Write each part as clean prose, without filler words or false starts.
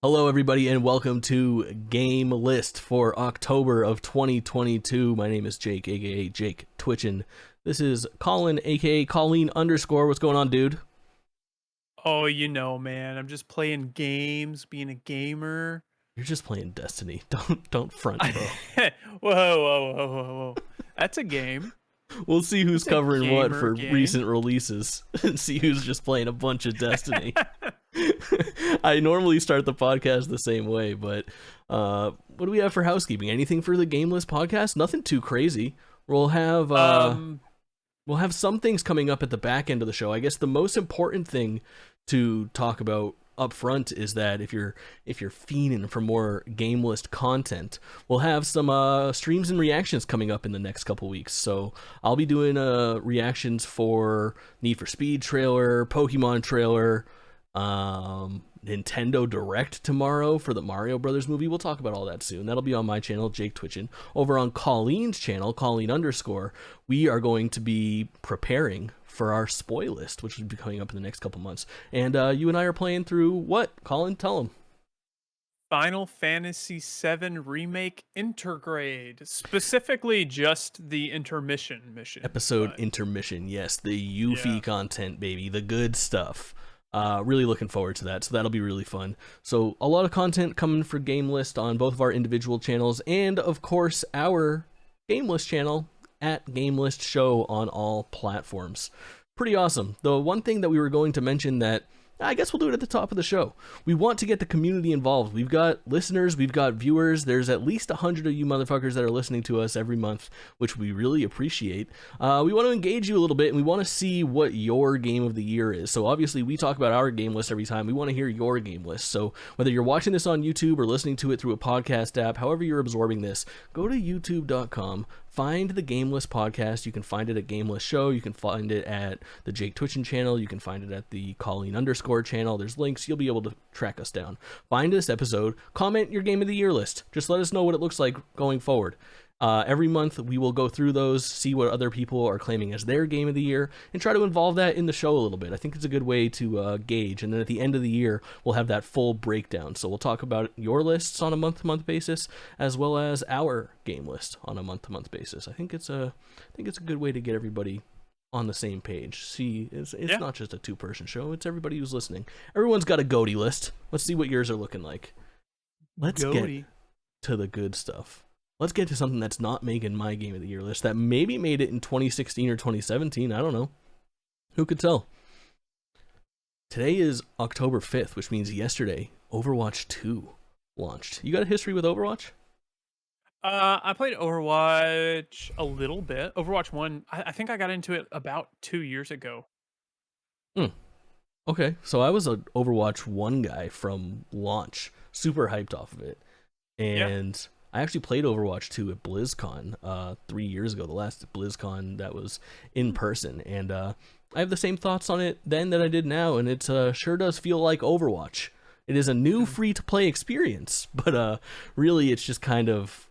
Hello, everybody, and welcome to GameList for October of 2022. My name is Jake, aka Jake Twitchin. This is Kaulin, aka Kaulin _. What's going on, dude? Oh, man, I'm just playing games, being a gamer. You're just playing Destiny. Don't front, bro. Whoa. That's a game. We'll see who's That's a covering what for game. recent releases and see who's just playing a bunch of Destiny. I normally start the podcast the same way, but what do we have for housekeeping? Anything for the GameList podcast? Nothing too crazy. We'll have some things coming up at the back end of the show. I guess the most important thing to talk about up front is that if you're fiending for more GameList content, we'll have some streams and reactions coming up in the next couple weeks. So I'll be doing reactions for Need for Speed trailer, Pokemon trailer, Nintendo Direct tomorrow for the Mario Brothers movie. We'll talk about all that soon. That'll be on my channel, Jake Twitchin. Over on Kaulin's channel, Kaulin _, we are going to be preparing for our spoil list, which will be coming up in the next couple months. And you and I are playing through what? Kaulin, tell them. Final Fantasy VII Remake Intergrade, specifically just the intermission mission. Intermission, yes, the Yuffie content, baby, the good stuff. Really looking forward to that, so that'll be really fun. So a lot of content coming for GameList on both of our individual channels, and of course our GameList channel at GameList Show on all platforms. Pretty awesome. The one thing that we were going to mention that I guess we'll do it at the top of the show. We want to get the community involved. We've got listeners, we've got viewers. There's at least 100 of you motherfuckers that are listening to us every month, which we really appreciate. We want to engage you a little bit, and we want to see what your game of the year is. So obviously, we talk about our game list every time. We want to hear your game list. So whether you're watching this on YouTube or listening to it through a podcast app, however you're absorbing this, go to youtube.com. Find the GameList podcast. You can find it at GameList Show. You can find it at the Jake Twitchin channel. You can find it at the Kaulin _ channel. There's links. You'll be able to track us down. Find this episode. Comment your Game of the Year list. Just let us know what it looks like going forward. Every month we will go through those, see what other people are claiming as their Game of the Year, and try to involve that in the show a little bit. I think it's a good way to gauge. And then at the end of the year, we'll have that full breakdown. So we'll talk about your lists on a month-to-month basis, as well as our game list on a month-to-month basis. I think it's a good way to get everybody on the same page. See, it's not just a two-person show. It's everybody who's listening. Everyone's got a goatee list. Let's see what yours are looking like. Let's get to the good stuff. Let's get to something that's not making my Game of the Year list, that maybe made it in 2016 or 2017. I don't know. Who could tell? Today is October 5th, which means yesterday, Overwatch 2 launched. You got a history with Overwatch? I played Overwatch a little bit. Overwatch 1, I think I got into it about 2 years ago. Okay, so I was an Overwatch 1 guy from launch. Super hyped off of it. And I actually played Overwatch 2 at BlizzCon 3 years ago, the last BlizzCon that was in person, and I have the same thoughts on it then that I did now, and it sure does feel like Overwatch. It is a new free-to-play experience, but really it's just kind of,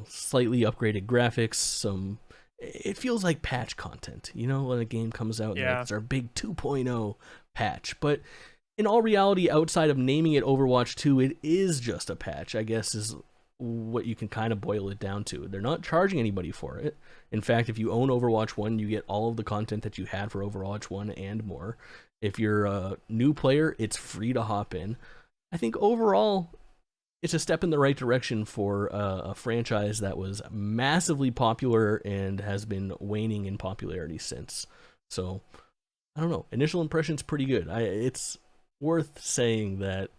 slightly upgraded graphics, it feels like patch content, when a game comes out, and it's our big 2.0 patch, but in all reality, outside of naming it Overwatch 2, it is just a patch, I guess, is what you can kind of boil it down to. They're not charging anybody for it. In fact, if you own Overwatch 1, you get all of the content that you had for Overwatch 1 and more. If you're a new player, it's free to hop in. I think overall, it's a step in the right direction for a franchise that was massively popular and has been waning in popularity since. So, I don't know. Initial impression's pretty good. It's worth saying that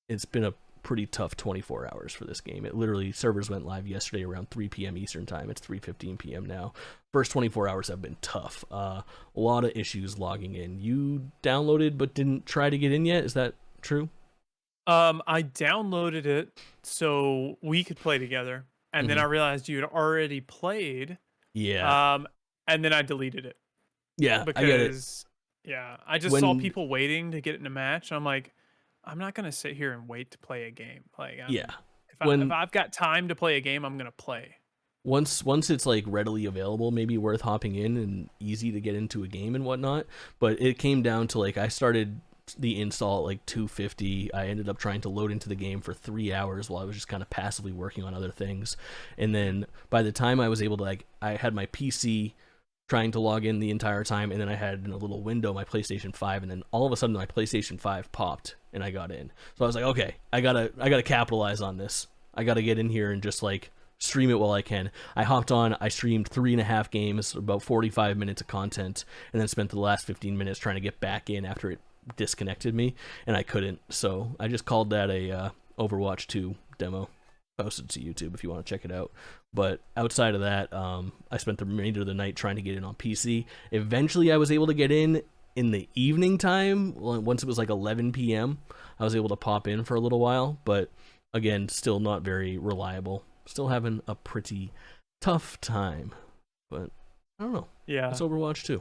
it's been a pretty tough 24 hours for this game. It literally, servers went live yesterday around 3 p.m. Eastern time. It's 3:15 p.m. now. First 24 hours have been tough. A lot of issues logging in. You downloaded but didn't try to get in yet? Is that true? I downloaded it so we could play together, and then I realized you had already played. Yeah. And then I deleted it. Yeah, because I get it. I just saw people waiting to get in a match. I'm like, I'm not gonna sit here and wait to play a game. Like, if I've got time to play a game, I'm gonna play. Once it's like readily available, maybe worth hopping in and easy to get into a game and whatnot. But it came down to like I started the install at like 250. I ended up trying to load into the game for 3 hours while I was just kind of passively working on other things. And then by the time I was able to, like, I had my PC trying to log in the entire time, and then I had in a little window my PlayStation 5, and then all of a sudden my PlayStation 5 popped and I got in. So I was like, okay, I gotta capitalize on this. I gotta get in here and just like stream it while I can. I hopped on, I streamed 3.5 games, about 45 minutes of content, and then spent the last 15 minutes trying to get back in after it disconnected me, and I couldn't. So I just called that a Overwatch 2 demo. Posted to YouTube if you want to check it out. But outside of that, I spent the remainder of the night trying to get in on PC. Eventually I was able to get in the evening time. Once it was like 11 p.m. I was able to pop in for a little while, but again, still not very reliable. Still having a pretty tough time. But I don't know. Yeah. It's Overwatch 2.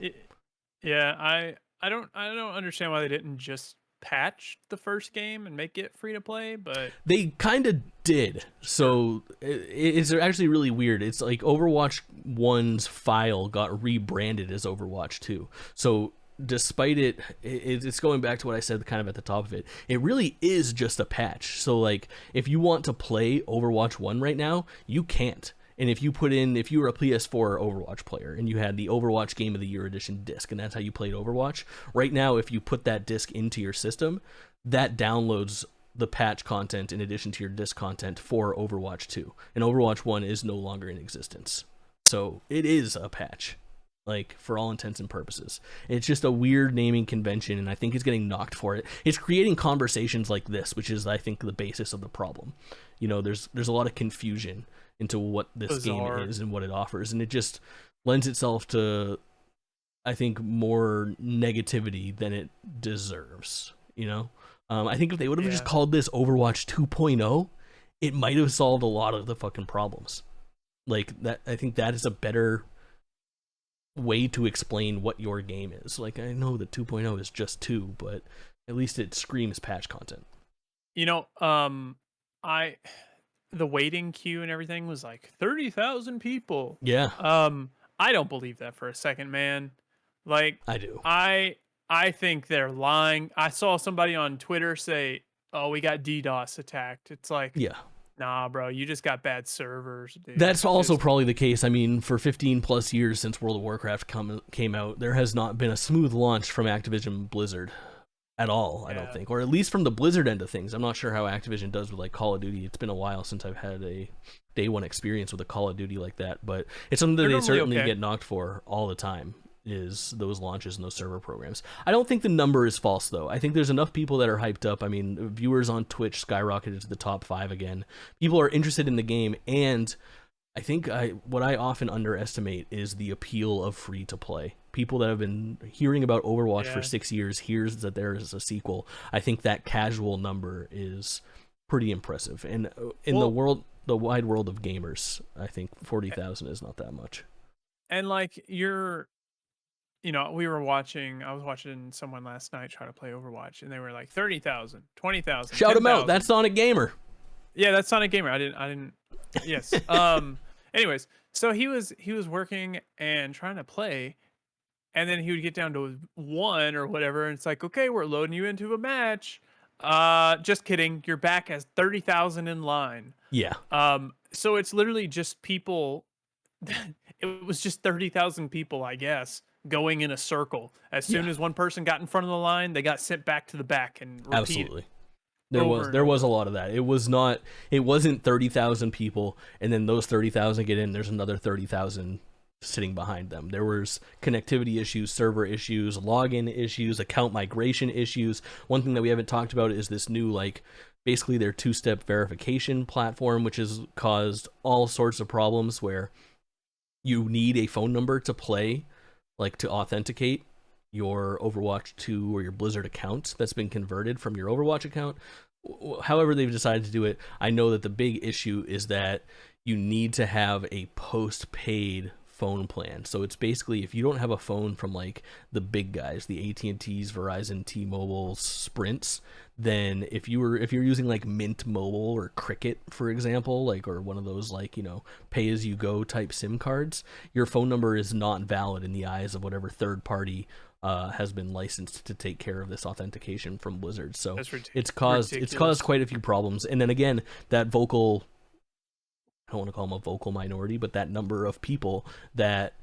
I don't understand why they didn't just patch the first game and make it free to play, but they kind of did. So it's actually really weird. It's like Overwatch 1's file got rebranded as Overwatch 2. So despite it's going back to what I said kind of at the top of it, it really is just a patch. So like if you want to play Overwatch 1 right now, you can't. And if you were a PS4 Overwatch player and you had the Overwatch Game of the Year Edition disc, and that's how you played Overwatch, right now, if you put that disc into your system, that downloads the patch content in addition to your disc content for Overwatch 2. And Overwatch 1 is no longer in existence. So it is a patch, like, for all intents and purposes. It's just a weird naming convention, and I think it's getting knocked for it. It's creating conversations like this, which is, I think, the basis of the problem. You know, there's a lot of confusion into what this game is and what it offers, and it just lends itself to, I think, more negativity than it deserves. You know, I think if they would have just called this Overwatch 2.0, it might have solved a lot of the fucking problems. Like that, I think that is a better way to explain what your game is. Like, I know that 2.0 is just 2, but at least it screams patch content. You know, the waiting queue and everything was like 30,000 people. Yeah. I don't believe that for a second, man. Like, I do. I think they're lying. I saw somebody on Twitter say, "Oh, we got DDoS attacked." It's like, yeah. Nah, bro, you just got bad servers, dude. That's also probably the case. I mean, for 15 plus years since World of Warcraft came out, there has not been a smooth launch from Activision Blizzard at all, I don't think. Or at least from the Blizzard end of things. I'm not sure how Activision does with like Call of Duty. It's been a while since I've had a day one experience with a Call of Duty like that, but it's something that they certainly get knocked for all the time, is those launches and those server programs. I don't think the number is false, though. I think there's enough people that are hyped up. I mean, viewers on Twitch skyrocketed to the top 5 again. People are interested in the game, and I think what I often underestimate is the appeal of free-to-play. People that have been hearing about Overwatch for 6 years hears that there is a sequel. I think that casual number is pretty impressive. And in the wide world of gamers, I think 40,000 is not that much. And like I was watching someone last night try to play Overwatch, and they were like 30,000, 20,000. Shout them out. That's Sonic Gamer. Yeah, that's Sonic Gamer. I didn't. Yes. Anyways, so he was working and trying to play, and then he would get down to 1 or whatever, and it's like, okay, we're loading you into a match. Just kidding. You're back as 30,000 in line. Yeah. So it's literally just people. It was just 30,000 people, I guess, going in a circle. As soon as one person got in front of the line, they got sent back to the back and repeated. Absolutely. There was a lot of that. It wasn't 30,000 people and then those 30,000 get in, there's another 30,000 sitting behind them. There was connectivity issues, server issues, login issues, account migration issues. One thing that we haven't talked about is this new, like, basically their 2-step verification platform, which has caused all sorts of problems where you need a phone number to play, like to authenticate your Overwatch 2 or your Blizzard account that's been converted from your Overwatch account. However they've decided to do it, I know that the big issue is that you need to have a post-paid phone plan. So it's basically, if you don't have a phone from like the big guys, the AT&Ts, Verizon, T-Mobile, Sprints, then if you're using like Mint Mobile or Cricket, for example, like, or one of those, like, pay as you go type SIM cards, your phone number is not valid in the eyes of whatever third party has been licensed to take care of this authentication from Blizzard. So That's it's caused quite a few problems. And then again, that vocal, I don't want to call them a vocal minority, but that number of people that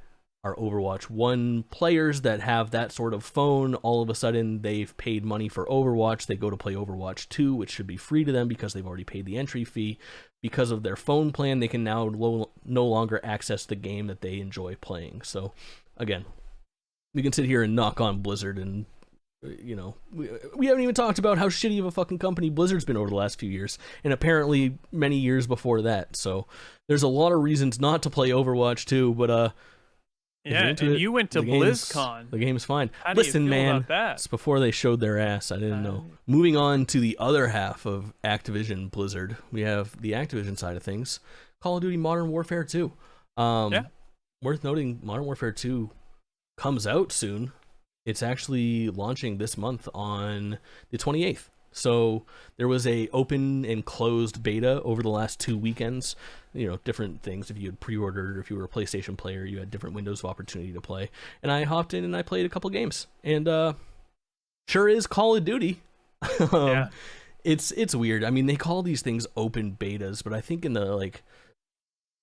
are Overwatch 1 players that have that sort of phone, all of a sudden they've paid money for Overwatch, they go to play Overwatch 2, which should be free to them because they've already paid the entry fee. Because of their phone plan, they can now no longer access the game that they enjoy playing. So, again, we can sit here and knock on Blizzard and, you know, we haven't even talked about how shitty of a fucking company Blizzard's been over the last few years, and apparently many years before that. So, there's a lot of reasons not to play Overwatch 2, but, yeah, and you went to BlizzCon. The game's fine. How do you feel about that? It's before they showed their ass. I didn't know. Moving on to the other half of Activision Blizzard, we have the Activision side of things. Call of Duty Modern Warfare 2. Worth noting, Modern Warfare 2 comes out soon. It's actually launching this month on the 28th. So there was a open and closed beta over the last 2 weekends. You know, different things. If you had pre-ordered, or if you were a PlayStation player, you had different windows of opportunity to play. And I hopped in and I played a couple games. And sure is Call of Duty. Yeah. It's weird. I mean, they call these things open betas, but I think in the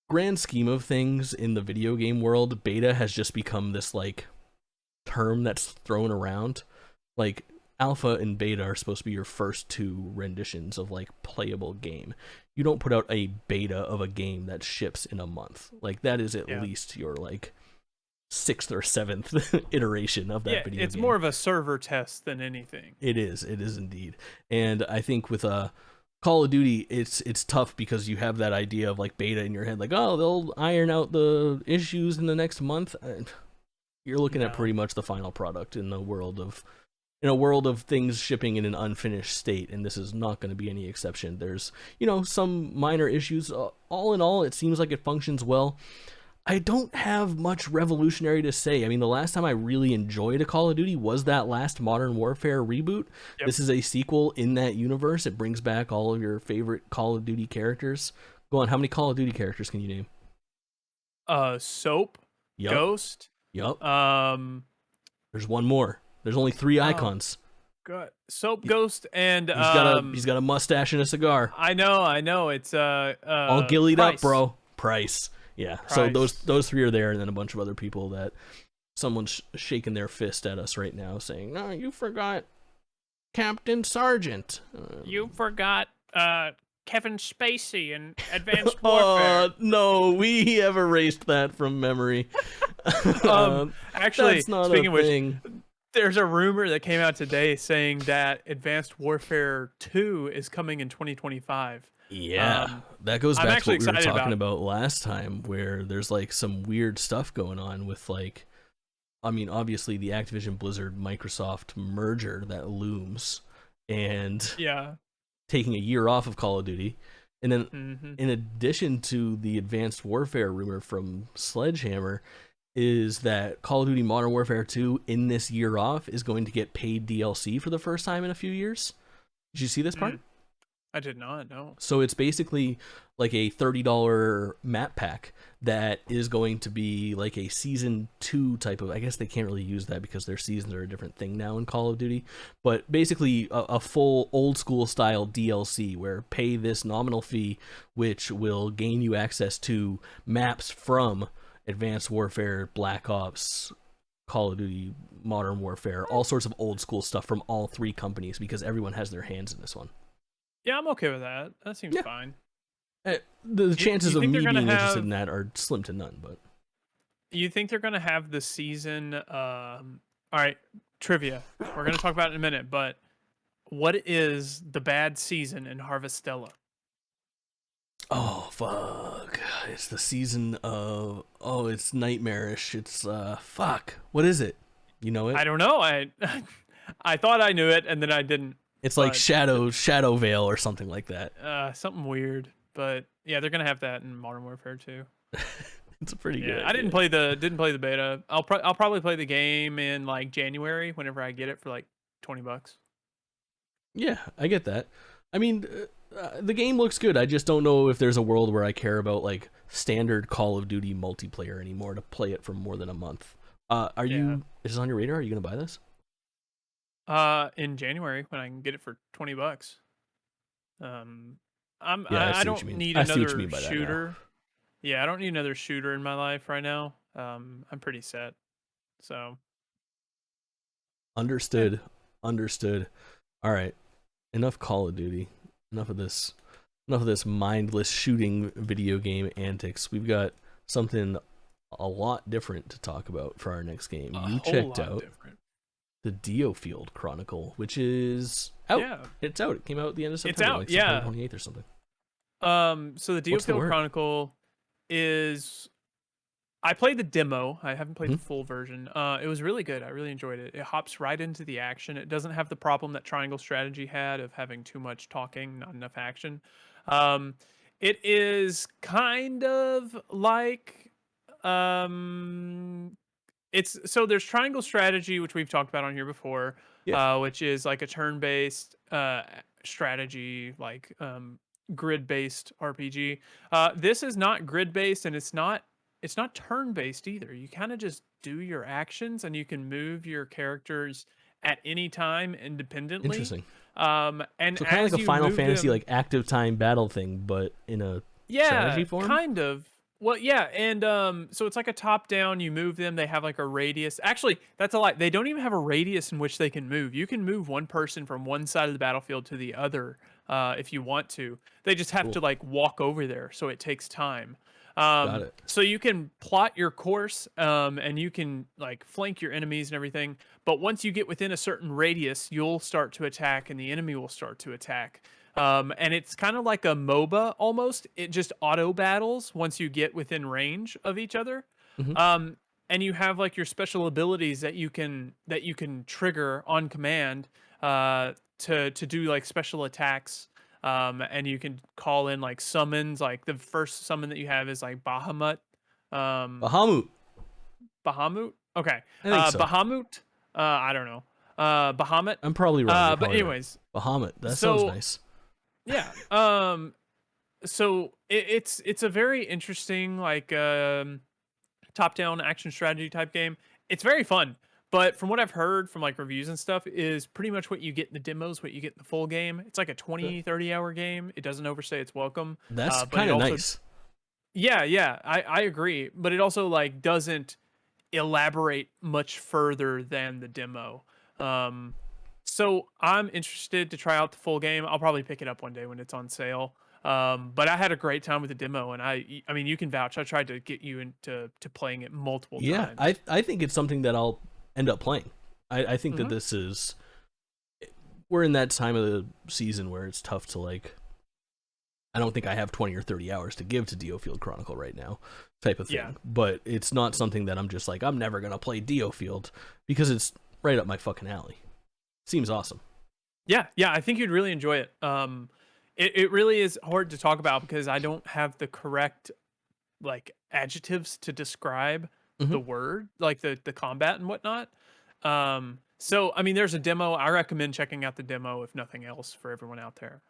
grand scheme of things in the video game world, beta has just become this term that's thrown around. Alpha and beta are supposed to be your first 2 renditions of playable game. You don't put out a beta of a game that ships in a month. That is at least your 6th or 7th iteration of that video game. It's more of a server test than anything. It is indeed. And I think with Call of Duty, it's tough because you have that idea of beta in your head, they'll iron out the issues in the next month. You're looking at pretty much the final product in a world of things shipping in an unfinished state, and this is not going to be any exception. There's, some minor issues. All in all, it seems like it functions well. I don't have much revolutionary to say. I mean, the last time I really enjoyed a Call of Duty was that last Modern Warfare reboot. Yep. This is a sequel in that universe. It brings back all of your favorite Call of Duty characters. Go on, how many Call of Duty characters can you name? Soap, Ghost. Yep. There's one more. There's only 3 icons. God. Soap, Ghost, and he's got a mustache and a cigar. I know. It's all gillied Price. up, bro. Price. Yeah. Price. So those 3 are there, and then a bunch of other people that someone's shaking their fist at us right now, saying, "No, you forgot Captain Sargent. You forgot Kevin Spacey in Advanced Warfare." No, we have erased that from memory. Actually, that's not speaking a of which, thing. There's a rumor that came out today saying that Advanced Warfare 2 is coming in 2025. Yeah, that goes I'm back to what we were excited talking about last time, where there's some weird stuff going on with obviously the Activision Blizzard Microsoft merger that looms, and taking a year off of Call of Duty. And then in addition to the Advanced Warfare rumor from Sledgehammer, is that Call of Duty Modern Warfare 2 in this year off is going to get paid DLC for the first time in a few years. Did you see this part? I did not, no. So it's basically a $30 map pack that is going to be a season 2 type of, I guess they can't really use that because their seasons are a different thing now in Call of Duty, but basically a full old school style DLC where pay this nominal fee, which will gain you access to maps from Advanced Warfare, Black Ops, Call of Duty, Modern Warfare, all sorts of old school stuff from all 3 companies, because everyone has their hands in this one. Yeah, I'm okay with that. That seems fine. The chances of me being interested in that are slim to none, but... You think they're going to have the season... all right, trivia. We're going to talk about it in a minute, but what is the bad season in Harvestella? Oh, fuck. It's the season of... Oh, it's nightmarish. It's, fuck. What is it? You know it? I don't know. I thought I knew it, and then I didn't. It's like Shadow Veil or something like that. Something weird. But, yeah, they're going to have that in Modern Warfare 2. It's a pretty good. I didn't play the beta. I'll probably play the game in, January, whenever I get it for, $20. Yeah, I get that. I mean... the game looks good. I just don't know if there's a world where I care about standard Call of Duty multiplayer anymore to play it for more than a month. Are Yeah. you? Is this on your radar? Are you gonna buy this? In January when I can get it for $20. Um, Yeah, I I see what you don't mean. need I see what you another mean by that now. shooter. Yeah, I don't need another shooter in my life right now. I'm pretty set. So yeah. Understood. Understood. All right. Enough Call of Duty. Enough of this. Enough of this mindless shooting video game antics. We've got something a lot different to talk about for our next game. A You whole checked lot out different. the Diofield Chronicle, which is out. Yeah, It's out. It came out at the end of it's September, out. like September Yeah. 28th or something. So the What's the Diofield word? Chronicle is. I played the demo. I haven't played Hmm? the full version. It was really good. I really enjoyed it. It hops right into the action. It doesn't have the problem that Triangle Strategy had of having too much talking, not enough action. Um, it is kind of like um, it's so there's Triangle Strategy, which we've talked about on here before, Yeah. which is like a turn-based strategy, like grid-based RPG. This is not grid-based, and it's not turn-based either. You kind of just do your actions, and you can move your characters at any time independently. Interesting. And So kind of like as a you Final move Fantasy them, like active time battle thing, but in a yeah, strategy form. kind of. Well, yeah, and so it's like a top down, you move them, they have like a radius. Actually, that's a lie. They don't even have a radius in which they can move. You can move one person from one side of the battlefield to the other if you want to. They just have Cool. to like walk over there, so it takes time. Got it. So you can plot your course and you can like flank your enemies and everything. But once you get within a certain radius, you'll start to attack and the enemy will start to attack. And it's kind of like a MOBA almost. It just auto battles once you get within range of each other. Hmm. Um, and you have like your special abilities that you can trigger on command to do like special attacks. And you can call in like summons. Like the first summon that you have is like Bahamut. Um, Bahamut. Bahamut. Okay. I think so. Bahamut. I don't know. Bahamut. I'm probably wrong. You're But probably right. anyways, Bahamut. That sounds so nice. yeah. So it's a very interesting like top down action strategy type game. It's very fun. But from what I've heard from like reviews and stuff is pretty much what you get in the demos, what you get in the full game. It's like a 20-30 hour game. It doesn't overstay its welcome. That's But it kind of also nice. yeah, I agree. But it also like doesn't elaborate much further than the demo. Um so I'm interested to try out the full game. I'll probably pick it up one day when it's on sale. But I had a great time with the demo, and I mean, you can vouch. I tried to get you into playing it multiple Yeah, times. I think it's something that I'll end up playing. I think that Hmm. this is we're in that time of the season where it's tough to like. I don't think I have 20 or 30 hours to give to Diofield Chronicle right now, type of thing. Yeah. But it's not something that I'm just like I'm never gonna play Diofield because it's right up my fucking alley. Seems awesome. Yeah. I think you'd really enjoy it. It really is hard to talk about because I don't have the correct like adjectives to describe Hmm. the word, like the combat and whatnot. So I mean, there's a demo. I recommend checking out the demo if nothing else for everyone out there.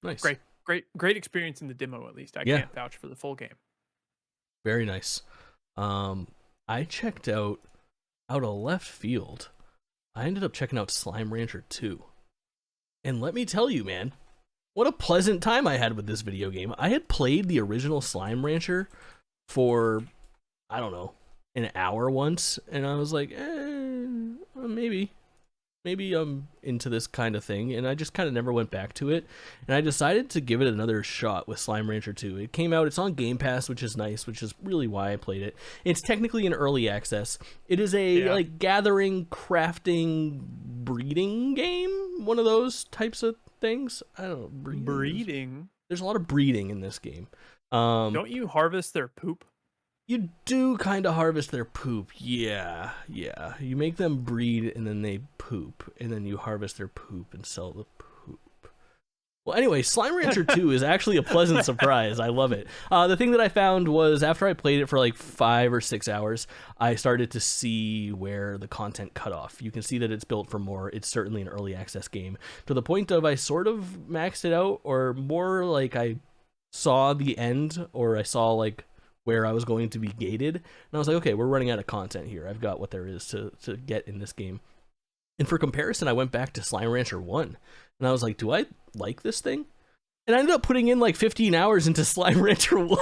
Nice. Great experience in the demo at least. I Yeah, can't vouch for the full game. very nice. I checked out of left field. I ended up checking out Slime Rancher 2. And let me tell you, man, what a pleasant time I had with this video game. I had played the original Slime Rancher for, I don't know, an hour once, and I was like, maybe I'm into this kind of thing, and I just kind of never went back to it. And I decided to give it another shot with Slime Rancher 2. It came out, it's on Game Pass, which is nice, which is really why I played it. It's technically an early access. It is a Yeah. like gathering, crafting, breeding game, one of those types of things. I don't know, Breeding. There's a lot of breeding in this game. Don't you harvest their poop? You do kind of harvest their poop. Yeah. You make them breed and then they poop. And then you harvest their poop and sell the poop. Well, anyway, Slime Rancher 2 is actually a pleasant surprise. I love it. The thing that I found was after I played it for like 5 or 6 hours, I started to see where the content cut off. You can see that it's built for more. It's certainly an early access game. To the point of I sort of maxed it out, or more like I saw the end, or I saw like where I was going to be gated, and I was like, okay, we're running out of content here. I've got what there is to get in this game. And for comparison, I went back to Slime Rancher 1, and I was like, do I like this thing? And I ended up putting in like 15 hours into Slime Rancher 1.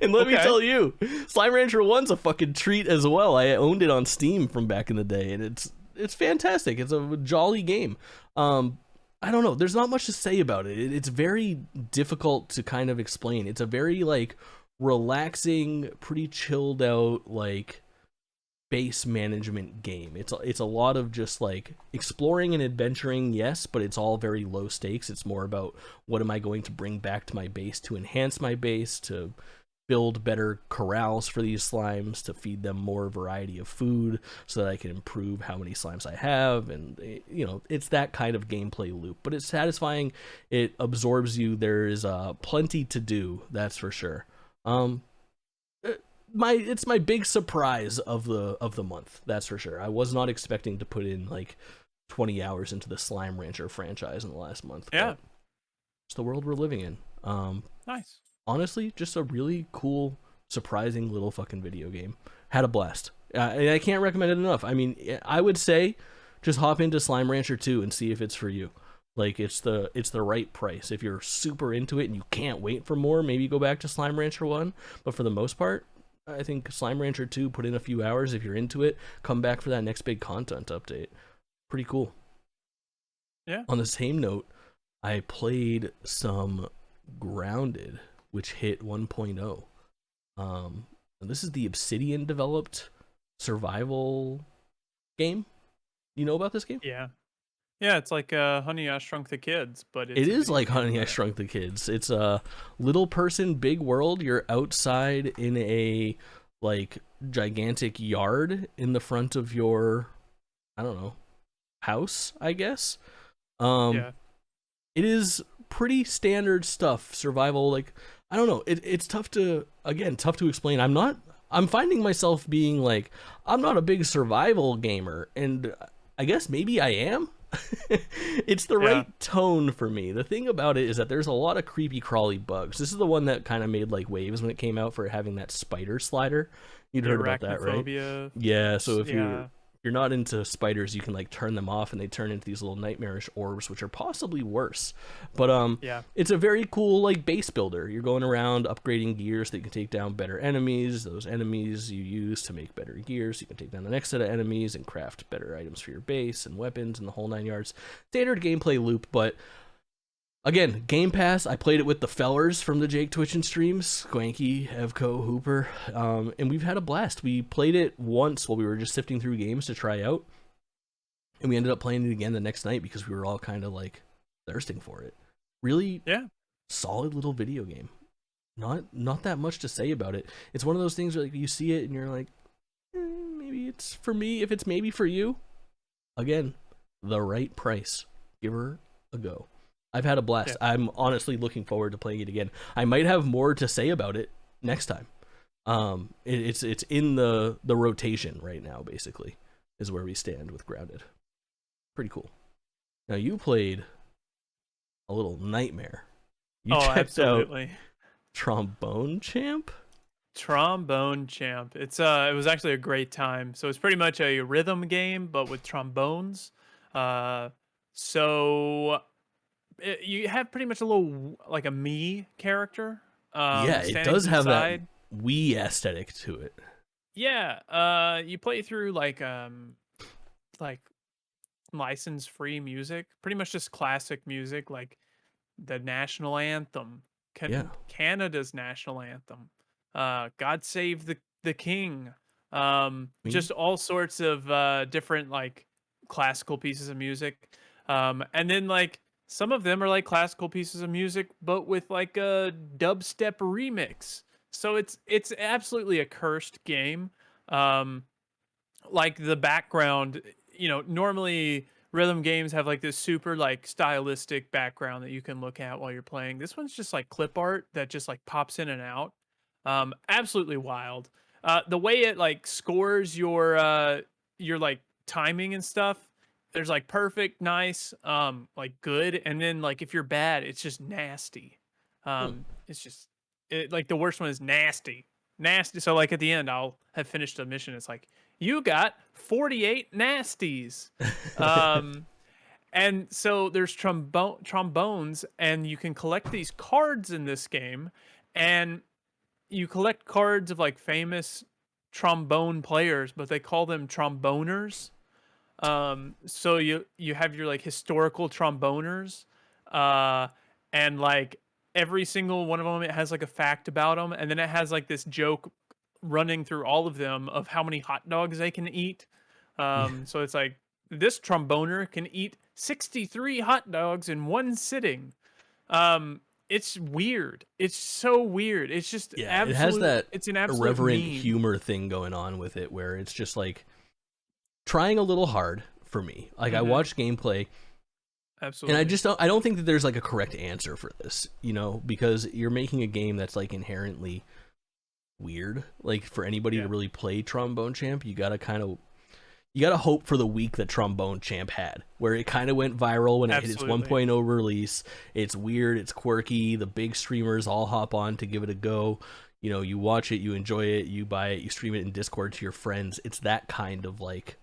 And let me tell you, Slime Rancher 1's a fucking treat as well. I owned it on Steam from back in the day, and it's fantastic. It's a jolly game. I don't know. There's not much to say about it. It's very difficult to kind of explain. It's a very like relaxing, pretty chilled out like base management game. It's a lot of just like exploring and adventuring, yes, but it's all very low stakes. It's more about what am I going to bring back to my base to enhance my base, to build better corrals for these slimes, to feed them more variety of food so that I can improve how many slimes I have. And you know, it's that kind of gameplay loop, but it's satisfying. It absorbs you. There is plenty to do, that's for sure. It's my big surprise of the month, that's for sure. I was not expecting to put in like 20 hours into the Slime Rancher franchise in the last month. Yeah, it's the world we're living in. Nice. Honestly, just a really cool, surprising little fucking video game. Had a blast. I can't recommend it enough. I mean, I would say just hop into Slime Rancher 2 and see if it's for you. Like, it's the right price. If you're super into it and you can't wait for more, maybe go back to Slime Rancher 1. But for the most part, I think Slime Rancher 2, put in a few hours. If you're into it, come back for that next big content update. Pretty cool. Yeah. On the same note, I played some Grounded, which hit 1.0. This is the Obsidian developed survival game. You know about this game? Yeah. Yeah, it's like Honey, I Shrunk the Kids, but it is like Honey, I Shrunk the Kids. It's a little person, big world. You're outside in a like gigantic yard in the front of your, I don't know, house, I guess. Yeah. It is pretty standard stuff, survival. Like, I don't know. It's tough to explain. I'm finding myself being like, I'm not a big survival gamer, and I guess maybe I am. It's the right tone for me. The thing about it is that there's a lot of creepy crawly bugs. This is the one that kind of made like waves when it came out for having that spider slider. You'd heard about that, right? Yeah, so if you're not into spiders, you can like turn them off and they turn into these little nightmarish orbs, which are possibly worse. But it's a very cool like base builder. You're going around upgrading gears that you can take down better enemies. Those enemies you use to make better gears. You can take down the next set of enemies and craft better items for your base and weapons and the whole 9 yards. Standard gameplay loop, but again, Game Pass. I played it with the fellers from the Jake Twitchin streams, Squanky, Evco, Hooper, and we've had a blast. We played it once while we were just sifting through games to try out, and we ended up playing it again the next night because we were all kind of like thirsting for it. Really, solid little video game. Not that much to say about it. It's one of those things where like you see it and you're like, maybe it's for me. If it's maybe for you, again, the right price. Give her a go. I've had a blast. Yeah. I'm honestly looking forward to playing it again. I might have more to say about it next time. It's in the rotation right now, basically, is where we stand with Grounded. Pretty cool. Now, you played a little nightmare. You checked out Trombone Champ? Trombone Champ. It was actually a great time. So it's pretty much a rhythm game, but with trombones. You have pretty much a little like a me character. It does have that Wii aesthetic to it. Yeah. You play through like license free music, pretty much just classic music, like the national anthem, Canada's national anthem, God Save the King, just all sorts of different like classical pieces of music, and then like some of them are like classical pieces of music, but with like a dubstep remix. So it's absolutely a cursed game. Like the background, normally rhythm games have like this super like stylistic background that you can look at while you're playing. This one's just like clip art that just like pops in and out. Absolutely wild. The way it like scores your like timing and stuff, there's like perfect, nice, like good, and then like if you're bad, it's just nasty. It's just like the worst one is nasty. Nasty. So like at the end, I'll have finished a mission. It's like, you got 48 nasties. Um, and so there's trombones, and you can collect these cards in this game, and you collect cards of like famous trombone players, but they call them tromboners. So you have your like historical tromboners, uh, and like every single one of them, it has like a fact about them, and then it has like this joke running through all of them of how many hot dogs they can eat. So it's like, this tromboner can eat 63 hot dogs in one sitting. It's weird. It's so weird. It's just Yeah, it has that it's an absolute irreverent meme. humor thing going on with it, where it's just like trying a little hard for me. Like I watched gameplay, Absolutely. and I don't think that there's like a correct answer for this, you know, because you're making a game that's like inherently weird. Like for anybody to really play Trombone Champ, you gotta hope for the week that Trombone Champ had, where it kind of went viral when it hit its 1.0 release. It's weird, it's quirky, the big streamers all hop on to give it a go. You know, you watch it, you enjoy it, you buy it, you stream it in Discord to your friends. It's that kind of like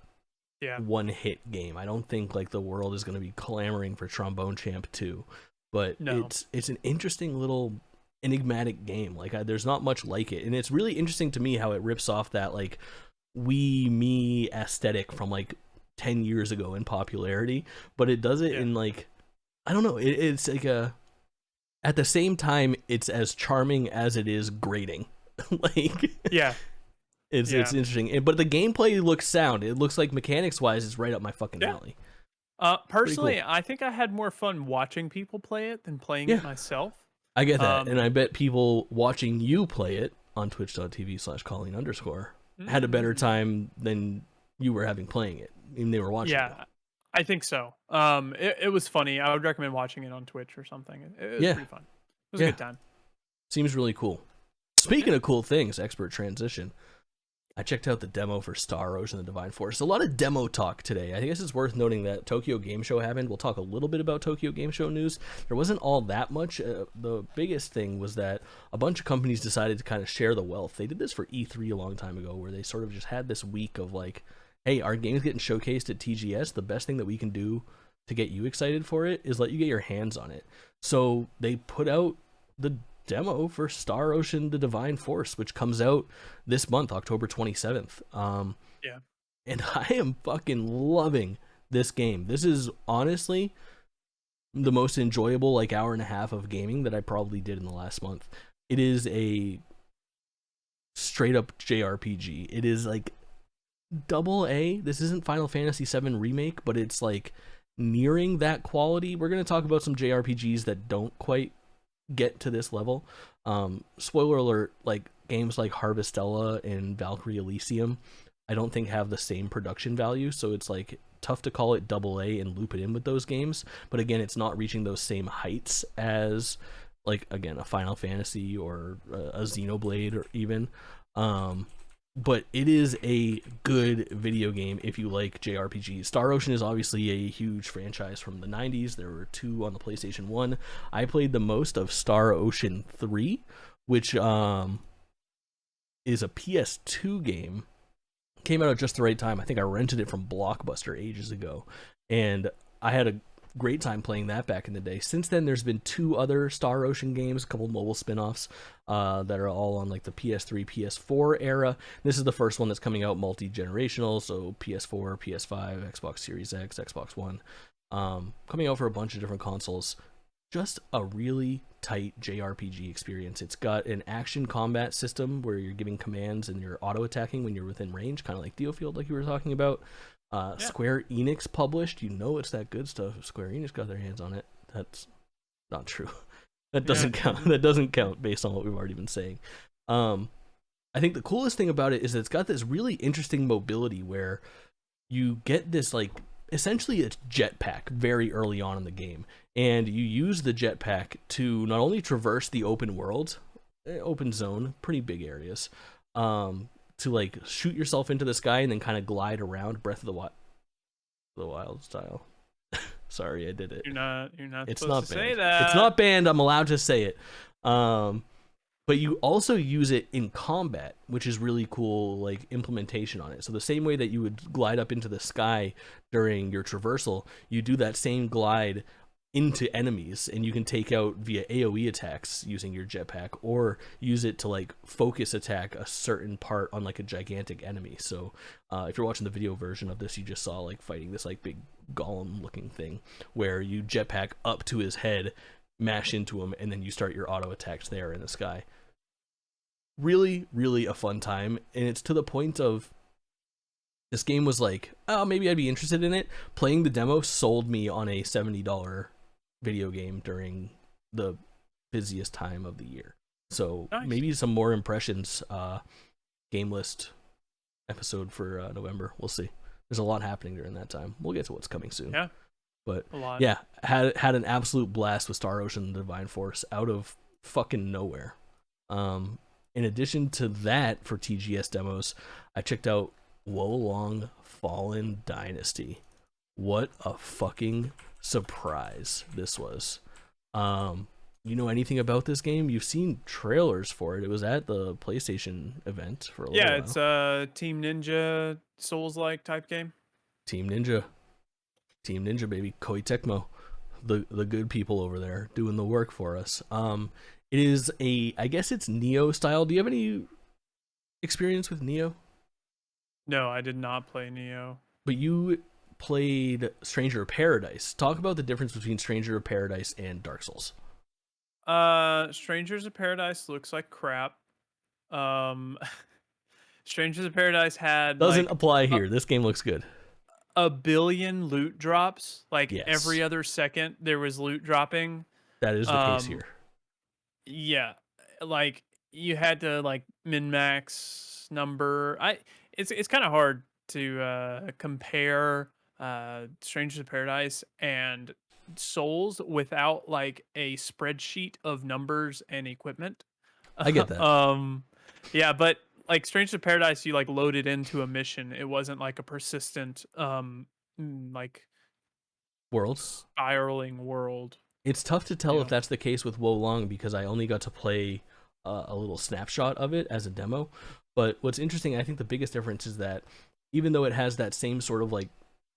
one hit game. I don't think like the world is going to be clamoring for Trombone Champ 2, but it's an interesting little enigmatic game. Like there's not much like it, and it's really interesting to me how it rips off that like me aesthetic from like 10 years ago in popularity, but it does it in like, I don't know, it's like at the same time it's as charming as it is grating. Like it's interesting, but the gameplay looks sound. It looks like mechanics wise it's right up my fucking alley. Personally, cool. I think I had more fun watching people play it than playing it myself. I get that, and I bet people watching you play it on twitch.tv/Kaulin_ had a better time than you were having playing it, even they were watching it. I think so. It was funny. I would recommend watching it on Twitch or something. It was pretty fun. It was a good time. Seems really cool. Speaking of cool things, expert transition. I checked out the demo for Star Ocean: The Divine Force. A lot of demo talk today. I guess it's worth noting that Tokyo Game Show happened. We'll talk a little bit about Tokyo Game Show news. There wasn't all that much. The biggest thing was that a bunch of companies decided to kind of share the wealth. They did this for E3 a long time ago, where they sort of just had this week of like, hey, our game's getting showcased at TGS. The best thing that we can do to get you excited for it is let you get your hands on it. So they put out the demo for Star Ocean: The Divine Force, which comes out this month, October 27th. And I am fucking loving this game. This is honestly the most enjoyable like hour and a half of gaming that I probably did in the last month. It is a straight up JRPG. It is like AA. This isn't Final Fantasy VII Remake, but it's like nearing that quality. We're going to talk about some JRPGs that don't quite get to this level. Spoiler alert, like games like Harvestella and Valkyrie Elysium I don't think have the same production value, so it's like tough to call it AA and loop it in with those games. But again, it's not reaching those same heights as like, again, a Final Fantasy or a Xenoblade or even but it is a good video game if you like JRPGs. Star Ocean is obviously a huge franchise from the 90s. There were 2 on the PlayStation 1. I played the most of Star Ocean 3, which is a PS2 game. Came out at just the right time. I think I rented it from Blockbuster ages ago, and I had a great time playing that back in the day. Since then, there's been 2 other Star Ocean games, a couple mobile spin-offs that are all on like the PS3, PS4 era. This is the first one that's coming out multi-generational, so PS4, PS5, Xbox Series X, Xbox One, coming out for a bunch of different consoles. Just a really tight JRPG experience. It's got an action combat system where you're giving commands and you're auto-attacking when you're within range, kind of like Diofield, like you were talking about. Square Enix published. You know it's that good stuff. Square Enix got their hands on it. That's not true. That doesn't count. That doesn't count based on what we've already been saying. I think the coolest thing about it is that it's got this really interesting mobility where you get this like essentially it's jetpack very early on in the game, and you use the jetpack to not only traverse the open world, open zone, pretty big areas, to like shoot yourself into the sky and then kind of glide around, Breath of the Wild style. Sorry, I did it. You're not It's supposed not to banned. say that. It's not banned. I'm allowed to say it. but you also use it in combat, which is really cool, like implementation on it. So the same way that you would glide up into the sky during your traversal, you do that same glide into enemies, and you can take out via AoE attacks using your jetpack, or use it to like focus attack a certain part on like a gigantic enemy. So if you're watching the video version of this, you just saw like fighting this like big golem looking thing where you jetpack up to his head, mash into him, and then you start your auto attacks there in the sky. Really, really a fun time, and it's to the point of this game was like, oh, maybe I'd be interested in it. Playing the demo sold me on a $70 video game during the busiest time of the year. So Nice. maybe some more impressions GameList episode for November. We'll see. There's a lot happening during that time. We'll get to what's coming soon. Yeah. But A lot. yeah, had an absolute blast with Star Ocean: The Divine Force out of fucking nowhere. In addition to that, for TGS demos, I checked out Wolong Fallen Dynasty. What a fucking surprise this was. You know anything about this game? You've seen trailers for it. It was at the PlayStation event for a little while. It's a Team Ninja Souls-like type game. Team Ninja, baby. Koei Tecmo, the good people over there doing the work for us. It is I guess it's Neo style. Do you have any experience with Neo? No, I did not play Neo. But you played Stranger of Paradise. Talk about the difference between Stranger of Paradise and Dark Souls. Strangers of Paradise looks like crap. Strangers of Paradise had Doesn't apply here. This game looks good. a billion loot drops. Like Yes. every other second there was loot dropping. That is the case here. Yeah, like you had to like min max number. It's kind of hard to compare Strangers of Paradise and Souls without like a spreadsheet of numbers and equipment. I get that. Yeah, but like Strangers of Paradise, you like loaded into a mission. It wasn't like a persistent like World. spiraling world. It's tough to tell Yeah. if that's the case with Wolong because I only got to play a little snapshot of it as a demo. But what's interesting, I think the biggest difference is that even though it has that same sort of like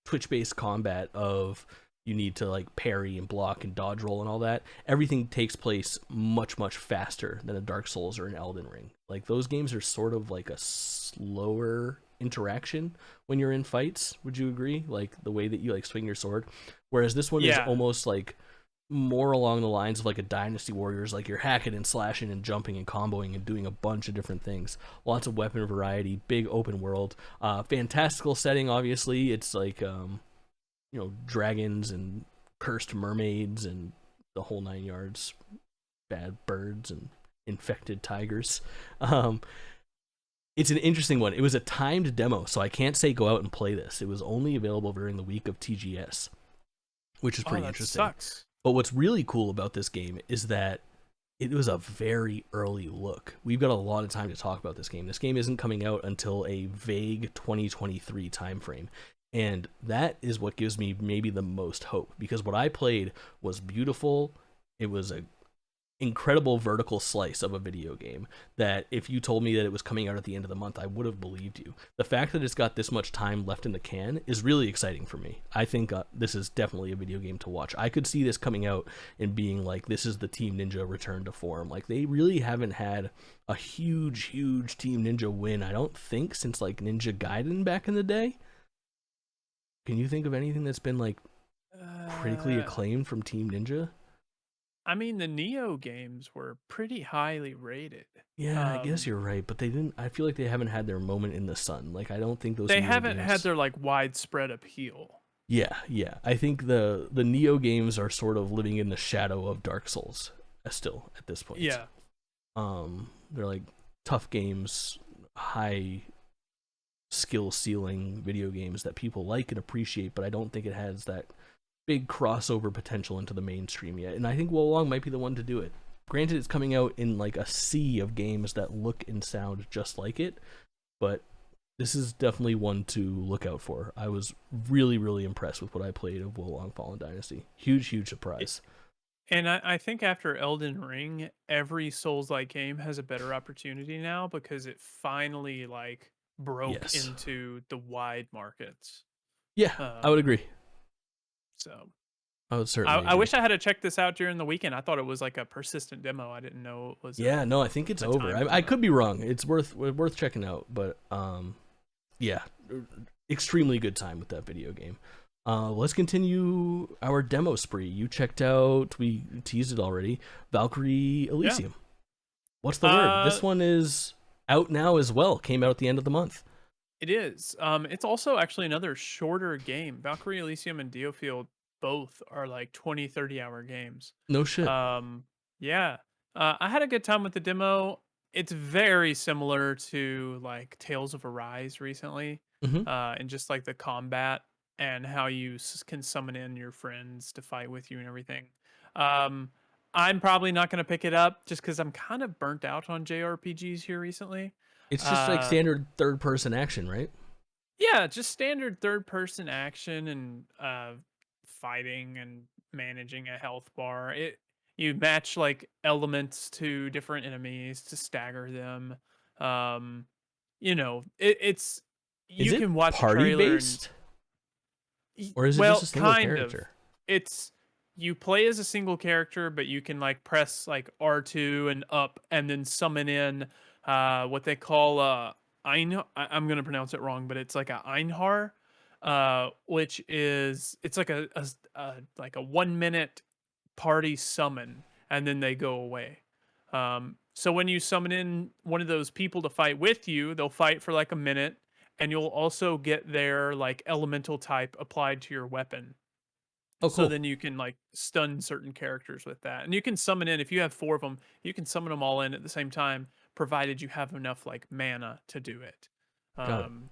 Twitch-based combat of you need to like parry and block and dodge roll and all that, everything takes place much, much faster than a Dark Souls or an Elden Ring. Like those games are sort of like a slower interaction when you're in fights. Would you agree? Like the way that you like swing your sword. Whereas this one is almost like more along the lines of like a Dynasty Warriors, like you're hacking and slashing and jumping and comboing and doing a bunch of different things. Lots of weapon variety, big open world, fantastical setting. Obviously, it's like dragons and cursed mermaids and the whole 9 yards, bad birds and infected tigers. It's an interesting one. It was a timed demo, so I can't say go out and play this. It was only available during the week of TGS, which is pretty interesting. Sucks. But what's really cool about this game is that it was a very early look. We've got a lot of time to talk about this game. This game isn't coming out until a vague 2023 timeframe. And that is what gives me maybe the most hope, because what I played was beautiful. It was an incredible vertical slice of a video game that if you told me that it was coming out at the end of the month, I would have believed you. The fact that it's got this much time left in the can is really exciting for me. I think this is definitely a video game to watch. I could see this coming out and being like, this is the Team Ninja return to form. Like they really haven't had a huge Team Ninja win, I don't think, since like Ninja Gaiden back in the day. Can you think of anything that's been like critically acclaimed from Team Ninja? I mean, the Neo games were pretty highly rated. Yeah, I guess you're right, but they didn't. I feel like they haven't had their moment in the sun. Like I don't think those. They Neo haven't games, had their like widespread appeal. Yeah. I think the Neo games are sort of living in the shadow of Dark Souls still at this point. Yeah. They're like tough games, high skill ceiling video games that people like and appreciate, but I don't think it has that big crossover potential into the mainstream yet. And I think Wolong might be the one to do it. Granted, it's coming out in like a sea of games that look and sound just like it, but this is definitely one to look out for. I was really impressed with what I played of Wolong Fallen Dynasty. Huge surprise. And I think after Elden Ring, every Souls-like game has a better opportunity now because it finally like broke Yes. into the wide markets. Yeah, I would Um, agree. so I would I, certainly I agree. wish I had to check this out during the weekend. I thought it was like a persistent demo. I didn't know it was Yeah, no, I think it's a over. timed I demo. could be wrong. It's worth checking out, but yeah, extremely good time with that video game. Let's continue our demo spree. You checked out, we teased it already, Valkyrie Yeah. Elysium. What's the word? Uh, This one is out now as well. Came out at the end of the month. it is. It's also actually another shorter game. Valkyrie Elysium and Diofield both are like 20, 30-hour games. No shit. Um, yeah. I had a good time with the demo. It's very similar to like Tales of Arise recently, Hmm. and just like the combat and how you can summon in your friends to fight with you and everything. Um, I'm probably not going to pick it up just because I'm kind of burnt out on JRPGs here recently. It's just like Uh, standard third person action, right? yeah, just standard third person action and fighting and managing a health bar. It You match like elements to different enemies to stagger them. Um it's Is you it can watch a party trailer and based or is it just a well, single kind of. character? It's you play as a single character, but you can like press like R2 and up and then summon in what they call I'm gonna pronounce it wrong, but it's like a Einhar, which is it's like like a 1 minute party summon and then they go away. So when you summon in one of those people to fight with you, they'll fight for like a minute and you'll also get their like elemental type applied to your weapon. Oh, So cool. then you can like stun certain characters with that. And you can summon in if you have 4 of them, you can summon them all in at the same time provided you have enough like mana to do it. Got it. Um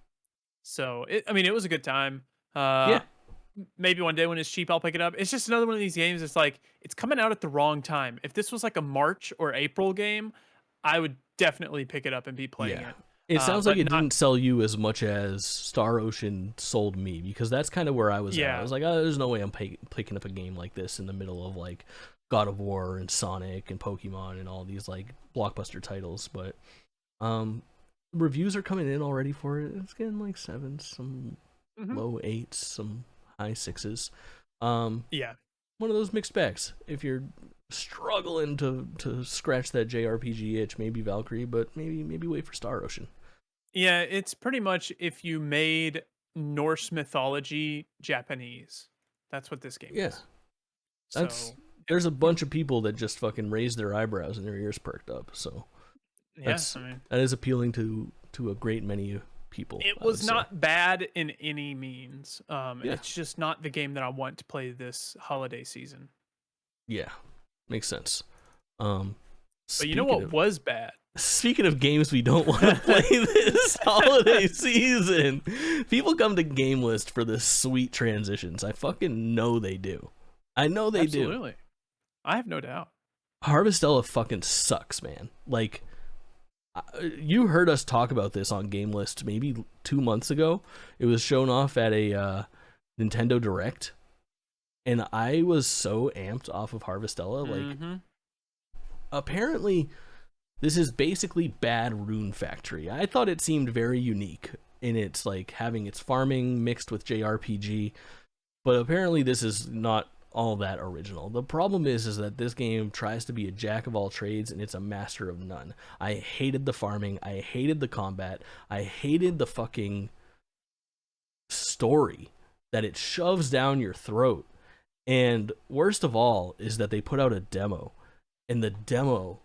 I mean it was a good time. Uh Yeah. Maybe one day when it's cheap I'll pick it up. It's just another one of these games. It's like it's coming out at the wrong time. If this was like a March or April game, I would definitely pick it up and be playing Yeah. it. It sounds like But it not didn't sell you as much as Star Ocean sold me because that's kind of where I was at. I yeah. was like, oh, there's no way I'm picking up a game like this in the middle of like God of War and Sonic and Pokemon and all these like blockbuster titles. But um, reviews are coming in already for it. It's getting like sevens, some Mhm. low eights, some high sixes. Um, Yeah. one of those mixed bags. If you're struggling to scratch that JRPG itch, maybe Valkyrie, but maybe wait for Star Ocean. Yeah, it's pretty much if you made Norse mythology Japanese. That's what this game Yeah, is. that's So, there's a yeah. bunch of people that just fucking raise their eyebrows and their ears perked up. So Yeah, that's I mean, that is appealing to a great many people, it I would was say. not bad in any means. Yeah, It's just not the game that I want to play this holiday season. yeah, makes sense. Um, But you know speaking what of was bad? speaking of games we don't want to play this holiday season, people come to GameList for the sweet transitions. I fucking know they do. I know they do. Absolutely. I have no doubt. Harvestella fucking sucks, man. Like, you heard us talk about this on GameList maybe 2 months ago. It was shown off at a Nintendo Direct, and I was so amped off of Harvestella. Like, Mm-hmm. apparently, this is basically bad Rune Factory. I thought it seemed very unique in its like having its farming mixed with JRPG, but apparently this is not all that original. The problem is that this game tries to be a jack of all trades and it's a master of none. I hated the farming, I hated the combat, I hated the fucking story that it shoves down your throat. And worst of all is that they put out a demo, and the demo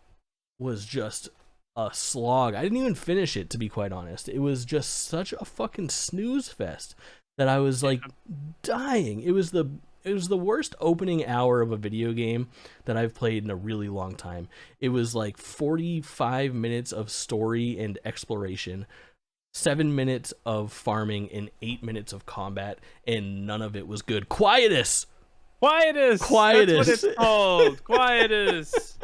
was just a slog. I didn't even finish it, to be quite honest. It was just such a fucking snooze fest that I was like dying. It was the worst opening hour of a video game that I've played in a really long time. It was like 45 minutes of story and exploration, 7 minutes of farming, and 8 minutes of combat, and none of it was good. Quietus. Quietus! That's what it's called. Quietus.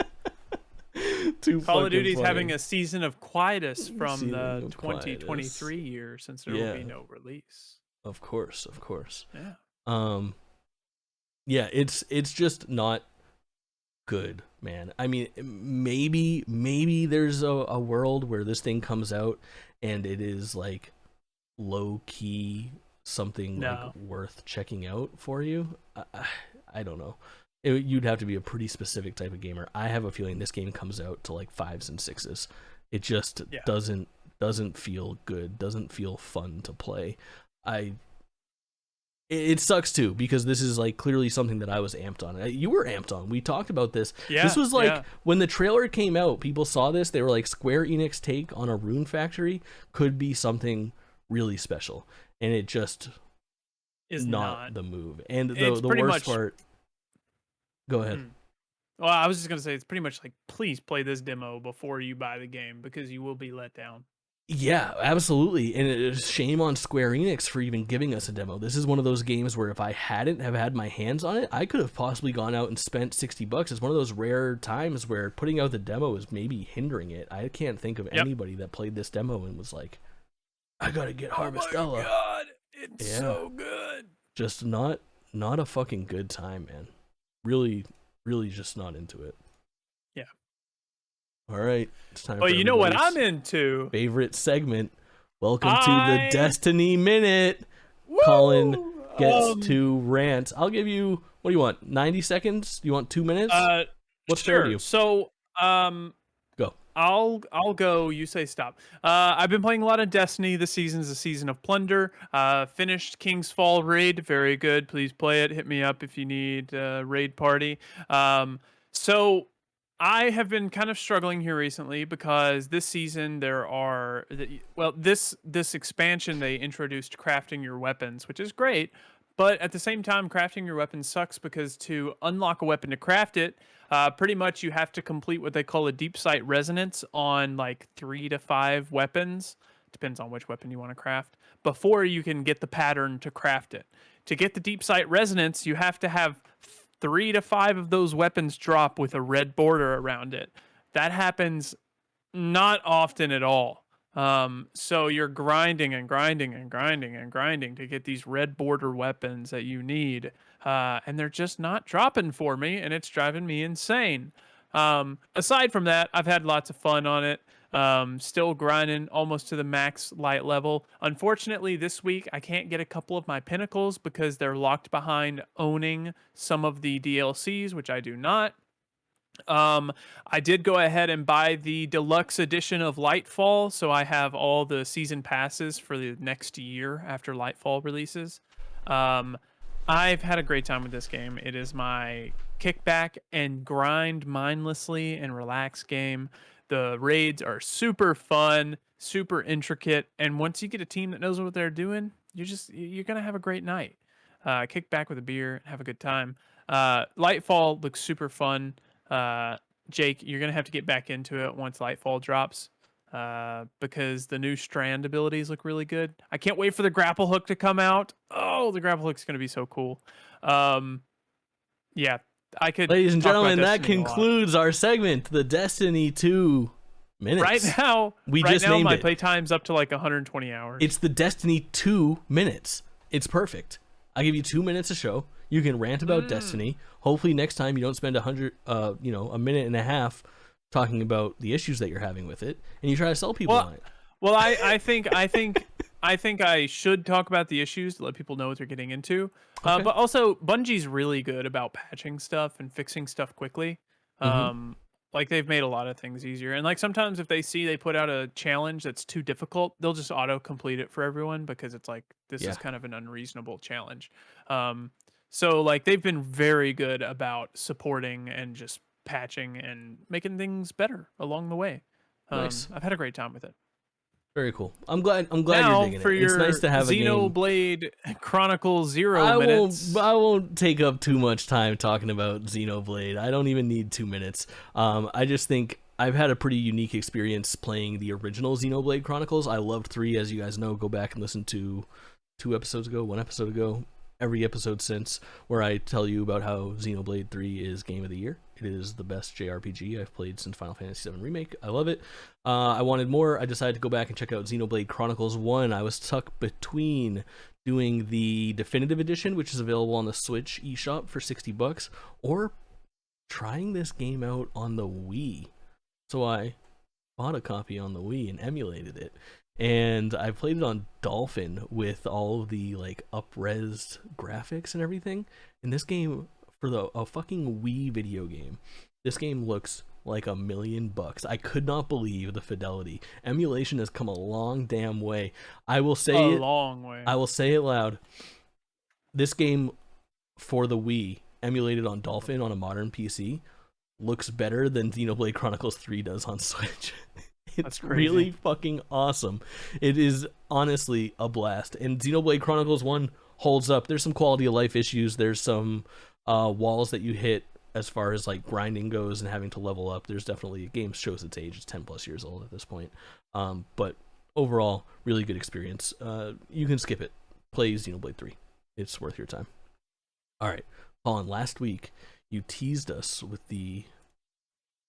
Too Call of fucking Duty's funny. having a season of quietus from Season the of quietus. 2023 year since there will be Yeah. no release. Of course, of course. Yeah. Um, yeah, it's just not good, man. I mean, maybe there's a world where this thing comes out and it is like low key something like worth checking out for you. I don't know. You'd have to be a pretty specific type of gamer. I have a feeling this game comes out to like 5s and 6s. It just doesn't feel good, doesn't feel fun to play. It sucks too, because this is like clearly something that I was amped on. You were amped on. We talked about this. This was like when the trailer came out, people saw this, they were like, Square Enix take on a Rune Factory could be something really special, and it just is not the move. And the worst part, go ahead. Well, I was just gonna say, it's pretty much like, please play this demo before you buy the game, because you will be let down. Yeah, absolutely. And it's shame on Square Enix for even giving us a demo. This is one of those games where if I hadn't have had my hands on it, I could have possibly gone out and spent $60. It's one of those rare times where putting out the demo is maybe hindering it. I can't think of anybody that played this demo and was like, I gotta get Harvestella. Oh my god, it's so good. Just not a fucking good time, man. Really just not into it. Yeah. All right, it's time. Well, you know what I'm into? Favorite segment. Welcome to the Destiny Minute. Woo! Kaulin gets to rant. I'll give you. What do you want? 90 seconds? You want 2 minutes? What's fair to you? So, go. I'll go. You say stop. I've been playing a lot of Destiny. This season's a season of plunder. Finished King's Fall raid. Very good. Please play it. Hit me up if you need a raid party. So I have been kind of struggling here recently because this season this expansion, they introduced crafting your weapons, which is great. But at the same time, crafting your weapon sucks because to unlock a weapon to craft it, pretty much you have to complete what they call a deep sight resonance on like 3 to 5 weapons. Depends on which weapon you want to craft, before you can get the pattern to craft it. To get the deep sight resonance, you have to have 3 to 5 of those weapons drop with a red border around it. That happens not often at all. So you're grinding and grinding and grinding and grinding to get these red border weapons that you need. And they're just not dropping for me, and it's driving me insane. Aside from that, I've had lots of fun on it. Still grinding almost to the max light level. Unfortunately, this week I can't get a couple of my pinnacles because they're locked behind owning some of the DLCs, which I do not. I did go ahead and buy the deluxe edition of Lightfall, so I have all the season passes for the next year after Lightfall releases. I've had a great time with this game. It is my kickback and grind mindlessly and relax game. The raids are super fun, super intricate, and once you get a team that knows what they're doing, you're gonna have a great night. Kick back with a beer and have a good time. Lightfall looks super fun. Jake, you're gonna have to get back into it once Lightfall drops, because the new strand abilities look really good. I can't wait for the grapple hook to come out. Oh, the grapple hook's gonna be so cool. Yeah. Ladies and gentlemen, that concludes our segment, the Destiny 2 minutes. Right now, named my it. Playtime's up to like 120 hours. It's the Destiny 2 minutes. It's perfect. I give you 2 minutes a show. You can rant about Destiny. Hopefully next time you don't spend a minute and a half talking about the issues that you're having with it, and you try to sell people on it. Well, I think I should talk about the issues to let people know what they're getting into. Okay. But also, Bungie's really good about patching stuff and fixing stuff quickly. Like, they've made a lot of things easier. And like, sometimes if they see they put out a challenge that's too difficult, they'll just auto complete it for everyone, because it's like, this is kind of an unreasonable challenge. So like, they've been very good about supporting and just patching and making things better along the way. Nice. I've had a great time with it. Very cool. I'm glad now, you're digging for it. Your it's nice to have Xenoblade Chronicles 0 minutes. I won't take up too much time talking about Xenoblade. I don't even need 2 minutes. I just think I've had a pretty unique experience playing the original Xenoblade Chronicles. I loved 3, as you guys know. Go back and listen to 1 episode ago, every episode since, where I tell you about how Xenoblade 3 is Game of the Year. It is the best JRPG I've played since Final Fantasy VII Remake. I love it. I wanted more. I decided to go back and check out Xenoblade Chronicles 1. I was stuck between doing the Definitive Edition, which is available on the Switch eShop for $60, or trying this game out on the Wii. So I bought a copy on the Wii and emulated it. And I played it on Dolphin with all of the like up-resed graphics and everything. And this game, for a fucking Wii video game, this game looks like $1 million. I could not believe the fidelity. Emulation has come a long damn way. I will say a it. long way. I will say it loud. This game for the Wii, emulated on Dolphin on a modern PC, looks better than Xenoblade Chronicles 3 does on Switch. It's really fucking awesome. It is honestly a blast. And Xenoblade Chronicles 1 holds up. There's some quality of life issues. There's some walls that you hit as far as like grinding goes and having to level up. There's definitely, the game shows its age. It's 10 plus years old at this point. But overall, really good experience. You can skip it. Play Xenoblade 3. It's worth your time. All right, Kaulin, last week you teased us with the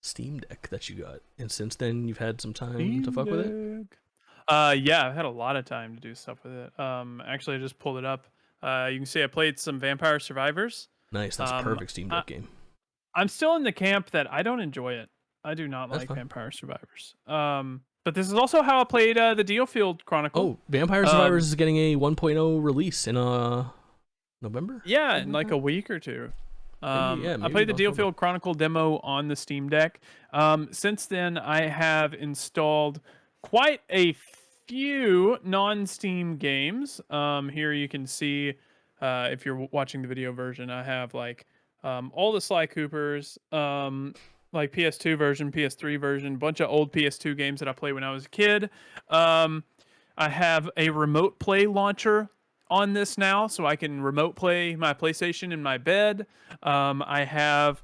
Steam Deck that you got, and since then you've had some time to fuck with it. Yeah, I've had a lot of time to do stuff with it. Actually, I just pulled it up. You can see I played some Vampire Survivors. Nice, that's a perfect Steam Deck game. I'm still in the camp that I don't enjoy it. I do not like Vampire Survivors. But this is also how I played the Diofield Chronicle. Oh, Vampire Survivors is getting a 1.0 release in November? Yeah, in like a week or two. I played the Diofield Chronicle demo on the Steam Deck. Since then, I have installed quite a few non-Steam games. Here you can see, if you're watching the video version, I have like all the Sly Coopers, like PS2 version, PS3 version, bunch of old PS2 games that I played when I was a kid. I have a remote play launcher on this now, so I can remote play my PlayStation in my bed. I have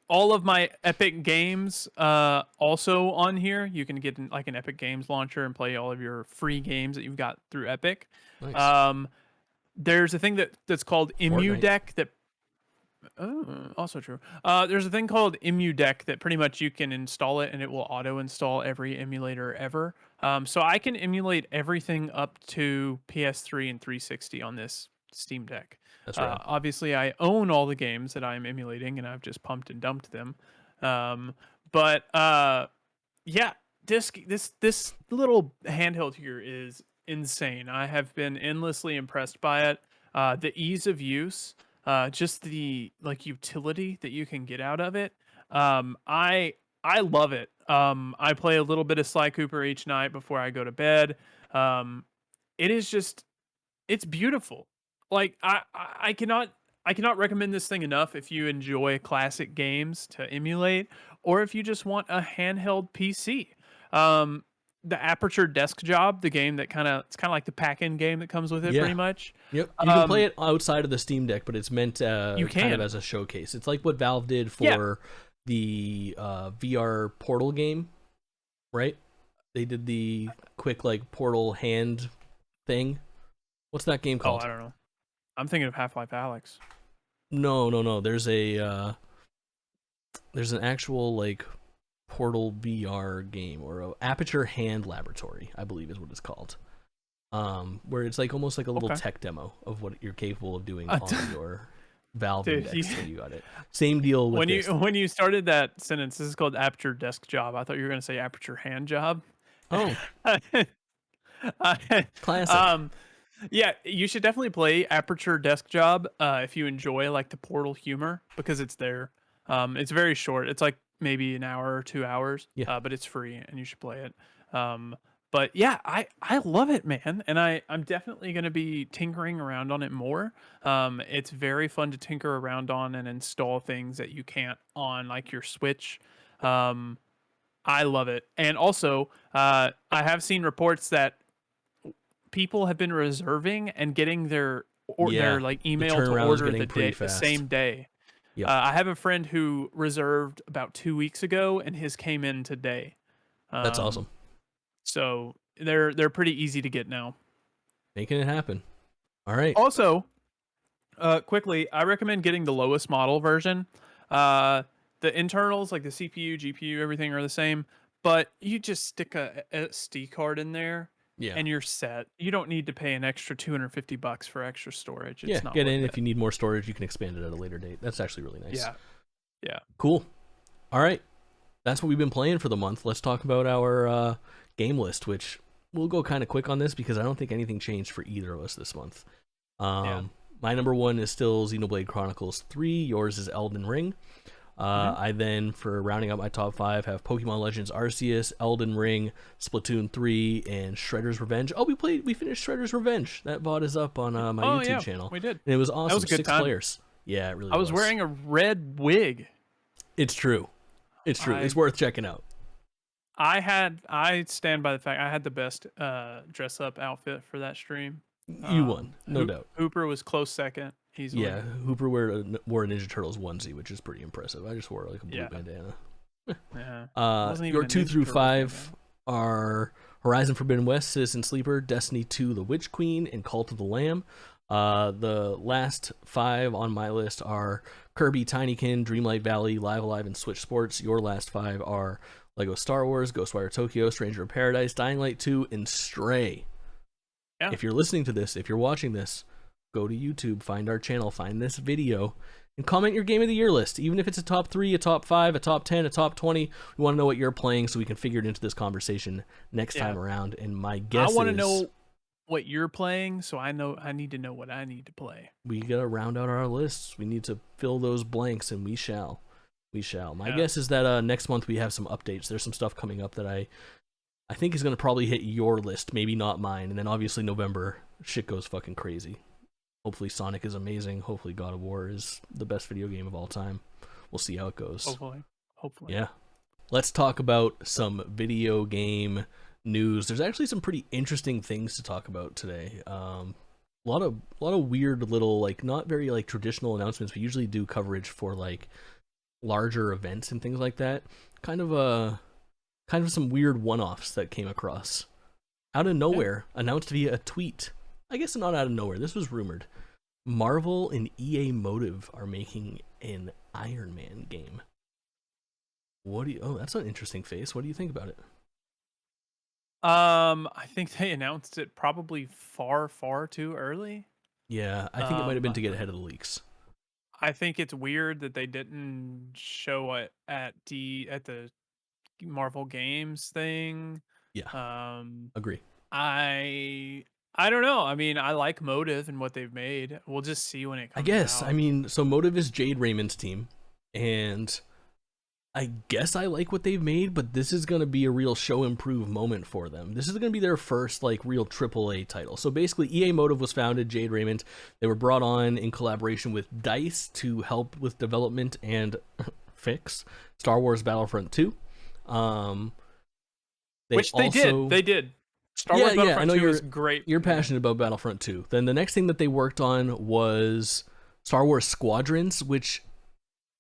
all of my Epic games also on here. You can get like an Epic Games launcher and play all of your free games that you've got through Epic. Nice. There's a thing that's called EmuDeck that. Oh, also true. There's a thing called EmuDeck that pretty much you can install it and it will auto install every emulator ever. So I can emulate everything up to PS3 and 360 on this Steam Deck. That's right. Obviously, I own all the games that I'm emulating and I've just pumped and dumped them. But yeah, this little handheld here is insane. I have been endlessly impressed by it. The ease of use. Just the like utility that you can get out of it. I love it. I play a little bit of Sly Cooper each night before I go to bed. It is just, it's beautiful. Like I cannot recommend this thing enough if you enjoy classic games to emulate, or if you just want a handheld PC. The Aperture Desk Job, the game that it's kind of like the pack-in game that comes with it, pretty much. Yep, you can play it outside of the Steam Deck, but it's meant you can. kind of as a showcase. It's like what Valve did for the VR Portal game, right? They did the quick like Portal hand thing. What's that game called? Oh, I don't know. I'm thinking of Half-Life Alyx. No. There's an actual like Portal VR game, or Aperture Hand Laboratory, I believe is what it's called. Where it's like almost like a little tech demo of what you're capable of doing on your Valve Index when you got it. Same deal with when you started that sentence. This is called Aperture Desk Job. I thought you were going to say Aperture Hand Job. Oh, classic. Yeah, you should definitely play Aperture Desk Job if you enjoy like the Portal humor, because it's there. It's very short. It's like maybe an hour or 2 hours. But it's free and you should play it. But yeah, I love it, man. And I'm definitely going to be tinkering around on it more. It's very fun to tinker around on and install things that you can't on like your Switch. I love it. And also, I have seen reports that people have been reserving and getting their like email to order the same day. Yep. I have a friend who reserved about 2 weeks ago, and his came in today. That's awesome. So they're pretty easy to get now. Making it happen. All right. Also, quickly, I recommend getting the lowest model version. The internals, like the CPU, GPU, everything are the same, but you just stick a SD card in there. Yeah. And you're set. You don't need to pay an extra $250 for extra storage. It's not get in. If you need more storage, you can expand it at a later date. That's actually really nice. Yeah. Yeah. Cool. All right. That's what we've been playing for the month. Let's talk about our game list, which we'll go kind of quick on this because I don't think anything changed for either of us this month. Yeah. My number one is still Xenoblade Chronicles 3. Yours is Elden Ring. I then, for rounding out my top 5, have Pokemon Legends Arceus, Elden Ring, Splatoon 3, and Shredder's Revenge. Oh, we finished Shredder's Revenge. That VOD is up on my YouTube channel. We did. And it was awesome. That was a good 6 time. players. Yeah, it really was. I was wearing a red wig. It's true. It's worth checking out. I stand by the fact I had the best dress up outfit for that stream. You won, no doubt. Hooper was close second. Yeah, Hooper wore a Ninja Turtles onesie, which is pretty impressive. I just wore like a blue bandana. Yeah. Your 2 through 5 are Horizon Forbidden West, Citizen Sleeper, Destiny 2, The Witch Queen, and Cult of the Lamb. The last 5 on my list are Kirby, Tinykin, Dreamlight Valley, Live Alive, and Switch Sports. Your last 5 are Lego Star Wars, Ghostwire Tokyo, Stranger of Paradise, Dying Light 2, and Stray. Yeah. If you're listening to this, if you're watching this, go to YouTube, find our channel, find this video, and comment your Game of the Year list. Even if it's a top 3, a top 5, a top 10, a top 20, we want to know what you're playing so we can figure it into this conversation next time around. And my guess I want to know what you're playing, so I need to know what I need to play. We gotta round out our lists. We need to fill those blanks, and we shall. My guess is that next month we have some updates. There's some stuff coming up that I think is gonna probably hit your list, maybe not mine. And then obviously November, shit goes fucking crazy. Hopefully Sonic is amazing. Hopefully God of War is the best video game of all time. We'll see how it goes. Hopefully. Yeah. Let's talk about some video game news. There's actually some pretty interesting things to talk about today. A lot of weird little, like, not very like traditional announcements. We usually do coverage for like larger events and things like that. Kind of some weird one-offs that came across out of nowhere, announced via a tweet. I guess not out of nowhere. This was rumored. Marvel and EA Motive are making an Iron Man game. Oh, that's an interesting face. What do you think about it? I think they announced it probably far too early. Yeah, I think it might have been to get ahead of the leaks. I think it's weird that they didn't show it at the Marvel Games thing. Yeah. Agree. I don't know. I mean, I like Motive and what they've made. We'll just see when it comes out. I guess. I mean, so Motive is Jade Raymond's team, and I guess I like what they've made, but this is going to be a real show improve moment for them. This is going to be their first like real AAA title. So basically EA Motive was founded, Jade Raymond. They were brought on in collaboration with DICE to help with development and fix Star Wars Battlefront 2. They did. Star Wars Battlefront 2 is great. You're passionate about Battlefront 2. Then the next thing that they worked on was Star Wars Squadrons, which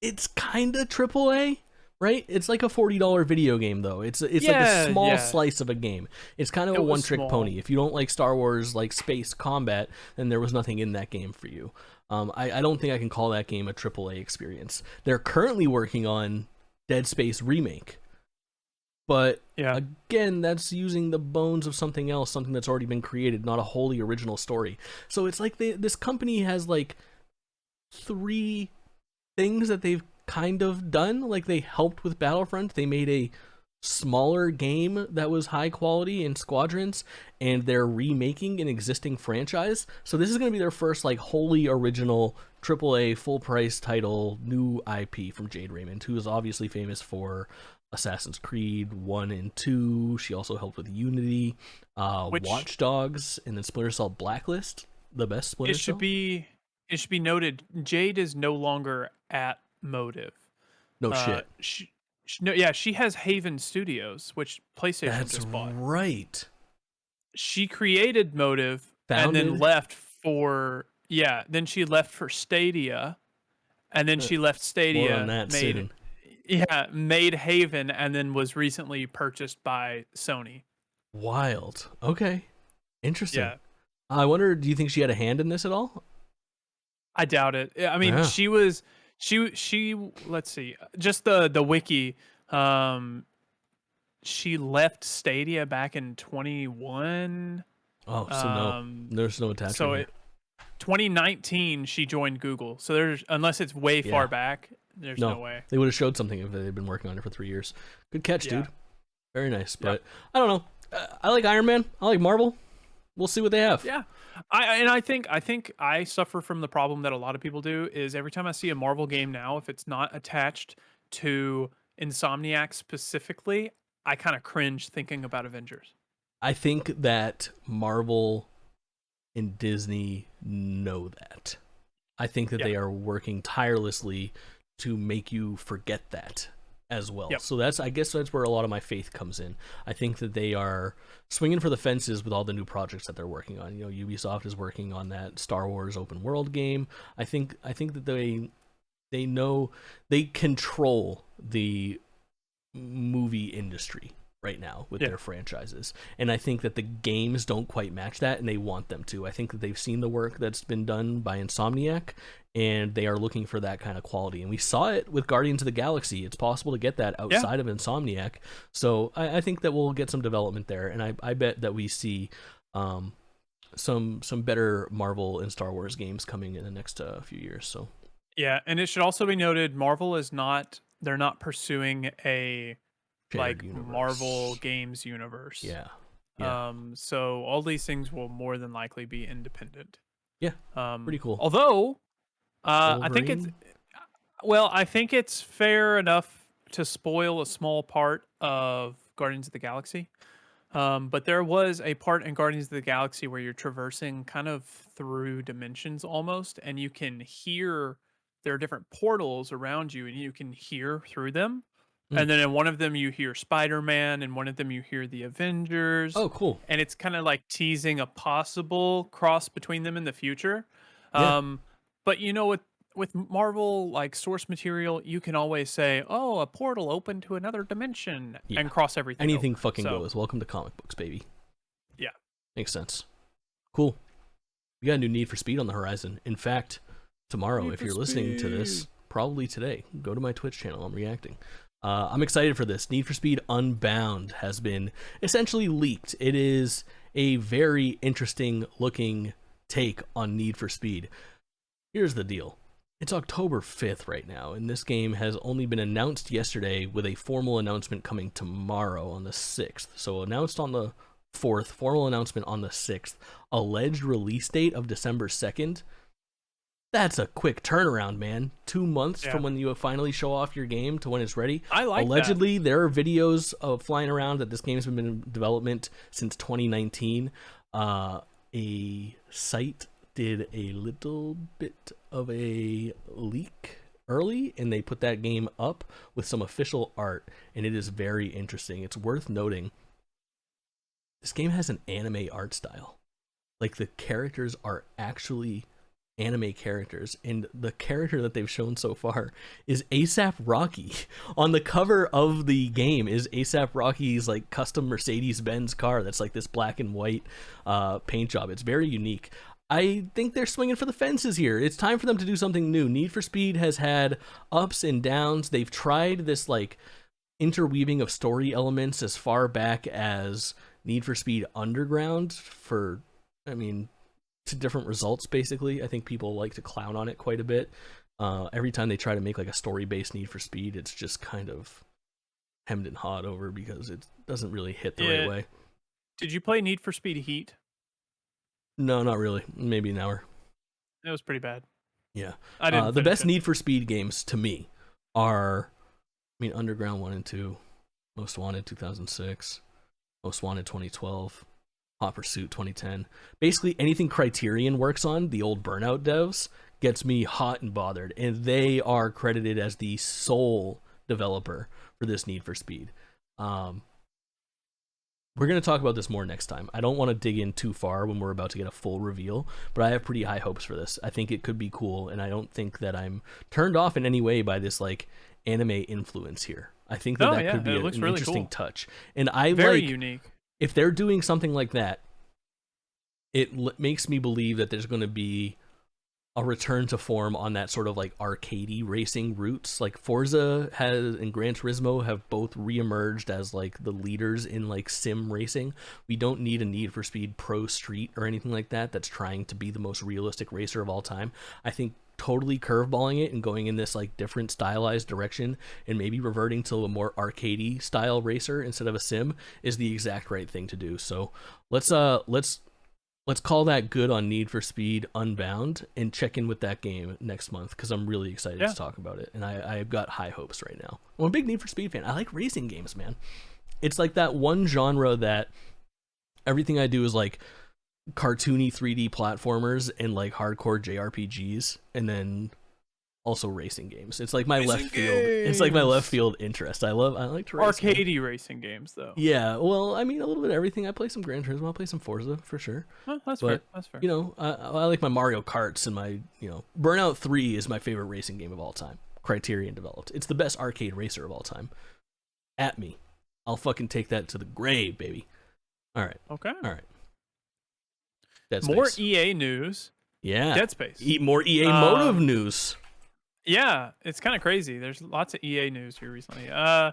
it's kind of AAA, right? It's like a $40 video game though. It's like a small slice of a game. It's kind of a one-trick pony. If you don't like Star Wars like space combat, then there was nothing in that game for you. I don't think I can call that game a AAA experience. They're currently working on Dead Space Remake. But again, that's using the bones of something else, something that's already been created, not a wholly original story. So it's like this company has like 3 things that they've kind of done. Like they helped with Battlefront. They made a smaller game that was high quality in Squadrons, and they're remaking an existing franchise. So this is going to be their first like wholly original AAA full price title, new IP from Jade Raymond, who is obviously famous for Assassin's Creed 1 and 2. She also helped with Unity, Watch Dogs, and then Splinter Cell Blacklist, the best Splinter Cell. It should be noted, Jade is no longer at Motive. No shit. She has Haven Studios, which PlayStation just bought. Right. She created Motive and then left for then she left for Stadia, and then she left Stadia, made Haven, and then was recently purchased by Sony. Wild. Okay. Interesting. Yeah. I wonder, do you think she had a hand in this at all? I doubt it. I mean, she let's see, just the wiki. She left Stadia back in 21. Oh, so there's no attachment. So 2019 she joined Google. So there's, unless it's way far back, There's No, no way. they would have showed something if they'd been working on it for 3 years. Good catch, Yeah. dude. Very nice. But I don't know. I like Iron Man. I like Marvel. We'll see what they have. Yeah. I think I suffer from the problem that a lot of people do is every time I see a Marvel game now, if it's not attached to Insomniac specifically, I kind of cringe thinking about Avengers. I think that Marvel and Disney know that. I think that they are working tirelessly to make you forget that as well. Yep. So I guess that's where a lot of my faith comes in. I think that they are swinging for the fences with all the new projects that they're working on. You know, Ubisoft is working on that Star Wars open world game. I think that they know they control the movie industry right now with their franchises, and I think that the games don't quite match that, and they want them to. I think that they've seen the work that's been done by Insomniac, and they are looking for that kind of quality, and we saw it with Guardians of the Galaxy. It's possible to get that outside of Insomniac, so I think that we'll get some development there, and I bet that we see some better Marvel and Star Wars games coming in the next few years. So yeah, and it should also be noted, Marvel is not, they're not pursuing a shared like universe. Marvel games universe. Yeah. So all these things will more than likely be independent. Yeah. Pretty cool. Although I think it's fair enough to spoil a small part of Guardians of the Galaxy. But there was a part in Guardians of the Galaxy where you're traversing kind of through dimensions almost, and you can hear, there are different portals around you and you can hear through them. And then in one of them you hear Spider-Man, and one of them you hear the Avengers. Oh, cool. And it's kind of like teasing a possible cross between them in the future. Yeah. But you know, with Marvel like source material, you can always say, "Oh, a portal open to another dimension," and cross everything. Anything over. fucking goes. Welcome to comic books, baby. Yeah. Makes sense. Cool. We got a new Need for Speed on the horizon. In fact, tomorrow, if you're listening to this, probably today, go to my Twitch channel. I'm reacting. I'm excited for this. Need for Speed Unbound has been essentially leaked. It is a very interesting looking take on Need for Speed. Here's the deal. It's October 5th right now, and this game has only been announced yesterday with a formal announcement coming tomorrow on the 6th. So announced on the 4th, formal announcement on the 6th, alleged release date of December 2nd. That's a quick turnaround, man. 2 months from when you finally show off your game to when it's ready. I like Allegedly, there are videos of flying around that this game's been in development since 2019. A site did a little bit of a leak early, and they put that game up with some official art, and it is very interesting. It's worth noting, this game has an anime art style. Like, the characters are actually anime characters, and the character that they've shown so far is ASAP Rocky. On the cover of the game is ASAP Rocky's like custom Mercedes-Benz car that's like this black and white paint job. It's very unique. I think they're swinging for the fences here. It's time for them to do something new. Need for Speed has had ups and downs. They've tried this like interweaving of story elements as far back as Need for Speed Underground for, to different results, basically. I think people like to clown on it quite a bit. Every time they try to make like a story-based Need for Speed, it's just kind of hemmed and hawed over because it doesn't really hit the right way. Did you play Need for Speed Heat? No, not really. Maybe an hour. It was pretty bad. Yeah. I didn't the best Need for Speed games to me are, Underground 1 and 2, Most Wanted 2006, Most Wanted 2012, Hot Pursuit 2010. Basically anything Criterion works on, the old Burnout devs, gets me hot and bothered, and they are credited as the sole developer for this Need for Speed. We're going to talk about this more next time. I don't want to dig in too far when we're about to get a full reveal, but I have pretty high hopes for this. I think it could be cool, and I don't think that I'm turned off in any way by this like anime influence here. I think that could be an really interesting touch. And I very unique. If they're doing something like that, it makes me believe that there's going to be a return to form on that sort of like arcadey racing roots. Like Forza and Gran Turismo have both reemerged as like the leaders in like sim racing. We don't need a Need for Speed Pro Street or anything like that that's trying to be the most realistic racer of all time. I think totally curveballing it and going in this like different stylized direction and maybe reverting to a more arcadey style racer instead of a sim is the exact right thing to do. So let's call that good on Need for Speed Unbound and check in with that game next month, because I'm really excited to talk about it, and I've got high hopes right now. I'm a big Need for Speed fan. I like racing games, man. It's like that one genre that everything I do is like cartoony 3D platformers and like hardcore JRPGs, and then also racing games. It's like my left field. It's like my left field interest. I like to race. Arcadey racing games, though. Yeah, well, I mean, a little bit of everything. I play some Gran Turismo. I play some Forza for sure. Oh, that's fair. That's fair. You know, I like my Mario Karts and my, Burnout 3 is my favorite racing game of all time. Criterion developed. It's the best arcade racer of all time. At me. I'll fucking take that to the grave, baby. All right. Okay. All right. Dead Space. More EA news. Yeah. Dead Space. More EA Motive news. Yeah, it's kind of crazy. There's lots of EA news here recently. Yeah,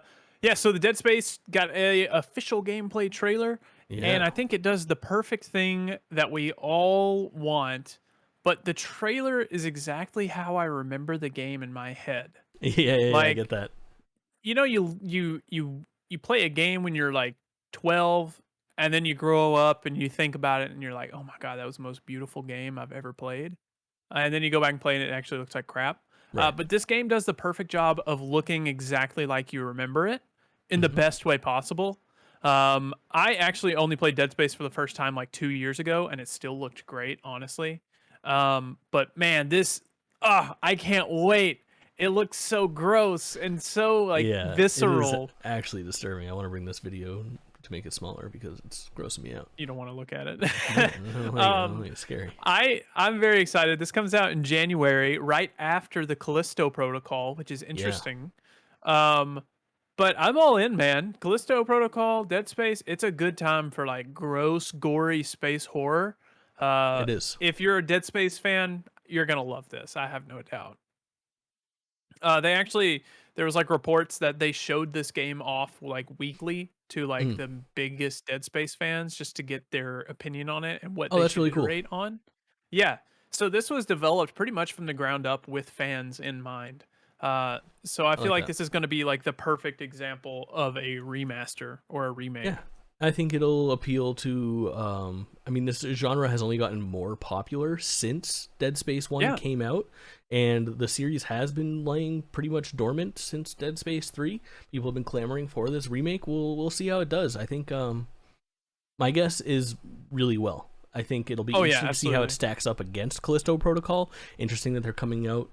so the Dead Space got a official gameplay trailer, and I think it does the perfect thing that we all want, but the trailer is exactly how I remember the game in my head. Yeah, I get that. You know, you play a game when you're like 12, and then you grow up and you think about it and you're like, oh my God, that was the most beautiful game I've ever played. And then you go back and play and it actually looks like crap. Right. But this game does the perfect job of looking exactly like you remember it in the best way possible. I actually only played Dead Space for the first time like 2 years ago, and it still looked great, honestly. But man, I can't wait. It looks so gross and so visceral. It is actually disturbing. I want to bring this video to make it smaller because it's grossing me out. You don't want to look at it. It's scary. I'm very excited. This comes out in January, right after the Callisto Protocol, which is interesting. But I'm all in, man. Callisto Protocol, Dead Space, it's a good time for like gross, gory space horror. It is. If you're a Dead Space fan, you're gonna love this. I have no doubt. There was like reports that they showed this game off like weekly to like the biggest Dead Space fans just to get their opinion on it and what they should iterate on. Yeah. So this was developed pretty much from the ground up with fans in mind. So I feel like this is going to be like the perfect example of a remaster or a remake. Yeah. I think it'll appeal to this genre has only gotten more popular since Dead Space 1 came out, and the series has been laying pretty much dormant since Dead Space 3. People have been clamoring for this remake. We'll see how it does. I think my guess is really well. I think it'll be interesting to see how it stacks up against Callisto Protocol. Interesting that they're coming out,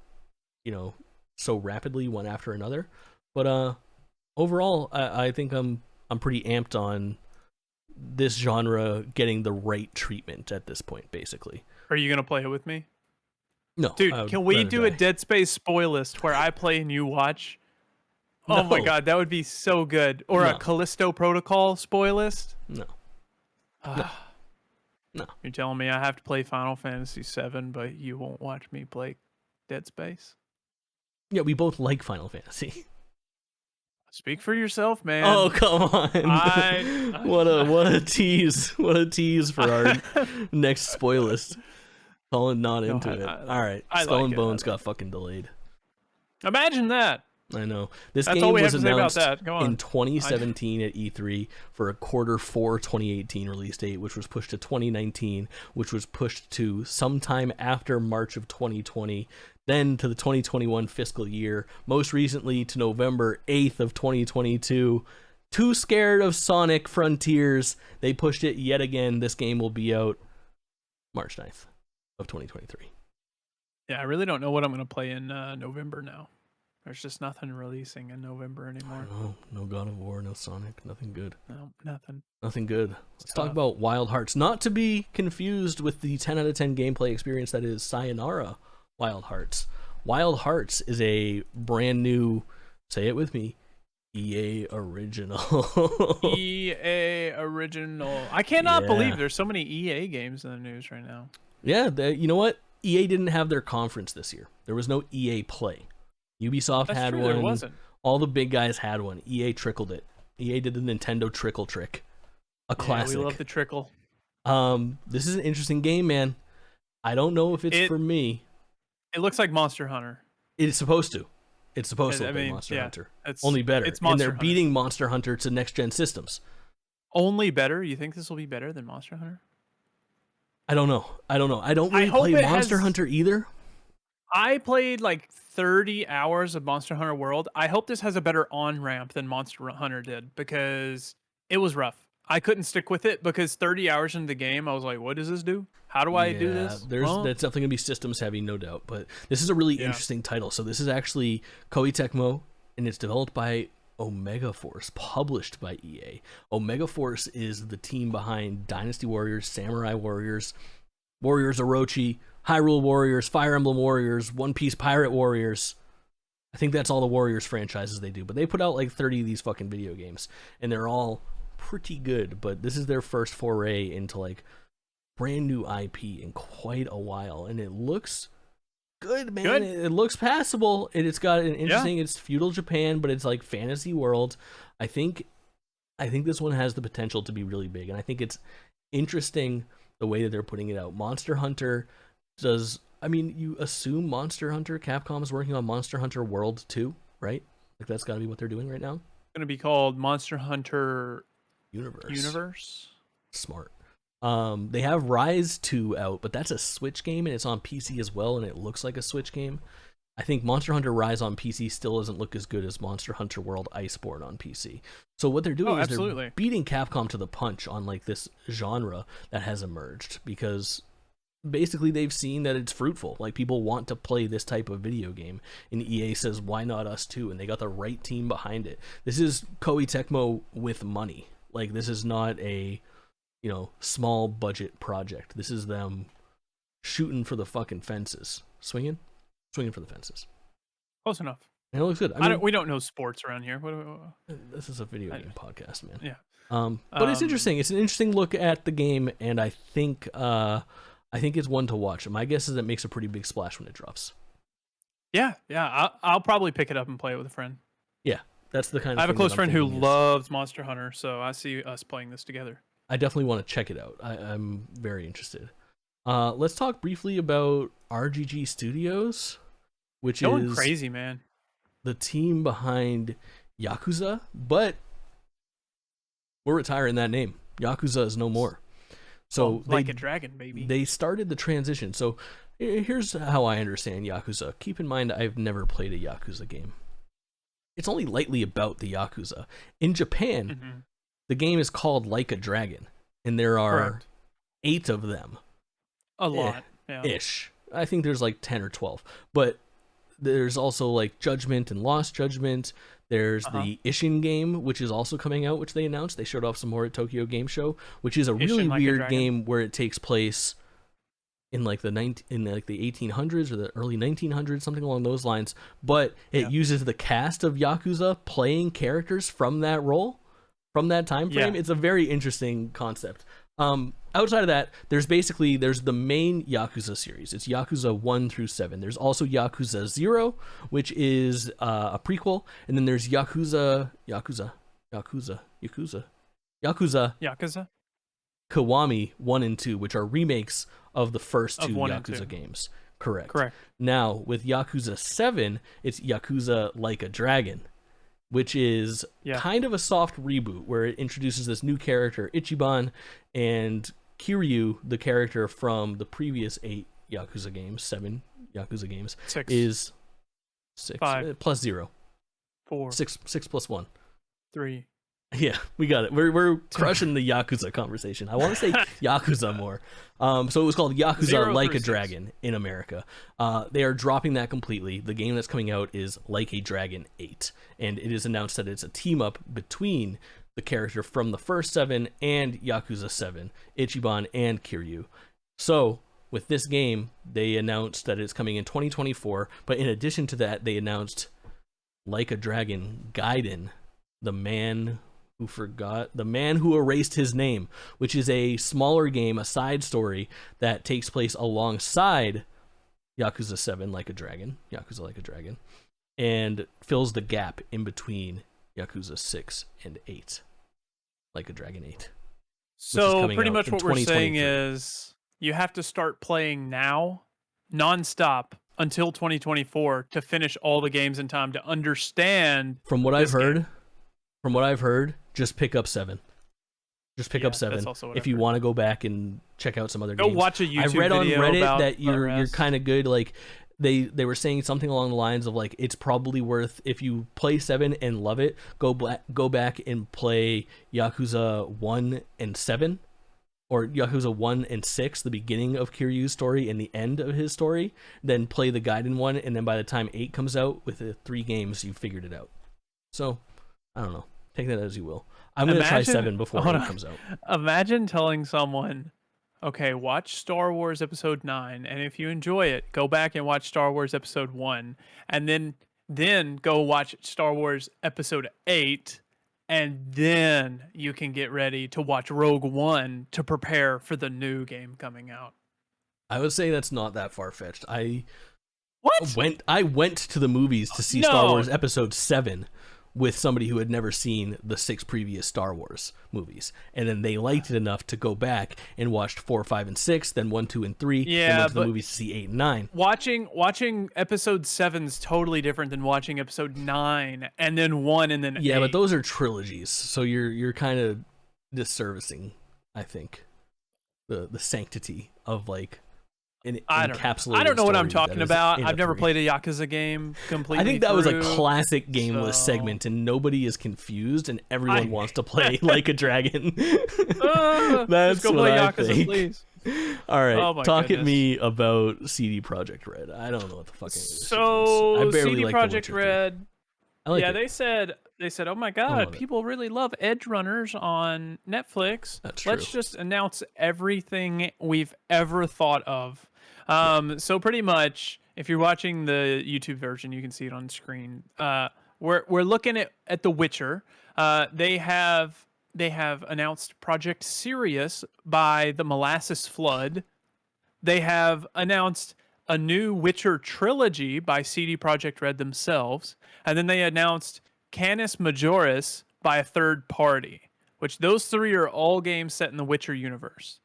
so rapidly one after another. But overall, I think I'm pretty amped on this genre getting the right treatment at this point, basically. Are you gonna play it with me? No. Dude, can we do a Dead Space spoil list where I play and you watch? No. Oh my God, that would be so good. Or a Callisto Protocol spoil list? No. No. You're telling me I have to play Final Fantasy VII, but you won't watch me play Dead Space? Yeah, we both like Final Fantasy. Speak for yourself, man. Oh, come on. What a tease. What a tease for our next spoil list. Colin not into it. All right. Skull and Bones got fucking delayed. Imagine that. I know. This game was announced in 2017 at E3 for a Q4 2018 release date, which was pushed to 2019, which was pushed to sometime after March of 2020, then to the 2021 fiscal year, most recently to November 8th of 2022. Too scared of Sonic Frontiers, they pushed it yet again. This game will be out March 9th of 2023. Yeah, I really don't know what I'm going to play in November now. There's just nothing releasing in November anymore. No God of War, no Sonic, nothing good. No, nothing. Nothing good. Let's talk about Wild Hearts. Not to be confused with the 10 out of 10 gameplay experience that is Sayonara Wild Hearts. Wild Hearts is a brand new, say it with me, EA original. EA original. I cannot believe there's so many EA games in the news right now. Yeah, you know what? EA didn't have their conference this year. There was no EA Play. Ubisoft had one. There wasn't. All the big guys had one. EA trickled it. EA did the Nintendo trickle trick. A classic. We love the trickle. This is an interesting game, man. I don't know if it's for me. It looks like Monster Hunter. It's supposed to. It's supposed to I look like mean, Monster yeah, Hunter. it's Only better. it's And they're Monster Hunter. beating Monster Hunter to next gen systems. Only better? You think this will be better than Monster Hunter? I don't know. I don't I really hope play it Monster has- Hunter either. I played like 30 hours of Monster Hunter World. I hope this has a better on ramp than Monster Hunter did because it was rough. I couldn't stick with it because 30 hours into the game, I was like, what does this do? How do I do this? That's definitely gonna be systems heavy, no doubt. But this is a really interesting title. So this is actually Koei Tecmo, and it's developed by Omega Force, published by EA. Omega Force is the team behind Dynasty Warriors, Samurai Warriors, Warriors Orochi, Hyrule Warriors, Fire Emblem Warriors, One Piece Pirate Warriors. I think that's all the Warriors franchises they do. But they put out like 30 of these fucking video games, and they're all pretty good. But this is their first foray into like brand new IP in quite a while, and it looks good, man. It looks passable, and it's got an interesting. It's feudal Japan, but it's like fantasy world. I think this one has the potential to be really big, and I think it's interesting the way that they're putting it out. Monster Hunter does. I mean, you assume Monster Hunter, Capcom is working on Monster Hunter World 2, right? Like that's got to be what they're doing right now. It's gonna be called Monster Hunter Universe. Smart. They have Rise 2 out, but that's a Switch game and it's on PC as well, and it looks like a Switch game. I think Monster Hunter Rise on PC still doesn't look as good as Monster Hunter World Iceborne on PC. So what they're doing is they're beating Capcom to the punch on like this genre that has emerged, because basically they've seen that it's fruitful. Like people want to play this type of video game, and EA says, why not us too? And they got the right team behind it. This is Koei Tecmo with money. Like this is not a small budget project. This is them shooting for the fucking fences, swinging for the fences. Close enough. And it looks good. We don't know sports around here. This is a video game podcast, man. Yeah. But it's interesting. It's an interesting look at the game, and I think it's one to watch. My guess is it makes a pretty big splash when it drops. Yeah. I'll probably pick it up and play it with a friend. Yeah, that's the kind of. I have a close friend who loves Monster Hunter, so I see us playing this together. I definitely want to check it out. I'm very interested. Let's talk briefly about RGG Studios, which Going is crazy, man. The team behind Yakuza, but we're retiring that name. Yakuza is no more. So Like a Dragon, baby. They started the transition. So here's how I understand Yakuza. Keep in mind, I've never played a Yakuza game. It's only lightly about the Yakuza. In Japan, the game is called Like a Dragon, and there are 8 of them. A lot. Ish. I think there's like 10 or 12. But there's also like Judgment and Lost Judgment. There's the Ishin game, which is also coming out, which they announced. They showed off some more at Tokyo Game Show, which is a really weird game where it takes place in like the 1800s or the early 1900s, something along those lines. But it uses the cast of Yakuza playing characters from that role, from that time frame. It's a very interesting concept. Outside of that, there's the main Yakuza series. It's Yakuza 1 through 7. There's also Yakuza 0, which is a prequel, and then there's Yakuza Kiwami 1 and 2, which are remakes of the first 2 Yakuza games. Correct. Now, with Yakuza 7, it's Yakuza Like a Dragon, which is kind of a soft reboot where it introduces this new character, Ichiban, and Kiryu, the character from the previous 8 Yakuza games, 7 Yakuza games, 6 is 6 5 plus 0. 4 6 plus 1. 3. Yeah, we got it. We're crushing the Yakuza conversation. I want to say Yakuza more. So it was called Yakuza Like a Dragon in America. They are dropping that completely. The game that's coming out is Like a Dragon 8, and it is announced that it's a team up between the character from the first 7 and Yakuza 7, Ichiban and Kiryu. So with this game, they announced that it's coming in 2024, but in addition to that, they announced Like a Dragon Gaiden, the man who erased his name, which is a smaller game, a side story that takes place alongside Yakuza 7 Like a Dragon, and fills the gap in between Yakuza 6 and 8, Like a Dragon 8. So pretty much what we're saying is you have to start playing now, nonstop, until 2024 to finish all the games in time to understand. From what I've heard, just pick up 7. Just pick up 7 if you want to go back and check out some other games. Go watch a YouTube I read on video Reddit about that you're rest. kind of good. Like they were saying something along the lines of like it's probably worth, if you play 7 and love it, go back and play Yakuza 1 and 7, or Yakuza 1 and 6, the beginning of Kiryu's story and the end of his story. Then play the Gaiden one, and then by the time 8 comes out, with the 3 games, you've figured it out. So I don't know. Take that as you will. I'm going to try 7 before 8 comes out. Imagine telling someone, okay, watch Star Wars Episode 9, and if you enjoy it, go back and watch Star Wars Episode 1, and then go watch Star Wars Episode 8, and then you can get ready to watch Rogue One to prepare for the new game coming out. I would say that's not that far-fetched. I went to the movies to see Star Wars Episode 7 with somebody who had never seen the 6 previous Star Wars movies. And then they liked it enough to go back and watched 4, 5, and 6, then 1, 2, and 3, then went to the movies to see 8 and 9. Watching Episode 7 is totally different than watching Episode 9, and then 1, and then 8. Yeah, but those are trilogies, so you're kind of disservicing, I think, the sanctity of, like, I don't know what I'm talking about. I've never played a Yakuza game completely. I think that was a classic GameList segment, and nobody is confused, and everyone wants to play like a dragon. That's let's go what play I Yakuza, think. please. All right, talk goodness. at me about CD Projekt Red. I don't know what the fuck it is. So I barely CD like Projekt Red. I like it. They said, oh my god, people really love Edge Runners on Netflix. That's Let's true. just announce everything we've ever thought of. So pretty much, if you're watching the YouTube version, you can see it on screen. We're looking at The Witcher. They have announced Project Sirius by the Molasses Flood. They have announced a new Witcher trilogy by CD Projekt Red themselves, and then they announced Canis Majoris by a third party, which those 3 are all games set in the Witcher universe.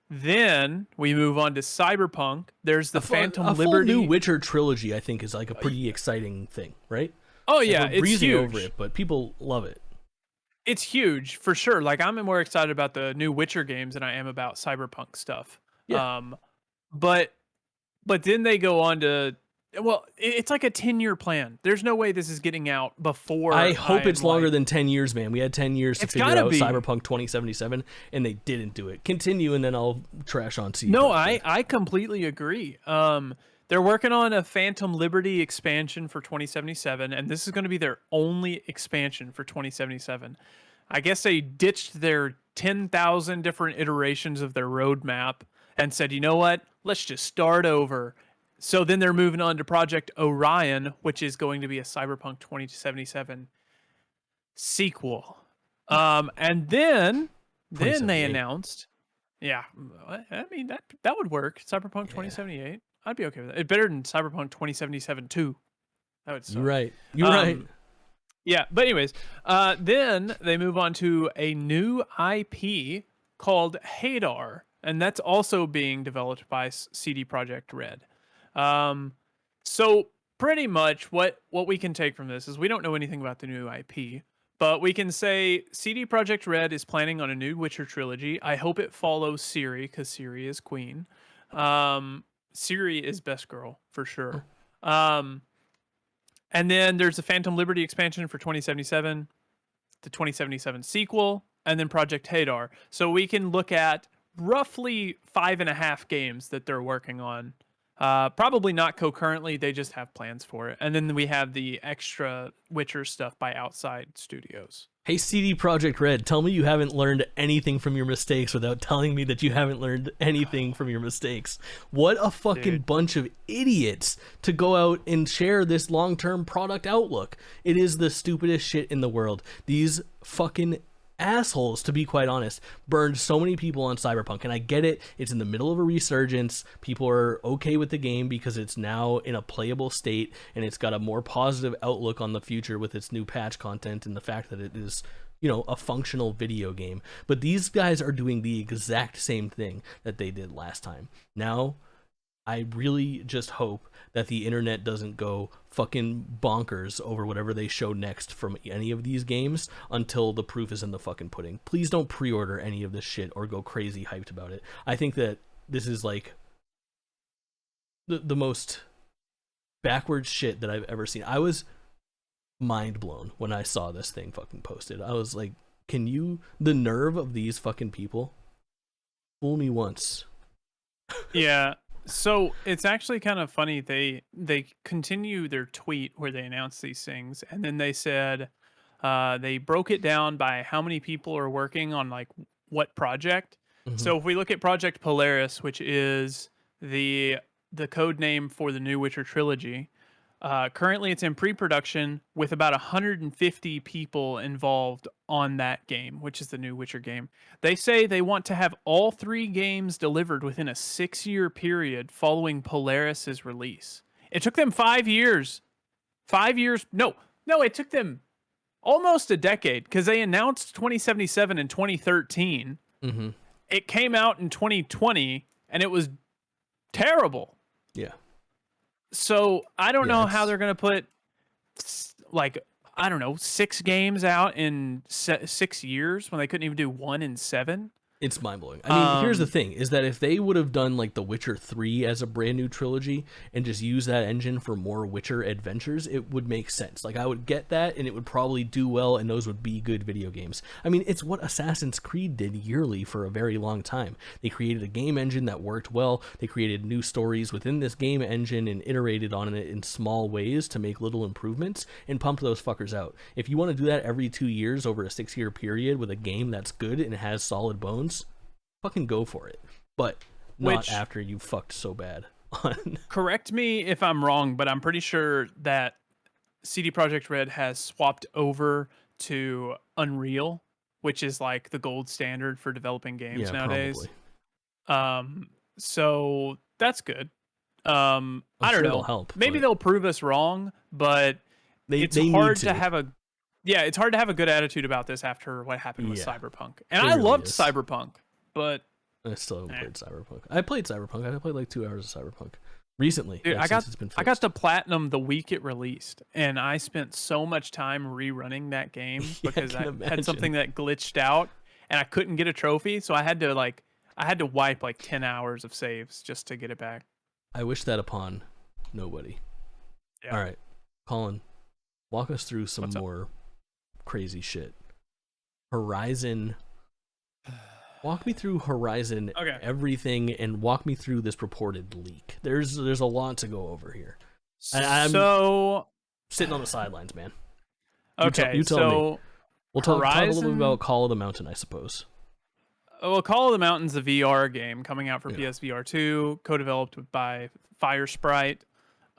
Then we move on to Cyberpunk. There's the Phantom Liberty. A full new Witcher trilogy, I think, is like a pretty exciting thing, right? Oh yeah, like, we're it's breezing huge. over it, but people love it. It's huge for sure. Like, I'm more excited about the new Witcher games than I am about Cyberpunk stuff. Yeah. But then they go on to, well, it's like a 10-year plan. There's no way this is getting out before. I hope it's longer than 10 years, man. We had 10 years to figure out Cyberpunk 2077, and they didn't do it. Continue, and then I'll trash on CD. No, I completely agree. They're working on a Phantom Liberty expansion for 2077, and this is going to be their only expansion for 2077. I guess they ditched their 10,000 different iterations of their roadmap and said, you know what? Let's just start over. So then they're moving on to Project Orion, which is going to be a Cyberpunk 2077 sequel. And then they announced, I mean, that would work. Cyberpunk 2078. I'd be okay with that. It's better than Cyberpunk 2077 too. That would suck. You're right. You're right. Yeah, but anyways, then they move on to a new IP called Hadar, and that's also being developed by CD Projekt Red. So pretty much what we can take from this is we don't know anything about the new IP, but we can say CD Projekt Red is planning on a new Witcher trilogy. I hope it follows Ciri, because Ciri is queen. Ciri is best girl for sure. And then there's a Phantom Liberty expansion for 2077, the 2077 sequel, and then Project Hadar. So we can look at roughly 5.5 games that they're working on. Probably not concurrently, they just have plans for it. And then we have the extra Witcher stuff by outside studios. Hey, CD Projekt Red, tell me you haven't learned anything from your mistakes without telling me that you haven't learned anything from your mistakes. What a fucking bunch of idiots to go out and share this long-term product outlook. It is the stupidest shit in the world. These fucking assholes, to be quite honest, burned so many people on Cyberpunk, and I get it. It's in the middle of a resurgence. People are okay with the game because it's now in a playable state, and it's got a more positive outlook on the future with its new patch content and the fact that it is, you know, a functional video game. But these guys are doing the exact same thing that they did last time. Now, I really just hope that the internet doesn't go fucking bonkers over whatever they show next from any of these games until the proof is in the fucking pudding. Please don't pre-order any of this shit or go crazy hyped about it. I think that this is like the most backwards shit that I've ever seen. I was mind blown when I saw this thing fucking posted. I was like, the nerve of these fucking people? Fool me once. Yeah. So it's actually kind of funny. They continue their tweet where they announce these things, and then they said they broke it down by how many people are working on like what project. So if we look at Project Polaris, which is the code name for the new Witcher trilogy, currently it's in pre-production with about 150 people involved on that game, which is the new Witcher game. They say they want to have all 3 games delivered within a 6-year period following Polaris's release. It took them 5 years. 5 years. No, it took them almost a decade because they announced 2077 in 2013. It came out in 2020 and it was terrible. Yeah. So I don't know how they're going to put like, I don't know, 6 games out in 6 years when they couldn't even do 1 in 7. It's mind-blowing. I mean, here's the thing, is that if they would have done, like, The Witcher 3 as a brand new trilogy and just use that engine for more Witcher adventures, it would make sense. Like, I would get that, and it would probably do well, and those would be good video games. I mean, it's what Assassin's Creed did yearly for a very long time. They created a game engine that worked well, they created new stories within this game engine and iterated on it in small ways to make little improvements, and pumped those fuckers out. If you want to do that every 2 years over a 6-year period with a game that's good and has solid bones, fucking go for it, but not after you fucked so bad on. Correct me if I'm wrong, but I'm pretty sure that CD Projekt Red has swapped over to Unreal, which is like the gold standard for developing games nowadays. Probably. So that's good. I don't know. Help, maybe they'll prove us wrong, but it's hard to have a it's hard to have a good attitude about this after what happened with Cyberpunk. And I loved Cyberpunk, but I still haven't played Cyberpunk. I played Cyberpunk. I played like 2 hours of Cyberpunk recently. Dude, I got to platinum the week it released, and I spent so much time rerunning that game because I had something that glitched out and I couldn't get a trophy, so I had to wipe like 10 hours of saves just to get it back. I wish that upon nobody. Yeah. All right, Kaulin, walk us through some more crazy shit. Horizon. Walk me through Horizon, everything, and walk me through this purported leak. There's a lot to go over here. I'm sitting on the sidelines, man. Okay, you tell me. We'll talk a little bit about Call of the Mountain, I suppose. Well, Call of the Mountain's a VR game coming out for PSVR 2, co-developed by Firesprite.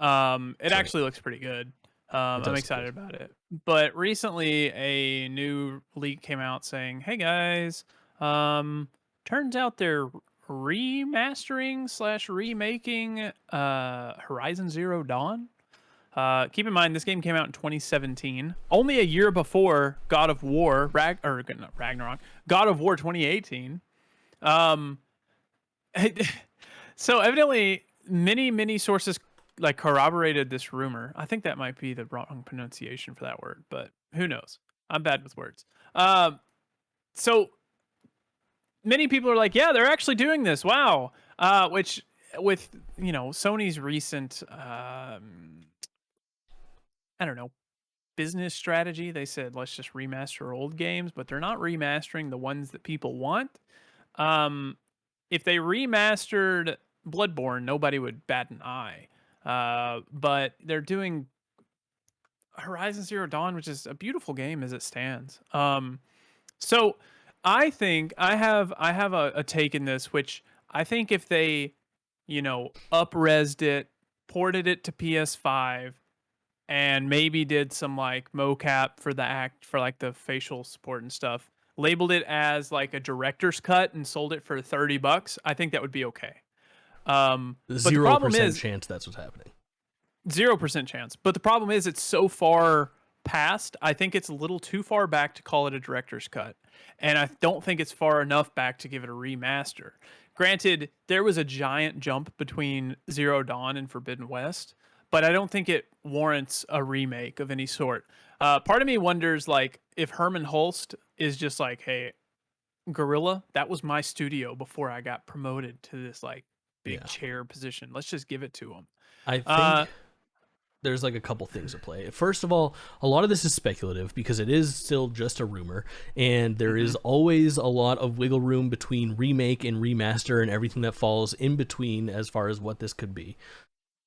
It actually looks pretty good. I'm excited about it. But recently, a new leak came out saying, "Hey guys, turns out they're remastering/remaking Horizon Zero Dawn." Keep in mind, this game came out in 2017, only a year before God of War, Ragnarok, God of War 2018. So evidently, many sources like corroborated this rumor. I think that might be the wrong pronunciation for that word, but who knows? I'm bad with words. So many people are like, yeah, they're actually doing this. Wow. Which with, Sony's recent, I don't know, business strategy, they said, let's just remaster old games, but they're not remastering the ones that people want. If they remastered Bloodborne, nobody would bat an eye. But they're doing Horizon Zero Dawn, which is a beautiful game as it stands. So I think I have a take in this, which I think if they, up-resed it, ported it to PS5, and maybe did some like mocap for like the facial support and stuff, labeled it as like a director's cut and sold it for $30, I think that would be okay. But the problem is, 0% chance that's what's happening. 0% chance. But the problem is it's so far past, I think it's a little too far back to call it a director's cut. And I don't think it's far enough back to give it a remaster. Granted, there was a giant jump between Zero Dawn and Forbidden West, but I don't think it warrants a remake of any sort. Part of me wonders, like, if Herman Hulst is just like, hey, Gorilla, that was my studio before I got promoted to this like big Yeah. chair position. Let's just give it to him. I think there's like a couple things at play. First of all, a lot of this is speculative because it is still just a rumor, and there is always a lot of wiggle room between remake and remaster and everything that falls in between as far as what this could be.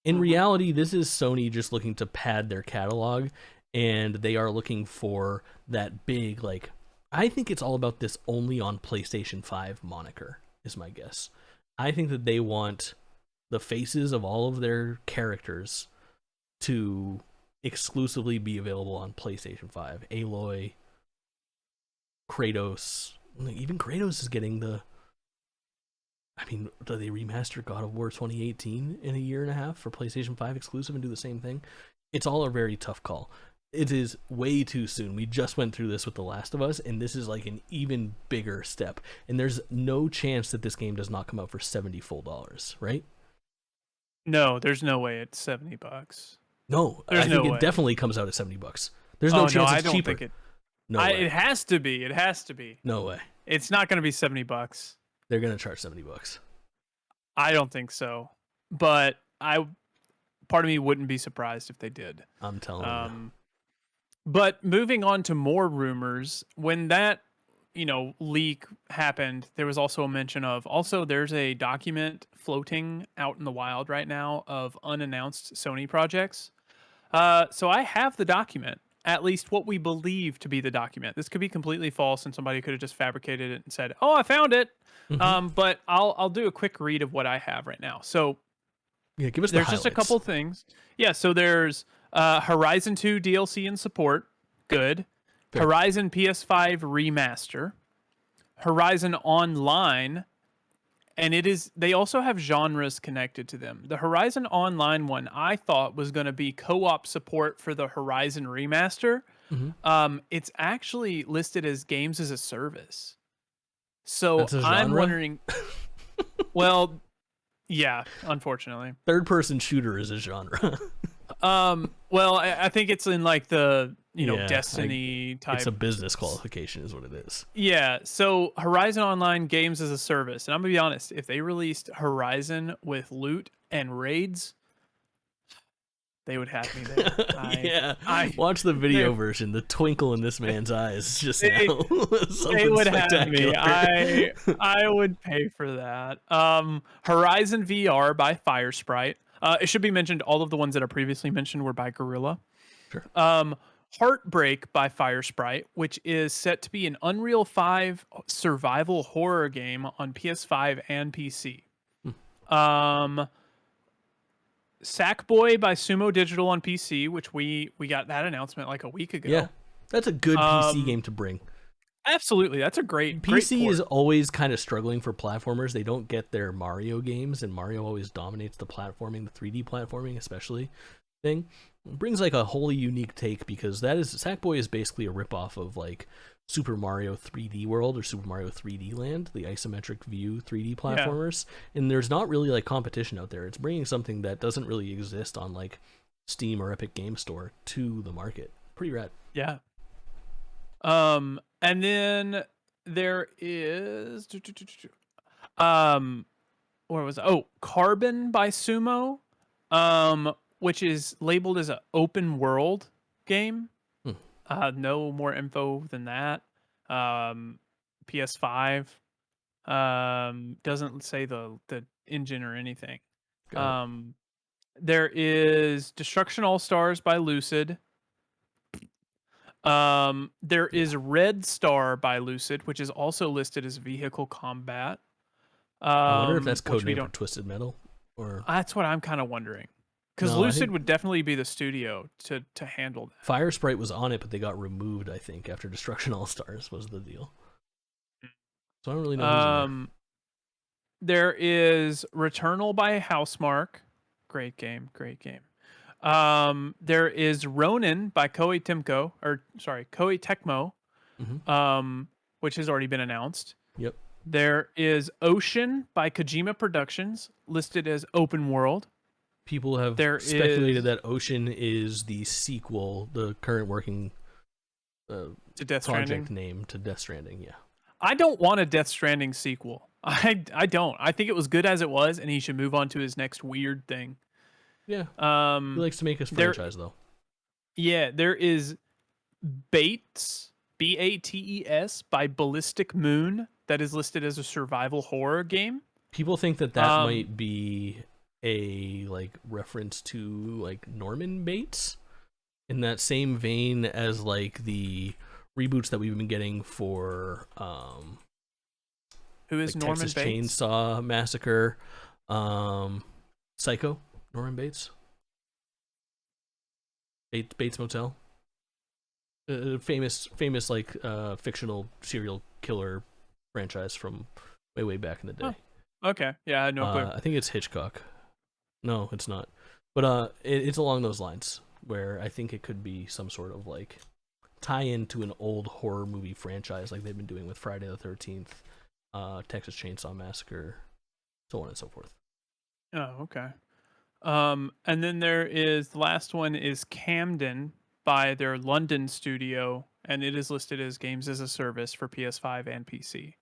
In reality, this is Sony just looking to pad their catalog, and they are looking for that big, like, I think it's all about this only on PlayStation 5 moniker, is my guess. I think that they want the faces of all of their characters to exclusively be available on PlayStation 5. Aloy, Kratos, even Kratos is getting the... I mean, do they remaster God of War 2018 in a year and a half for PlayStation 5 exclusive and do the same thing? It's all a very tough call. It is way too soon. We just went through this with The Last of Us, and this is like an even bigger step. And there's no chance that this game does not come out for $70 full, right? No, there's no way it's $70. No, There's I think no it way. definitely comes out at $70. There's no chance I it's don't cheaper. think it. No way. It has to be. It has to be. No way. It's not going to be $70. They're gonna charge $70. I don't think so. But part of me wouldn't be surprised if they did. I'm telling you. But moving on to more rumors, when that leak happened, there was also a mention of there's a document floating out in the wild right now of unannounced Sony projects. So I have the document, at least what we believe to be the document. This could be completely false, and somebody could have just fabricated it and said, "Oh, I found it." But I'll do a quick read of what I have right now. So yeah, give us there's the just a highlights. couple things. Yeah, so there's Horizon 2 DLC and support. Good. Fair. Horizon PS5 remaster. Horizon Online, and they also have genres connected to them. The Horizon Online one I thought was going to be co-op support for the Horizon remaster. It's actually listed as games as a service. So That's a genre? I'm wondering. Well, yeah, unfortunately. Third-person shooter is a genre. Well, I think it's in like the Yeah, Destiny type. It's a business qualification, is what it is. Yeah, so Horizon Online games as a service, and I'm gonna be honest, if they released Horizon with loot and raids, they would have me there. Watch the video version. The twinkle in this man's eyes just now. They would have me. I would pay for that. Horizon VR by Firesprite. It should be mentioned all of the ones that are previously mentioned were by Guerrilla. Sure. Heartbreak by Firesprite, which is set to be an Unreal 5 survival horror game on PS5 and PC. Sackboy by Sumo Digital on PC, which we got that announcement like a week ago. Yeah, that's a good PC game to bring. Absolutely, that's a great PC port. is always kind of struggling for platformers. They don't get their Mario games, and Mario always dominates the platforming, the 3D platforming especially thing. It brings like a wholly unique take because Sackboy is basically a ripoff of like Super Mario 3D World or Super Mario 3D Land, the isometric view 3D platformers. Yeah. And there's not really like competition out there. It's bringing something that doesn't really exist on like Steam or Epic Game Store to the market. Pretty rad. Yeah. And then there is where was it? Oh, Carbon by Sumo, which is labeled as an open world game. No more info than that. PS5 doesn't say the engine or anything. There is Destruction All Stars by Lucid. There is Red Star by Lucid, which is also listed as vehicle combat. I wonder if that's codename for Twisted Metal, or that's what I'm kind of wondering. Because Lucid would definitely be the studio to handle that. Firesprite was on it, but they got removed, I think, after Destruction All Stars was the deal. So I don't really know. There is Returnal by Housemarque. Great game. There is Ronin by Koei Tecmo, which has already been announced. Yep. There is Ocean by Kojima Productions, listed as open world. People have There speculated is that Ocean is the sequel, the current working to Death project Stranding. name to Death Stranding. Yeah. I don't want a Death Stranding sequel. I don't. I think it was good as it was, and he should move on to his next weird thing. Yeah. He Um, likes to make his there, franchise though. yeah, there is Bates, Bates by Ballistic Moon, that is listed as a survival horror game. People think that Um, might be a like reference to like Norman Bates in that same vein as like the reboots that we've been getting for who is like Norman Texas Bates? Chainsaw Massacre, Psycho, Norman Bates, Bates Motel, famous like fictional serial killer franchise from way back in the day. Oh, okay, yeah, I had no clue. I think it's Hitchcock. No, it's not. But it's along those lines where I think it could be some sort of like tie-in to an old horror movie franchise like they've been doing with Friday the 13th, Texas Chainsaw Massacre, so on and so forth. Oh, okay. And then there is the last one is Camden by their London studio, and it is listed as games as a service for PS5 and PC.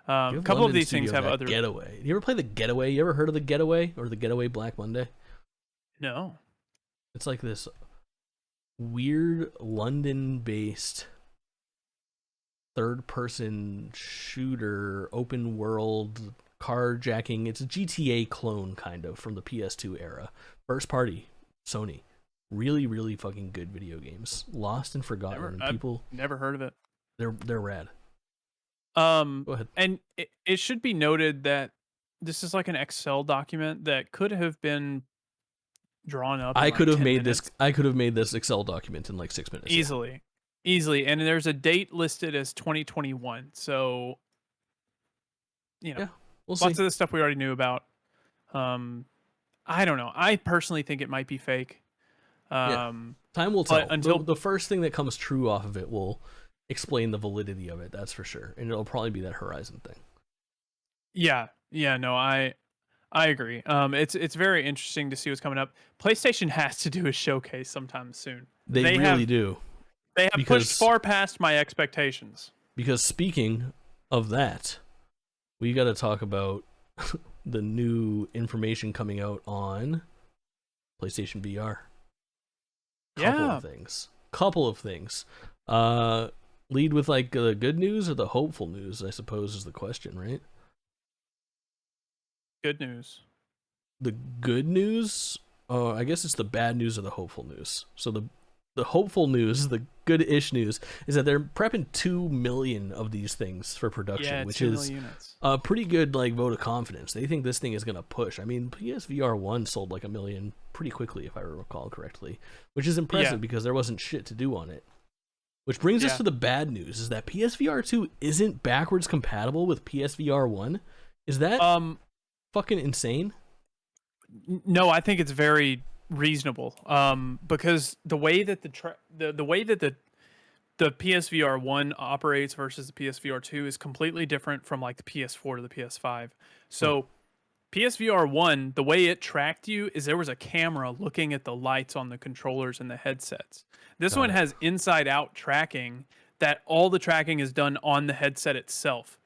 A Give couple of London these things Studio have that other. Getaway. You ever play the Getaway? You ever heard of the Getaway or the Getaway Black Monday? No. It's like this weird London-based third-person shooter, open world carjacking. It's a GTA clone kind of from the PS2 era. First party, Sony. Really fucking good video games. Lost and forgotten. And people Never heard of it. they're rad. Go ahead. And it should be noted that this is like an Excel document that could have been drawn up in I could like have 10 made minutes. this. I could have made this Excel document in like 6 minutes. Easily. And there's a date listed as 2021. So, Yeah, we'll lots see. of the stuff we already knew about. I don't know. I personally think it might be fake. Time will tell. Until The first thing that comes true off of it will explain the validity of it. That's for sure, and it'll probably be that Horizon thing. yeah, no, I agree. It's very interesting to see what's coming up. PlayStation has to do a showcase sometime soon. They really do. They have pushed far past my expectations. Because speaking of that, we got to talk about the new information coming out on PlayStation VR. Couple of things. Lead with like the good news or the hopeful news, I suppose, is the question, right? Good news. The good news, I guess it's the bad news or the hopeful news. So the hopeful news, the good-ish news, is that they're prepping 2 million of these things for production, which is a pretty good like vote of confidence. They think this thing is gonna push. I mean, PSVR 1 sold like 1 million pretty quickly, if I recall correctly, which is impressive because there wasn't shit to do on it. Which brings us to the bad news: is that PSVR 2 isn't backwards compatible with PSVR 1. Is that fucking insane? No, I think it's very reasonable. Because the way that the way that the PSVR 1 operates versus the PSVR 2 is completely different from like the PS4 to the PS5. So PSVR 1, the way it tracked you is there was a camera looking at the lights on the controllers and the headsets. This one has inside out tracking, that all the tracking is done on the headset itself.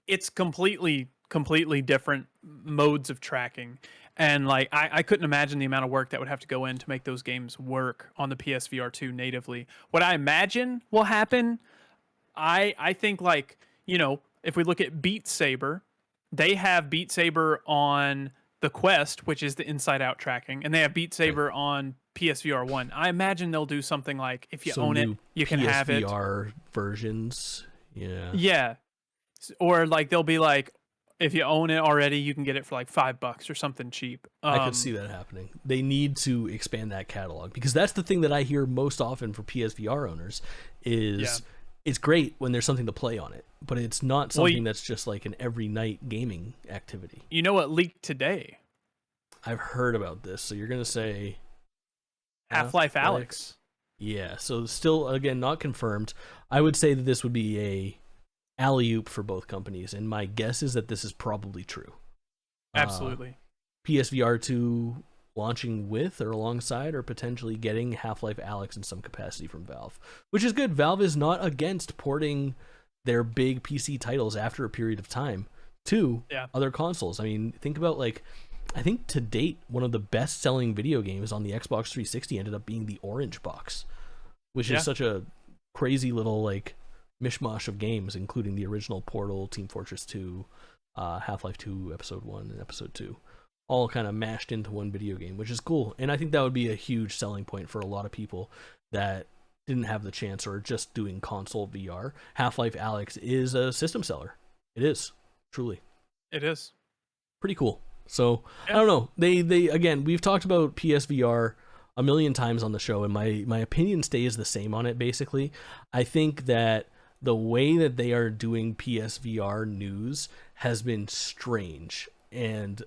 It's completely different modes of tracking. And like I couldn't imagine the amount of work that would have to go in to make those games work on the PSVR 2 natively. What I imagine will happen, I think like, if we look at Beat Saber, they have Beat Saber on the Quest, which is the inside out tracking, and they have Beat Saber on PSVR 1. I imagine they'll do something like if you own it, you can have it. PSVR versions. Yeah. Yeah. Or like they'll be like, if you own it already, you can get it for like $5 or something cheap. I could see that happening. They need to expand that catalog because that's the thing that I hear most often for PSVR owners is it's great when there's something to play on it, but it's not something that's just like an every night gaming activity. You know what leaked today? I've heard about this. So you're going to say Half-Life Alyx. Yeah. So still, again, not confirmed. I would say that this would be a alley-oop for both companies, and my guess is that this is probably true. Absolutely. PSVR 2 launching with or alongside or potentially getting Half-Life Alyx in some capacity from Valve, which is good. Valve is not against porting their big PC titles after a period of time to other consoles. I mean, think about, like, I think to date one of the best-selling video games on the Xbox 360 ended up being the Orange Box, which is such a crazy little, like, mishmash of games, including the original Portal, Team Fortress 2, Half-Life 2 Episode 1 and Episode 2, all kind of mashed into one video game, which is cool. And I think that would be a huge selling point for a lot of people that didn't have the chance or just doing console VR. Half-Life Alyx is a system seller. It is, truly. It is. Pretty cool. So, I don't know. They again, we've talked about PSVR a million times on the show, and my opinion stays the same on it, basically. I think that the way that they are doing PSVR news has been strange and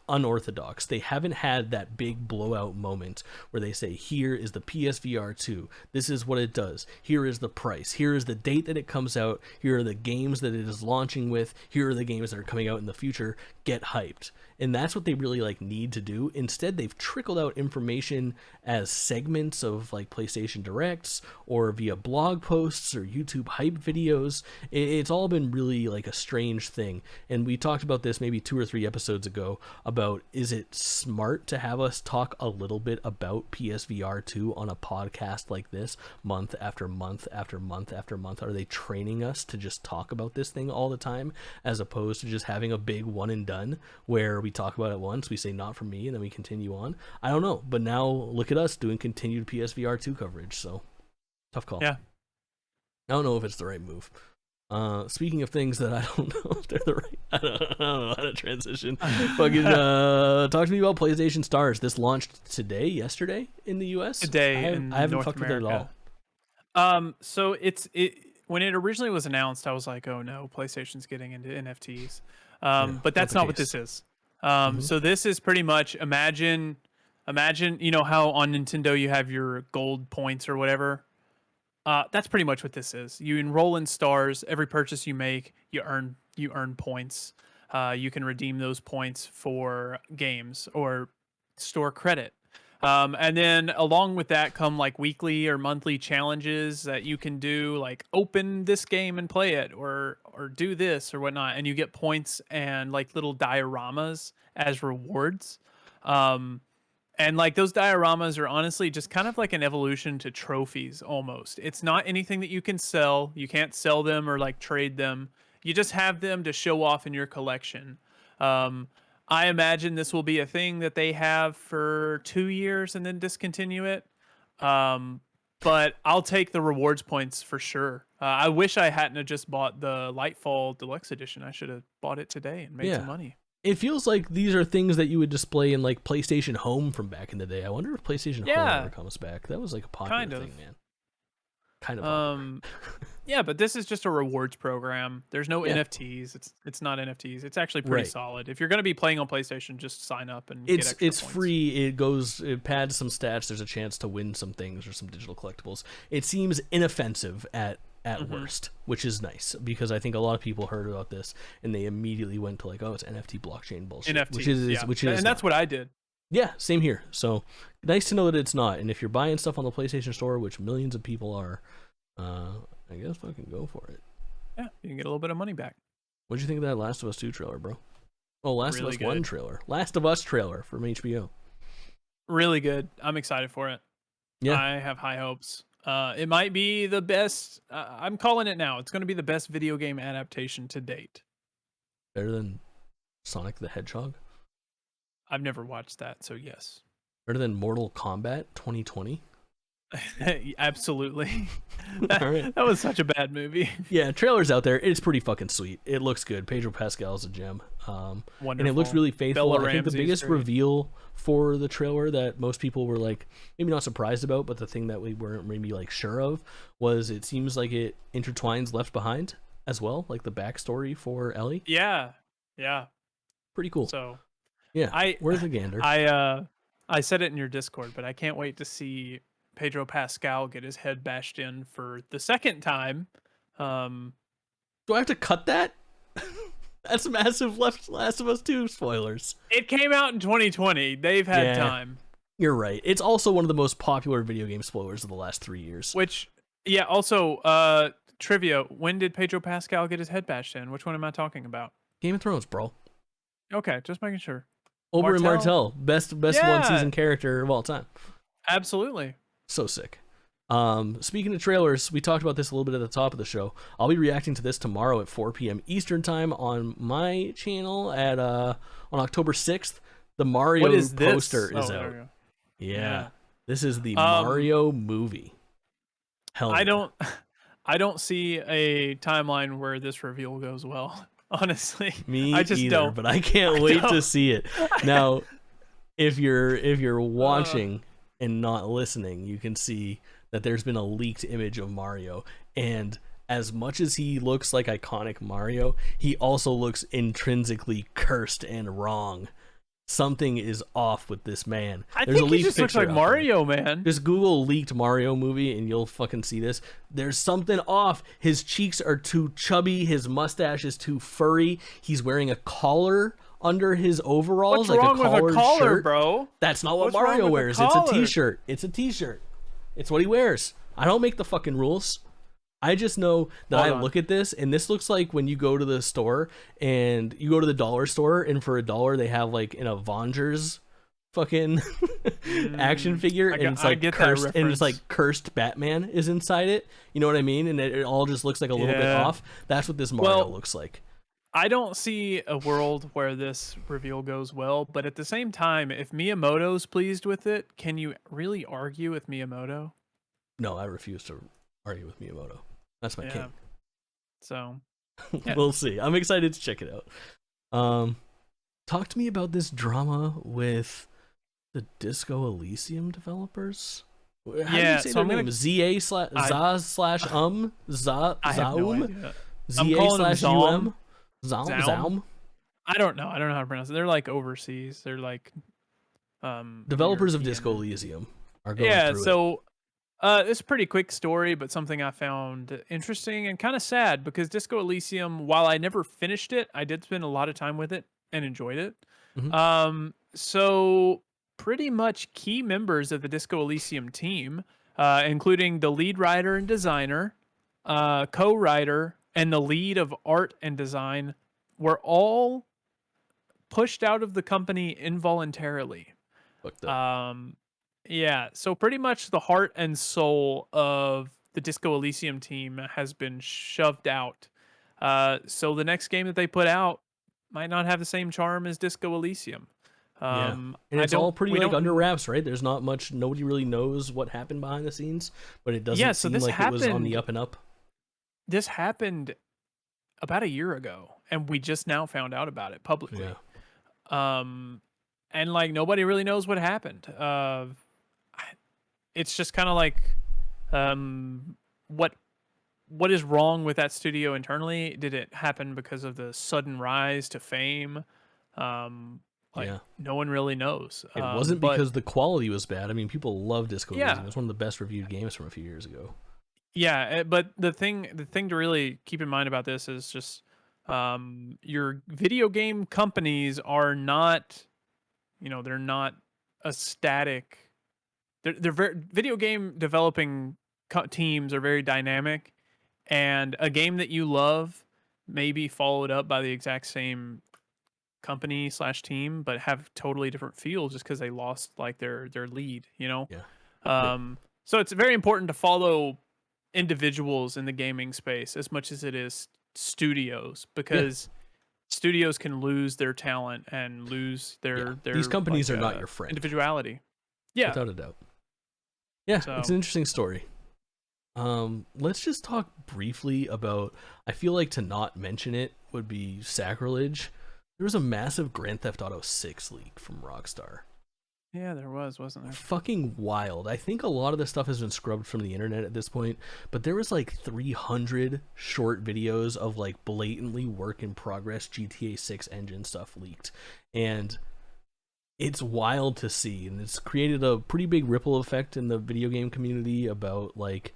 unorthodox. They haven't had that big blowout moment where they say, here is the PSVR 2, this is what it does, here is the price, here is the date that it comes out, here are the games that it is launching with, here are the games that are coming out in the future, get hyped. And that's what they really like need to do. Instead, they've trickled out information as segments of like PlayStation Directs or via blog posts or YouTube hype videos. It's all been really like a strange thing. And we talked about this maybe 2 or 3 episodes ago about, is it smart to have us talk a little bit about PSVR 2 on a podcast like this month after month after month after month? Are they training us to just talk about this thing all the time as opposed to just having a big one and done where we talk about it once, we say not for me, and then we continue on? I don't know, but now look at us doing continued PSVR 2 coverage, so tough call. Yeah. I don't know if it's the right move. Speaking of things that I don't know if they're the right, I don't know how to transition. Fucking talk to me about PlayStation Stars. This launched yesterday in the US. Today I haven't North fucked America. with it at all. So when it originally was announced, I was like, oh no, PlayStation's getting into NFTs. But that's not what this is. So this is pretty much imagine, you know how on Nintendo you have your gold points or whatever. That's pretty much what this is. You enroll in stars. Every purchase you make, you earn points. You can redeem those points for games or store credit. And then along with that come like weekly or monthly challenges that you can do, like open this game and play it, or do this or whatnot, and you get points and like little dioramas as rewards. And like those dioramas are honestly just kind of like an evolution to trophies almost. It's not anything that you can sell. You can't sell them or like trade them. You just have them to show off in your collection. I imagine this will be a thing that they have for 2 years and then discontinue it. But I'll take the rewards points for sure. I wish I hadn't have just bought the Lightfall Deluxe Edition. I should have bought it today and made some money. It feels like these are things that you would display in like PlayStation Home from back in the day. I wonder if PlayStation Home ever comes back. That was like a popular thing, man. Kind of. Yeah, but this is just a rewards program. There's no NFTs. It's not NFTs. It's actually pretty solid. If you're going to be playing on PlayStation, just sign up and get extra it's points. Free. It pads some stats. There's a chance to win some things or some digital collectibles. It seems inoffensive at worst, which is nice, because I think a lot of people heard about this and they immediately went to like, oh, it's NFT blockchain bullshit. NFTs, which is and that's what I did. Yeah, same here. So nice to know that it's not. And if you're buying stuff on the PlayStation Store, which millions of people are, I guess fucking go for it. Yeah, you can get a little bit of money back. What'd you think of that Last of Us 2 trailer, bro? Oh, Last of Us 1 trailer. Last of Us trailer from HBO. Really good. I'm excited for it. Yeah. I have high hopes. It might be the best. I'm calling it now. It's going to be the best video game adaptation to date. Better than Sonic the Hedgehog? I've never watched that, so yes. Better than Mortal Kombat 2020? Absolutely. That was such a bad movie. Yeah, trailer's out there. It's pretty fucking sweet. It looks good. Pedro Pascal's a gem. Wonderful. And it looks really faithful. Bella I think the Ramsey's biggest great. reveal for the trailer that most people were like maybe not surprised about, but the thing that we weren't maybe like sure of, was it seems like it intertwines Left Behind as well, like the backstory for Ellie. Yeah. Pretty cool. So yeah, where's the gander? I said it in your Discord, but I can't wait to see Pedro Pascal get his head bashed in for the second time. Do I have to cut that? That's massive Last of Us 2 spoilers. It came out in 2020. They've had time. You're right. It's also one of the most popular video game spoilers of the last 3 years. Which, yeah, also, trivia. When did Pedro Pascal get his head bashed in? Which one am I talking about? Game of Thrones, bro. Okay, just making sure. Oberyn Martell, best one-season character of all time. Absolutely. So sick. Speaking of trailers, we talked about this a little bit at the top of the show. I'll be reacting to this tomorrow at 4 p.m. Eastern time on my channel at on October 6th. The Mario poster is out. Yeah. This is the Mario movie. Hell yeah. I don't see a timeline where this reveal goes well. Honestly, I just don't. But I can't wait to see it. Now, if you're watching and not listening, you can see that there's been a leaked image of Mario, and as much as he looks like iconic Mario, he also looks intrinsically cursed and wrong. Something is off with this man. There's a leaked he just looks like Mario, man. Just Google leaked Mario movie and you'll fucking see this. There's something off. His cheeks are too chubby. His mustache is too furry. He's wearing a collar under his overalls. What's wrong a collared with a collar, shirt. bro? That's not what Mario wears. It's a t-shirt. It's a t-shirt. It's what he wears. I don't make the fucking rules. I just know that I look at this, and this looks like when you go to the store, and you go to the dollar store, and for $1 they have like an Avengers fucking action figure, and it's like cursed, and it's like cursed Batman is inside it. You know what I mean? And it all just looks like a little bit off. That's what this Mario looks like. I don't see a world where this reveal goes well, but at the same time, if Miyamoto's pleased with it, can you really argue with Miyamoto? No, I refuse to argue with Miyamoto. That's my king. So, we'll see. I'm excited to check it out. Talk to me about this drama with the Disco Elysium developers. How do you say their name? ZA slash Zaz slash Zaum? ZA slash UM? Zaum? I don't know. I don't know how to pronounce it. They're like overseas. They're like developers of Disco Elysium are going through it. It's a pretty quick story, but something I found interesting and kind of sad because Disco Elysium, while I never finished it, I did spend a lot of time with it and enjoyed it. Mm-hmm. So pretty much key members of the Disco Elysium team, including the lead writer and designer, co-writer, and the lead of art and design, were all pushed out of the company involuntarily. Yeah, so pretty much the heart and soul of the Disco Elysium team has been shoved out. So the next game that they put out might not have the same charm as Disco Elysium. And it's all pretty like under wraps, right? There's not much. Nobody really knows what happened behind the scenes, but it doesn't seem like it was on the up and up. This happened about a year ago, and we just now found out about it publicly. And like nobody really knows what happened. It's just kind of like what is wrong with that studio internally? Did it happen because of the sudden rise to fame? No one really knows. It wasn't because the quality was bad. I mean, people love Disco Elysium. It was one of the best reviewed games from a few years ago. Yeah, but the thing to really keep in mind about this is just your video game companies are not, they're not a static. They're very, video game developing teams are very dynamic, and a game that you love may be followed up by the exact same company / team, but have totally different feels just because they lost like their lead. So it's very important to follow individuals in the gaming space as much as it is studios, because studios can lose their talent and lose their these companies are not your friend. Individuality. Without a doubt. It's an interesting story. Let's just talk briefly about, I feel like to not mention it would be sacrilege. There was a massive Grand Theft Auto 6 leak from Rockstar. Yeah, there was, wasn't there? Fucking wild. I think a lot of the stuff has been scrubbed from the internet at this point, but there was like 300 short videos of like blatantly work in progress GTA 6 engine stuff leaked. And it's wild to see, and it's created a pretty big ripple effect in the video game community about like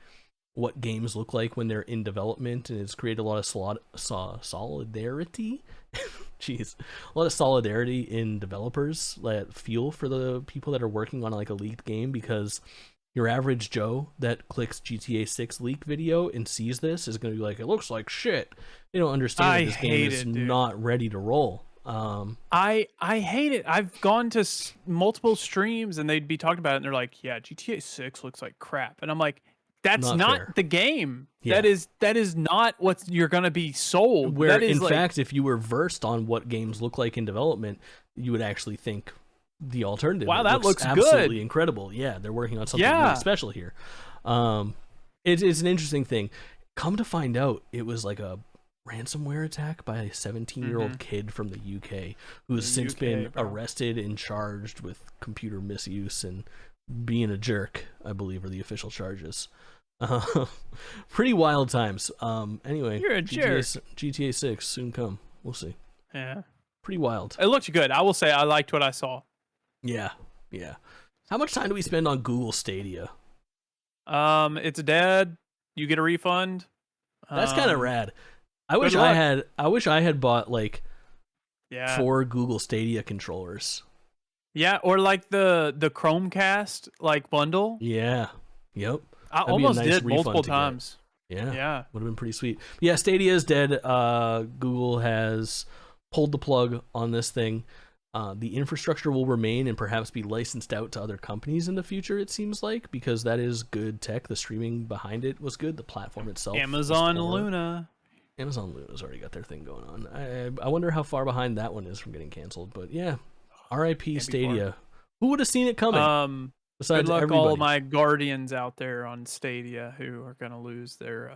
what games look like when they're in development, and it's created a lot of solidarity. Jeez, a lot of solidarity in developers that feel for the people that are working on like a leaked game, because your average Joe that clicks GTA 6 leak video and sees this is going to be like, it looks like shit. They don't understand that this game is not ready to roll. I hate it. I've gone to multiple streams and they'd be talking about it and they're like, yeah, GTA 6 looks like crap. And I'm like, that's not the game. Yeah. That is not what you're going to be sold. Where in fact, if you were versed on what games look like in development, you would actually think the alternative. Wow, that looks absolutely good. Incredible. Yeah, they're working on something really special here. It's an interesting thing. Come to find out, it was like a ransomware attack by a 17-year-old kid from the UK who has since been arrested and charged with computer misuse and being a jerk, I believe, are the official charges. Pretty wild times. Anyway, you're a jerk. GTA 6 soon come. We'll see. Yeah, pretty wild. It looked good. I will say I liked what I saw. Yeah. How much time do we spend on Google Stadia? It's dead. You get a refund. That's kind of rad. I wish I had bought like 4 Google Stadia controllers. Yeah, or like the Chromecast like bundle. Yeah. Yep. I almost did multiple times. Yeah. Would have been pretty sweet. But yeah, Stadia is dead. Google has pulled the plug on this thing. The infrastructure will remain and perhaps be licensed out to other companies in the future, it seems like, because that is good tech. The streaming behind it was good. The platform itself. Amazon Luna's already got their thing going on. I wonder how far behind that one is from getting canceled. But yeah, R.I.P. Stadia. Who would have seen it coming? Besides good luck everybody. all my guardians out there on Stadia who are going to lose their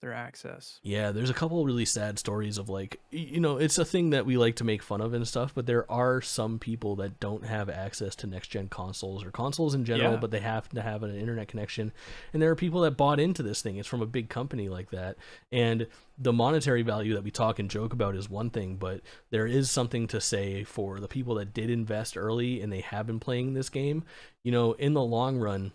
access. Yeah, there's a couple really sad stories of like, it's a thing that we like to make fun of and stuff, but there are some people that don't have access to next gen consoles or consoles in general, but they have to have an internet connection. And there are people that bought into this thing. It's from a big company like that. And the monetary value that we talk and joke about is one thing, but there is something to say for the people that did invest early and they have been playing this game. In the long run,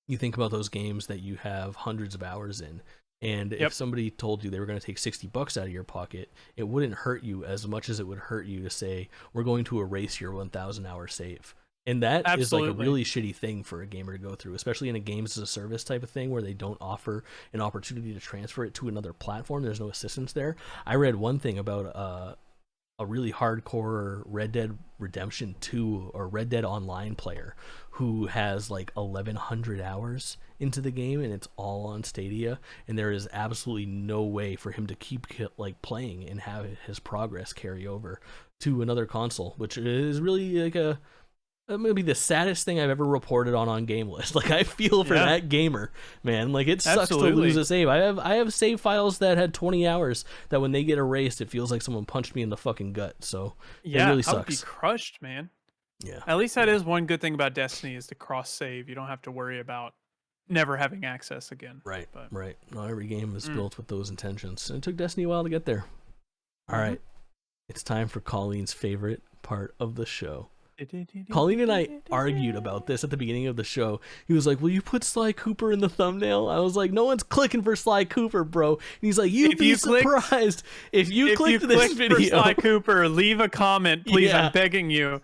you think about those games that you have hundreds of hours in, and if somebody told you they were going to take $60 out of your pocket, it wouldn't hurt you as much as it would hurt you to say, we're going to erase your 1,000 hour save. And that is like a really shitty thing for a gamer to go through, especially in a games as a service type of thing where they don't offer an opportunity to transfer it to another platform. There's no assistance there. I read one thing about a really hardcore Red Dead Redemption 2 or Red Dead Online player who has like 1,100 hours into the game, and it's all on Stadia, and there is absolutely no way for him to keep like playing and have his progress carry over to another console, which is really like maybe the saddest thing I've ever reported on GameList. Like, I feel for that gamer, man. Like, it sucks to lose a save. I have save files that had 20 hours that when they get erased, it feels like someone punched me in the fucking gut. So it really sucks. I would be crushed, man. Yeah. At least that is one good thing about Destiny is the cross save. You don't have to worry about never having access again. Right. Not every game is built with those intentions, and it took Destiny a while to get there. All right, it's time for Kaulin's favorite part of the show. Kaulin and I argued about this at the beginning of the show. He was like, will you put Sly Cooper in the thumbnail? I was like, no one's clicking for Sly Cooper, bro. And he's like, you'd be surprised if you clicked this video. For Sly Cooper, leave a comment, please. I'm begging you.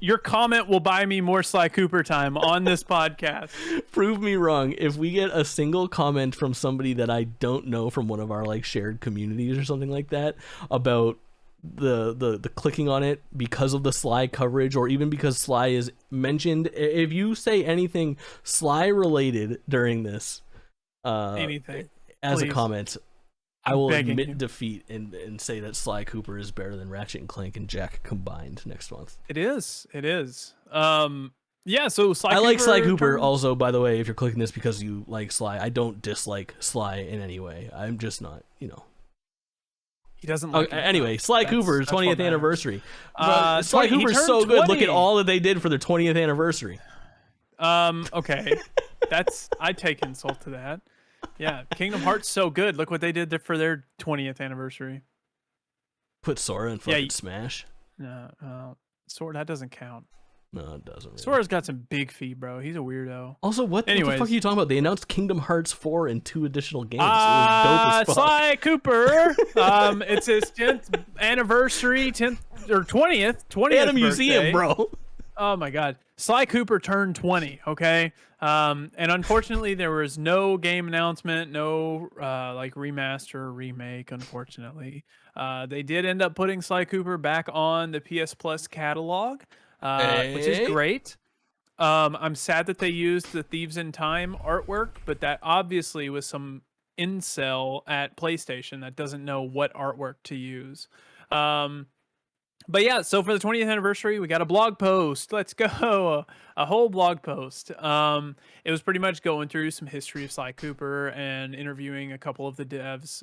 Your comment will buy me more Sly Cooper time on this podcast. Prove me wrong. If we get a single comment from somebody that I don't know from one of our like shared communities or something like that about the clicking on it because of the Sly coverage, or even because Sly is mentioned, if you say anything Sly related during this anything as please. A comment, I will admit defeat and say that Sly Cooper is better than Ratchet and Clank and Jack combined next month. It is so Sly I Cooper like Sly Cooper also, by the way. If you're clicking this because you like Sly, I don't dislike Sly in any way. I'm just not, He doesn't like him. Anyway, Sly Cooper's 20th anniversary. Sly Cooper's so good. 20. Look at all that they did for their 20th anniversary. Okay. I take insult to that. Yeah, Kingdom Hearts so good. Look what they did for their 20th anniversary. Put Sora in fucking Smash. No, Sora, that doesn't count. No, it doesn't. Really. Sora's got some big feet, bro. He's a weirdo. Also, what the fuck are you talking about? They announced Kingdom Hearts 4 and 2 additional games. It was dope as fuck. Sly Cooper. It's his 10th anniversary, 10th or 20th at a museum, bro. Oh my god. Sly Cooper turned 20, okay? And unfortunately there was no game announcement, no like remaster or remake, unfortunately. They did end up putting Sly Cooper back on the PS Plus catalog, which is great. I'm sad that they used the Thieves in Time artwork, but that obviously was some incel at PlayStation that doesn't know what artwork to use. But yeah, so for the 20th anniversary, we got a blog post. Let's go. A whole blog post. It was pretty much going through some history of Sly Cooper and interviewing a couple of the devs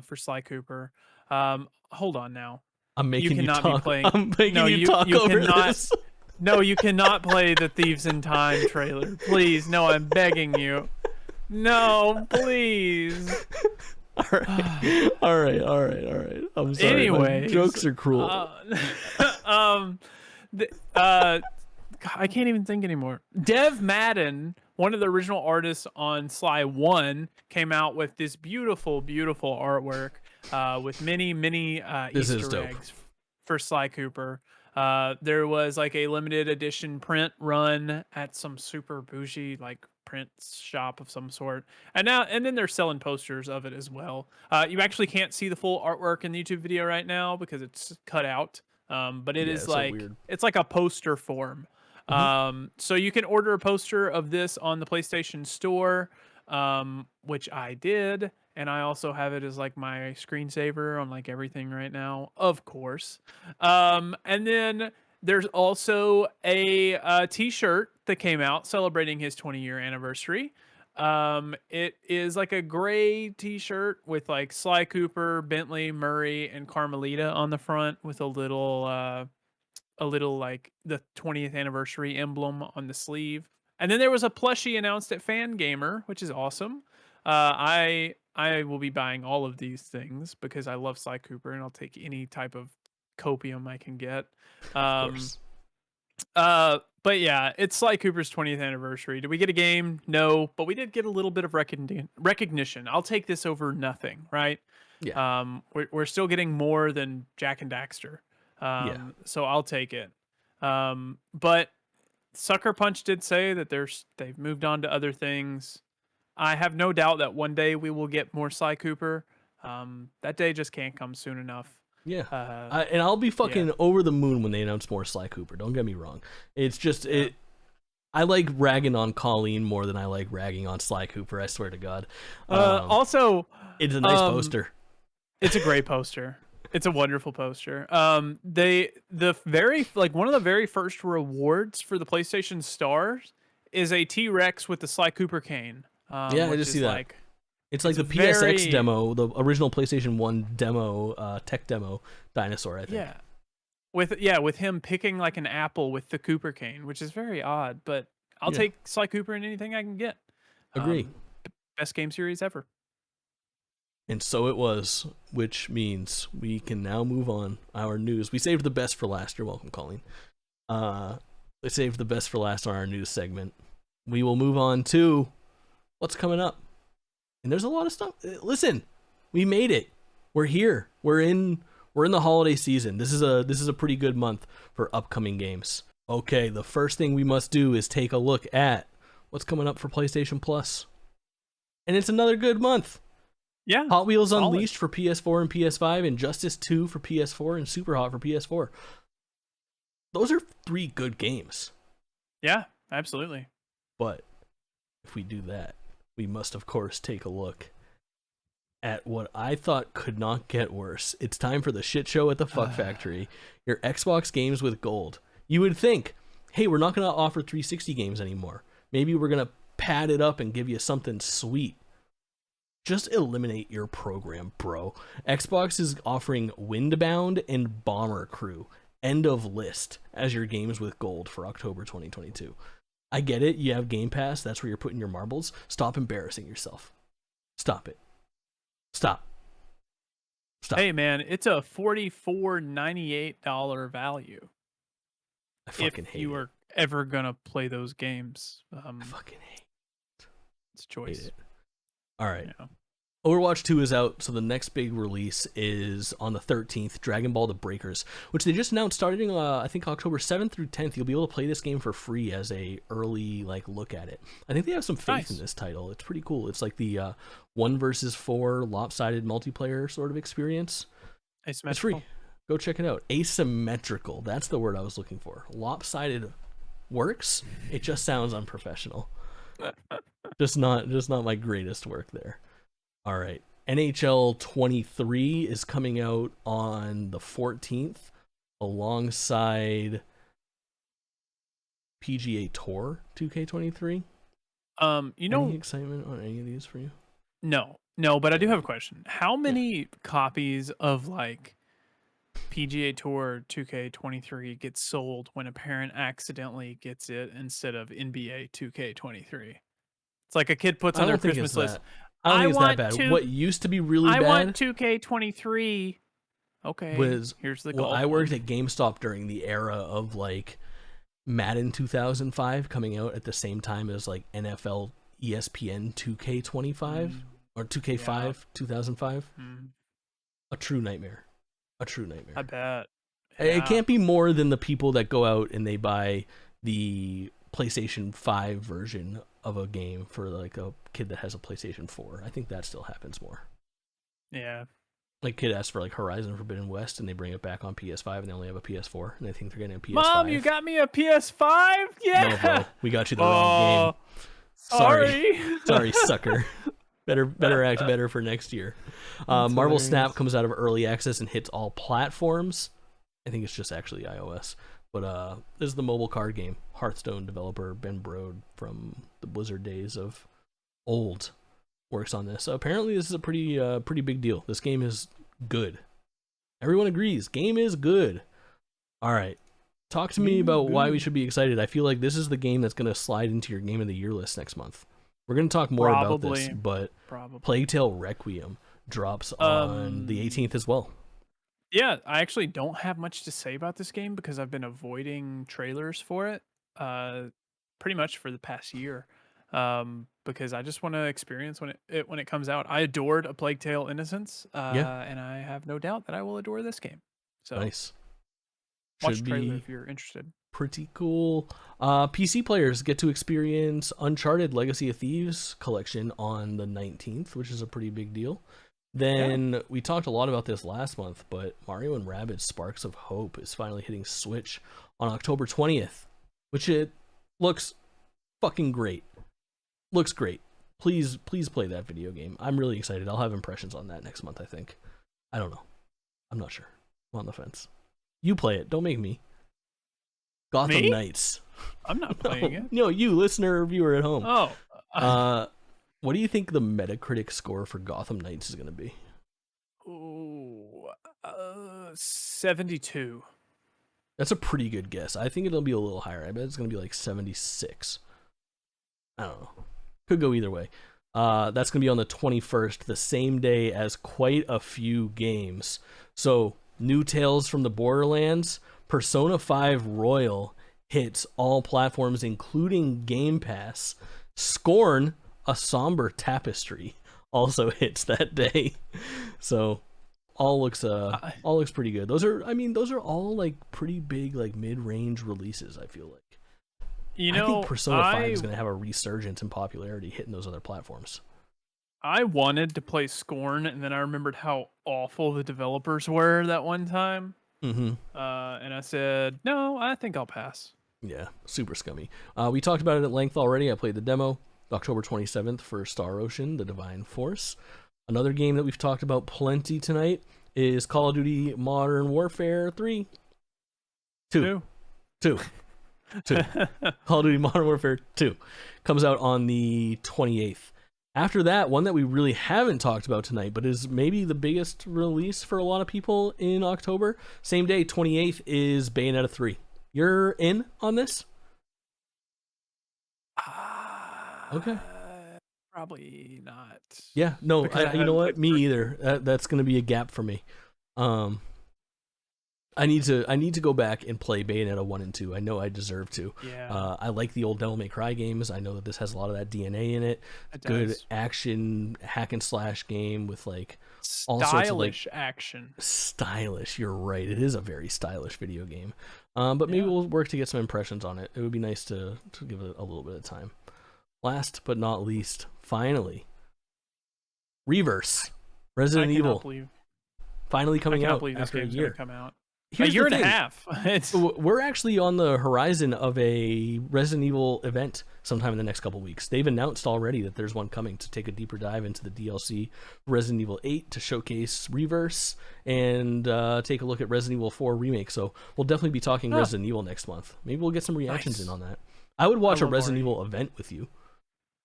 for Sly Cooper. Hold on now. I'm making you talk. I'm making you talk over this. No, you cannot play the Thieves in Time trailer. Please, no, I'm begging you. No, please. All right. I'm sorry. Anyways, jokes are cruel. I can't even think anymore. Dev Madden, one of the original artists on Sly 1, came out with this beautiful, beautiful artwork with many Easter eggs for Sly Cooper. There was like a limited edition print run at some super bougie like print shop of some sort, and then they're selling posters of it as well. You actually can't see the full artwork in the YouTube video right now because it's cut out, but it is like it's like a poster form. So you can order a poster of this on the PlayStation Store, which I did, and I also have it as like my screensaver on like everything right now, of course. And then there's also a t-shirt that came out celebrating his 20-year anniversary. It is like a gray t-shirt with like Sly Cooper, Bentley, Murray, and Carmelita on the front with a little like the 20th anniversary emblem on the sleeve. And then there was a plushie announced at Fangamer, which is awesome. I will be buying all of these things because I love Sly Cooper and I'll take any type of copium I can get. Of course. But yeah, it's Sly Cooper's 20th anniversary. Did we get a game? No, but we did get a little bit of recognition. I'll take this over nothing, right? Yeah. We're still getting more than Jack and Daxter. So I'll take it. But Sucker Punch did say that they've moved on to other things. I have no doubt that one day we will get more Sly Cooper. That day just can't come soon enough. Yeah, and I'll be fucking over the moon when they announce more Sly Cooper. Don't get me wrong. It's just I like ragging on Kaulin more than I like ragging on Sly Cooper. I swear to God. Also, it's a nice poster. It's a great poster. It's a wonderful poster. The very like one of the very first rewards for the PlayStation Stars is a T-Rex with the Sly Cooper cane. Yeah, I just see that. It's like the PSX demo, the original PlayStation 1 demo, tech demo dinosaur, I think. Yeah. With him picking like an apple with the Cooper cane, which is very odd, but I'll take Sly Cooper in anything I can get. Agree. Best game series ever. And so it was, which means we can now move on our news. We saved the best for last. You're welcome, Kaulin. We saved the best for last on our news segment. We will move on to what's coming up. And there's a lot of stuff. Listen, we made it. We're here. We're in the holiday season. This is a pretty good month for upcoming games. Okay, the first thing we must do is take a look at what's coming up for PlayStation Plus. And it's another good month. Yeah. Hot Wheels Unleashed for PS4 and PS5, and Justice 2 for PS4, and Super Hot for PS4. Those are 3 good games. Yeah, absolutely. But if we do that, we must, of course, take a look at what I thought could not get worse. It's time for the shit show at the Fuck Factory. Your Xbox games with gold. You would think, hey, we're not going to offer 360 games anymore. Maybe we're going to pad it up and give you something sweet. Just eliminate your program, bro. Xbox is offering Windbound and Bomber Crew, end of list, as your games with gold for October 2022. I get it. You have Game Pass. That's where you're putting your marbles. Stop embarrassing yourself. Stop it. Stop. Hey, man, it's a $44.98 value. I fucking hate it. ever gonna play those games. I fucking hate It's a choice. it. All right. Yeah. Overwatch 2 is out, so the next big release is on the 13th, Dragonball The Breakers, which they just announced starting, I think, October 7th through 10th. You'll be able to play this game for free as a early look at it. I think they have some faith in this title. It's pretty cool. It's like the 1 versus 4 lopsided multiplayer sort of experience. It's free. Go check it out. Asymmetrical. That's the word I was looking for. Lopsided works. It just sounds unprofessional. just not my greatest work there. All right. NHL 23 is coming out on the 14th alongside PGA Tour 2K23. Any excitement on any of these for you? No, but I do have a question. How many copies of PGA Tour 2K23 gets sold when a parent accidentally gets it instead of NBA 2K23? It's like a kid puts on their Christmas list. I don't think it's that bad. What used to be really bad... I want 2K23. Okay, here's the golf. I worked at GameStop during the era of Madden 2005 coming out at the same time as NFL ESPN 2K25 or 2K5 2005. A true nightmare. I bet. Yeah. It can't be more than the people that go out and they buy the PlayStation 5 version of a game for a kid that has a PlayStation 4. I think that still happens more. Yeah. Kid asks for Horizon Forbidden West and they bring it back on PS5 and they only have a PS4 and they think they're getting a PS5. Mom, you got me a PS5? Yeah. No, bro. We got you the wrong game. Sorry, sucker. Better act better for next year. Marvel hilarious. Snap comes out of early access and hits all platforms. I think it's just actually iOS. But this is the mobile card game. Hearthstone developer Ben Brode from the Blizzard days of old works on this. So apparently this is a pretty big deal. This game is good. Everyone agrees. Game is good. All right. Talk to me about why we should be excited. I feel like this is the game that's going to slide into your Game of the Year list next month. We're going to talk more about this, but Plague Tale Requiem drops on the 18th as well. Yeah, I actually don't have much to say about this game because I've been avoiding trailers for it pretty much for the past year because I just want to experience when it comes out. I adored A Plague Tale Innocence, and I have no doubt that I will adore this game. So nice. Watch the trailer if you're interested. Pretty cool. PC players get to experience Uncharted Legacy of Thieves collection on the 19th, which is a pretty big deal. Then we talked a lot about this last month, but Mario and Rabbids Sparks of Hope is finally hitting Switch on October 20th, which it looks fucking great. Looks great. Please play that video game. I'm really excited. I'll have impressions on that next month, I think. I don't know. I'm not sure. I'm on the fence. You play it. Don't make me. Gotham Knights. I'm not playing it. No, you, listener or viewer at home. Oh. What do you think the Metacritic score for Gotham Knights is going to be? Ooh, 72. That's a pretty good guess. I think it'll be a little higher. I bet it's going to be 76. I don't know. Could go either way. That's going to be on the 21st, the same day as quite a few games. So, new Tales from the Borderlands, Persona 5 Royal hits all platforms, including Game Pass. Scorn, A Somber Tapestry, also hits that day. So all looks pretty good. Those are all pretty big mid-range releases, I feel like. I think Persona 5 is going to have a resurgence in popularity hitting those other platforms. I wanted to play Scorn, and then I remembered how awful the developers were that one time. Mm-hmm. And I said, no, I think I'll pass. Yeah, super scummy. We talked about it at length already. I played the demo. October 27th for Star Ocean, The Divine Force. Another game that we've talked about plenty tonight is Call of Duty Modern Warfare 3. 2. Call of Duty Modern Warfare 2 comes out on the 28th. After that, one that we really haven't talked about tonight, but is maybe the biggest release for a lot of people in October. Same day, 28th, is Bayonetta 3. You're in on this? Okay. Probably not. Yeah, no, you know what? Me either. That's going to be a gap for me. I need to go back and play Bayonetta 1 and 2. I know I deserve to. Yeah. I like the old Devil May Cry games. I know that this has a lot of that DNA in it. It Good does. action hack and slash game with like all Stylish sorts of like action. stylish. You're right. It is a very stylish video game. But maybe we'll work to get some impressions on it. It would be nice to give it a little bit of time. Last but not least, finally, Reverse, Resident Evil, finally coming out after a year. Come out. Here's a year the and a thing. half. We're actually on the horizon of a Resident Evil event sometime in the next couple weeks. They've announced already that there's one coming to take a deeper dive into the DLC Resident Evil 8 to showcase Reverse and take a look at Resident Evil 4 Remake. So we'll definitely be talking Resident Evil next month. Maybe we'll get some reactions in on that. I would watch a Resident Evil event with you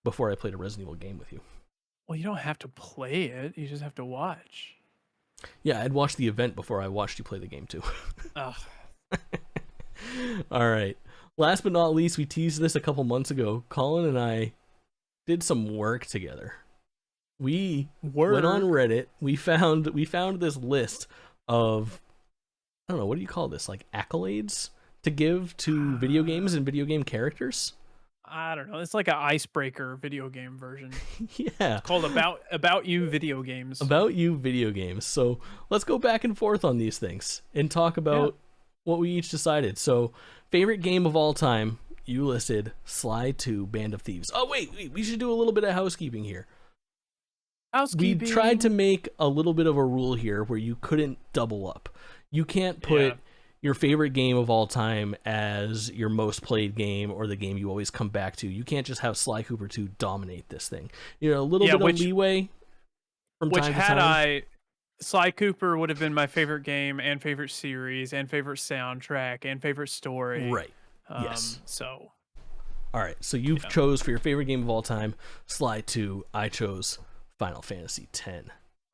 before I played a Resident Evil game with you. Well, you don't have to play it. You just have to watch. Yeah, I'd watch the event before I watched you play the game too. Ugh. All right. Last but not least, we teased this a couple months ago. Kaulin and I did some work together. We went on Reddit. We found this list of, I don't know, what do you call this? Like accolades to give to video games and video game characters? I don't know. It's like an icebreaker video game version. Yeah. It's called About You Video Games. About You Video Games. So let's go back and forth on these things and talk about what we each decided. So, favorite game of all time, you listed Sly 2 Band of Thieves. Oh, wait, we should do a little bit of housekeeping here. We tried to make a little bit of a rule here where you couldn't double up. You can't put your favorite game of all time as your most played game or the game you always come back to. You can't just have Sly Cooper 2 dominate this thing. You know, a little bit of leeway from time to time. Sly Cooper would have been my favorite game and favorite series and favorite soundtrack and favorite story. Right. Yes. So. All right. So you chose for your favorite game of all time, Sly 2. I chose Final Fantasy X.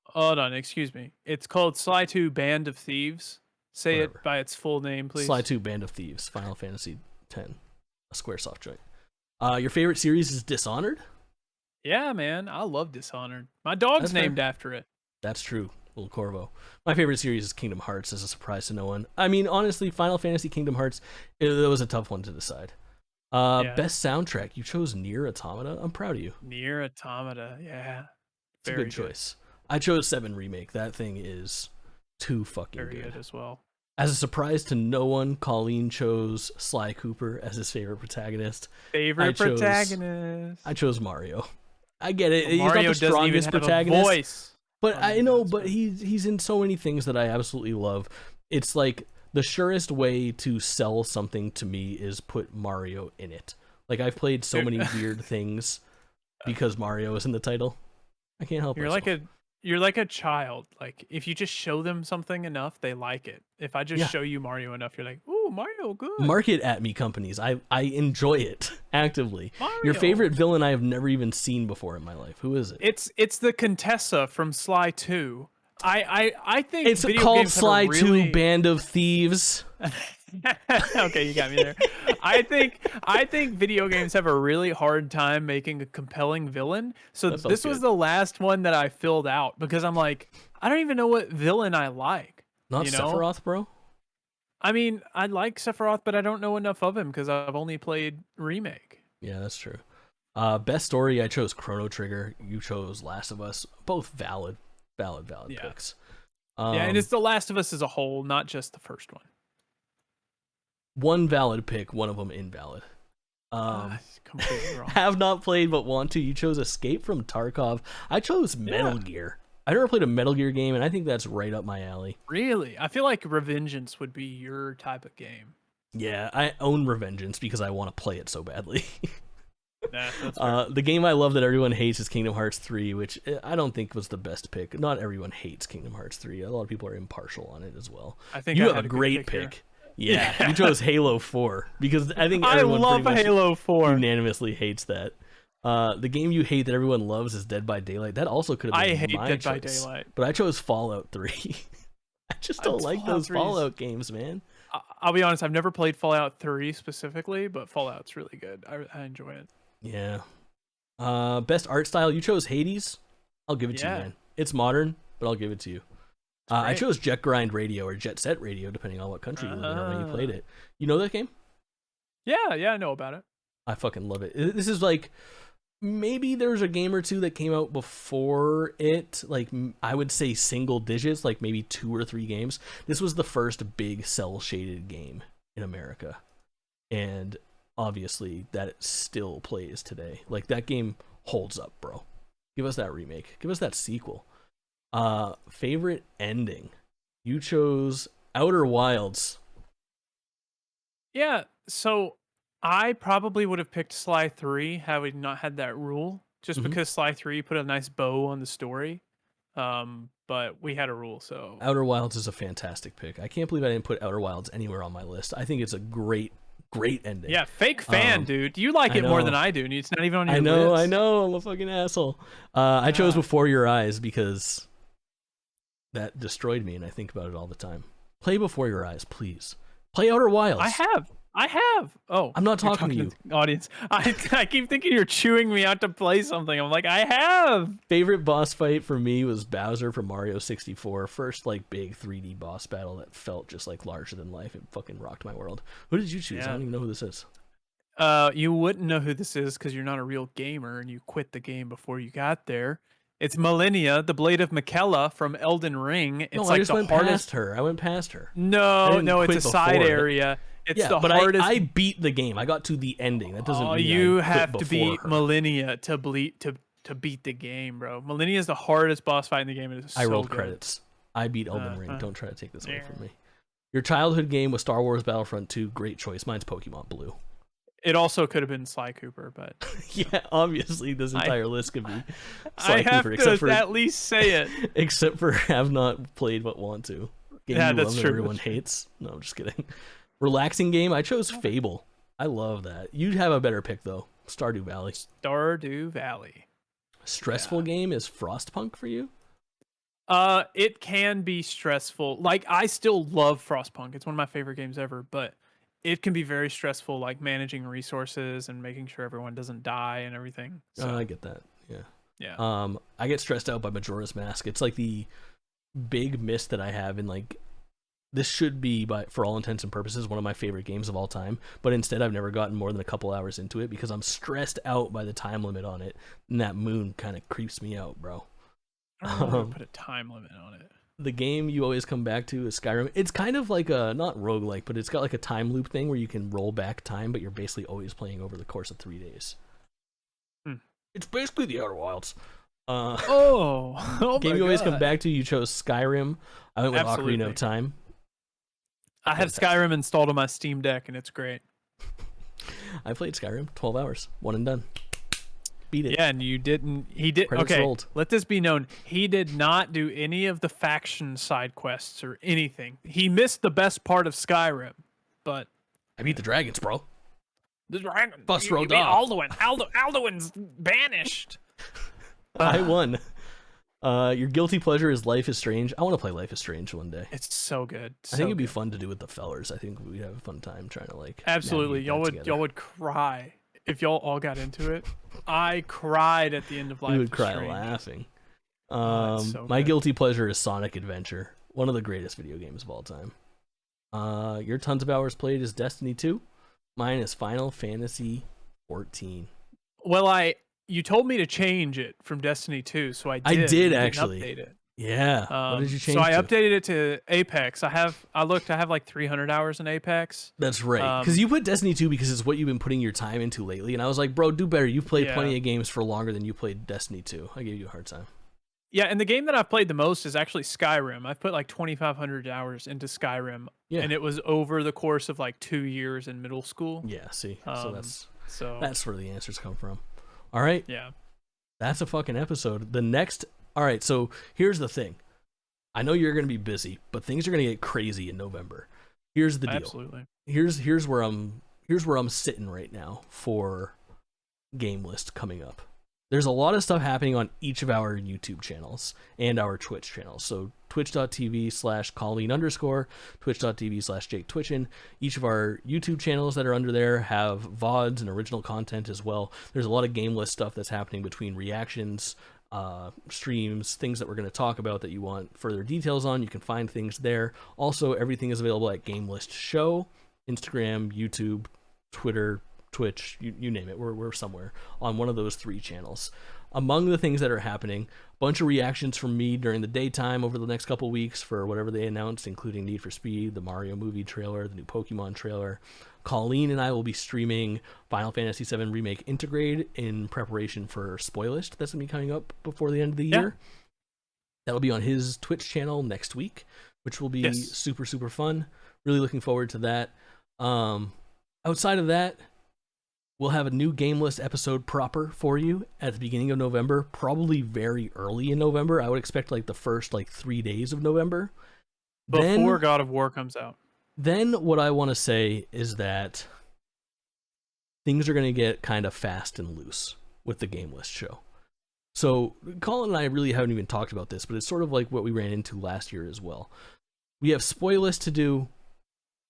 Hold on. Excuse me. It's called Sly 2 Band of Thieves. Say it by its full name, please. Sly 2 Band of Thieves, Final Fantasy X, a Squaresoft joint. Your favorite series is Dishonored? Yeah, man. I love Dishonored. My dog's named after it. That's true. Little Corvo. My favorite series is Kingdom Hearts, as a surprise to no one. I mean, honestly, Final Fantasy Kingdom Hearts, it was a tough one to decide. Best soundtrack, you chose Nier Automata. I'm proud of you. Nier Automata, yeah. It's a good choice. I chose 7 Remake. That thing is too fucking Very good as well. As a surprise to no one, Kaulin chose Sly Cooper as his favorite protagonist. I chose Mario. I get it. Well, Mario he's not the strongest protagonist. Voice. But I know, but he's in so many things that I absolutely love. It's like the surest way to sell something to me is put Mario in it. Like I've played so many weird things because Mario is in the title. I can't help myself. You're like a child. Like if you just show them something enough, they like it. If I just show you Mario enough, you're like, "Ooh, Mario, good." Market at me, companies. I enjoy it actively. Mario. Your favorite villain I have never even seen before in my life. Who is it? It's the Contessa from Sly 2. I think it's called Sly 2 Band of Thieves. Okay, you got me there. I think video games have a really hard time making a compelling villain. So this was the last one that I filled out because I'm like, I don't even know what villain I like. Not Sephiroth, bro? I mean, I like Sephiroth, but I don't know enough of him because I've only played Remake. Yeah, that's true. Best story, I chose Chrono Trigger. You chose Last of Us. Both valid picks. And it's The Last of Us as a whole, not just the first one. One valid pick, one of them invalid. Completely wrong. Have not played but want to. You chose Escape from Tarkov. I chose Metal Gear. I never played a Metal Gear game, and I think that's right up my alley. Really? I feel like Revengeance would be your type of game. Yeah, I own Revengeance because I want to play it so badly. That's the game I love that everyone hates is Kingdom Hearts 3, which I don't think was the best pick. Not everyone hates Kingdom Hearts 3. A lot of people are impartial on it as well. I think you have a great pick. Yeah, you chose Halo 4 because I think everyone I love Halo 4. Unanimously hates that. The game you hate that everyone loves is Dead by Daylight. That also could have been I hate my Dead choice, by Daylight. but I chose Fallout 3. I just don't like those Fallout games, man. I'll be honest, I've never played Fallout 3 specifically, but Fallout's really good. I enjoy it. Yeah. Best art style, you chose Hades. I'll give it to you, man. It's modern, but I'll give it to you. I chose Jet Grind Radio or Jet Set Radio, depending on what country you live in or when you played it. You know that game? Yeah, I know about it. I fucking love it. This is like, maybe there was a game or two that came out before it, like I would say single digits, like maybe 2 or 3 games. This was the first big cell shaded game in America, and obviously that it still plays today. Like that game holds up, bro. Give us that remake. Give us that sequel. Favorite ending? You chose Outer Wilds. Yeah, so I probably would have picked Sly 3 had we not had that rule, just because Sly 3 put a nice bow on the story. But we had a rule, so Outer Wilds is a fantastic pick. I can't believe I didn't put Outer Wilds anywhere on my list. I think it's a great ending. Yeah, fake fan, dude. You like it more than I do, and it's not even on your list. I know. I'm a fucking asshole. I chose Before Your Eyes because that destroyed me, and I think about it all the time. Play Before Your Eyes, please. Play Outer Wilds. I have. Oh, I'm not talking to you. To the audience. I keep thinking you're chewing me out to play something. I'm like, I have. Favorite boss fight for me was Bowser from Mario 64. First, like, big 3D boss battle that felt just like larger than life. It fucking rocked my world. What did you choose? I don't even know who this is. You wouldn't know who this is because you're not a real gamer and you quit the game before you got there. It's Millennia, the Blade of Miquella from Elden Ring. It's I just went past her. I went past her. No, it's a side area. It's the hardest. I beat the game. I got to the ending. That doesn't mean you I have quit to beat before her. Millennia to beat the game, bro. Millennia is the hardest boss fight in the game. It is I rolled good. credits. I beat Elden Ring. Don't try to take this away from me. Your childhood game was Star Wars Battlefront 2. Great choice. Mine's Pokemon Blue. It also could have been Sly Cooper, but yeah, obviously this entire list could be Sly Cooper, except for at least say it. Except for have not played but want to. Game yeah, you that's love true. That everyone hates. No, I'm just kidding. Relaxing game. I chose Fable. I love that. You'd have a better pick though. Stardew Valley. Stardew Valley. Stressful game is Frostpunk for you? It can be stressful. Like I still love Frostpunk. It's one of my favorite games ever, but it can be very stressful, like managing resources and making sure everyone doesn't die and everything. So, I get that. Yeah. Yeah. I get stressed out by Majora's Mask. It's like the big miss that I have in like this should be, for all intents and purposes, one of my favorite games of all time. But instead, I've never gotten more than a couple hours into it because I'm stressed out by the time limit on it, and that moon kind of creeps me out, bro. I don't know if I put a time limit on it. The game you always come back to is Skyrim. It's kind of like a, not roguelike, but it's got like a time loop thing where you can roll back time, but you're basically always playing over the course of 3 days. It's basically the Outer Wilds. Game you always come back to, you chose Skyrim. I went with Ocarina of Time. I have Skyrim installed on my Steam Deck, and it's great. I played Skyrim 12 hours, one and done. Beat it. Yeah, and you didn't. He did. Credits okay, rolled. let this be known. He did not do any of the faction side quests or anything. He missed the best part of Skyrim, but I beat the dragons, bro. The dragon. Bus you rolled beat off. Alduin's banished. I won. Your guilty pleasure is Life is Strange. I want to play Life is Strange one day. It's so good. I think it'd be fun to do with the fellers. I think we'd have a fun time trying to like. Absolutely, y'all would cry if y'all all got into it. I cried at the end of Life We is would cry Strange. laughing. So My good. guilty pleasure is Sonic Adventure, one of the greatest video games of all time. Your tons of hours played is Destiny 2. Mine is Final Fantasy 14. Well, you told me to change it from Destiny 2, so I did. I did You actually. didn't update it. Yeah. What did you change? So I to? updated it to Apex. I have like 300 hours in Apex. That's right. Because you put Destiny 2 because it's what you've been putting your time into lately, and I was like, bro, do better. You've played plenty of games for longer than you played Destiny 2. I gave you a hard time. Yeah, and the game that I've played the most is actually Skyrim. I've put like 2,500 hours into Skyrim, and it was over the course of like 2 years in middle school. Yeah, see, so that's where the answers come from. All right. Yeah. That's a fucking episode. All right, so here's the thing. I know you're going to be busy, but things are going to get crazy in November. Here's the deal. Absolutely. Here's where I'm sitting right now for GameList coming up. There's a lot of stuff happening on each of our YouTube channels and our Twitch channels. So twitch.tv/Kaulin_, twitch.tv/JakeTwitchin. Each of our YouTube channels that are under there have VODs and original content as well. There's a lot of GameList stuff that's happening between reactions, streams, things that we're going to talk about that you want further details on, you can find things there. Also, everything is available at GameList Show, Instagram, YouTube, Twitter, Twitch, you name it. We're somewhere on one of those 3 channels. Among the things that are happening, a bunch of reactions from me during the daytime over the next couple weeks for whatever they announced, including Need for Speed, the Mario movie trailer, the new Pokemon trailer. Kaulin and I will be streaming Final Fantasy VII Remake Intergrade in preparation for Spoilist that's going to be coming up before the end of the year. That'll be on his Twitch channel next week, which will be super, super fun. Really looking forward to that. Outside of that, we'll have a new GameList episode proper for you at the beginning of November, probably very early in November. I would expect like the first 3 days of November. Before God of War comes out. Then what I want to say is that things are going to get kind of fast and loose with the GameList show. So Colin and I really haven't even talked about this, but it's sort of like what we ran into last year as well. We have Spoilist to do,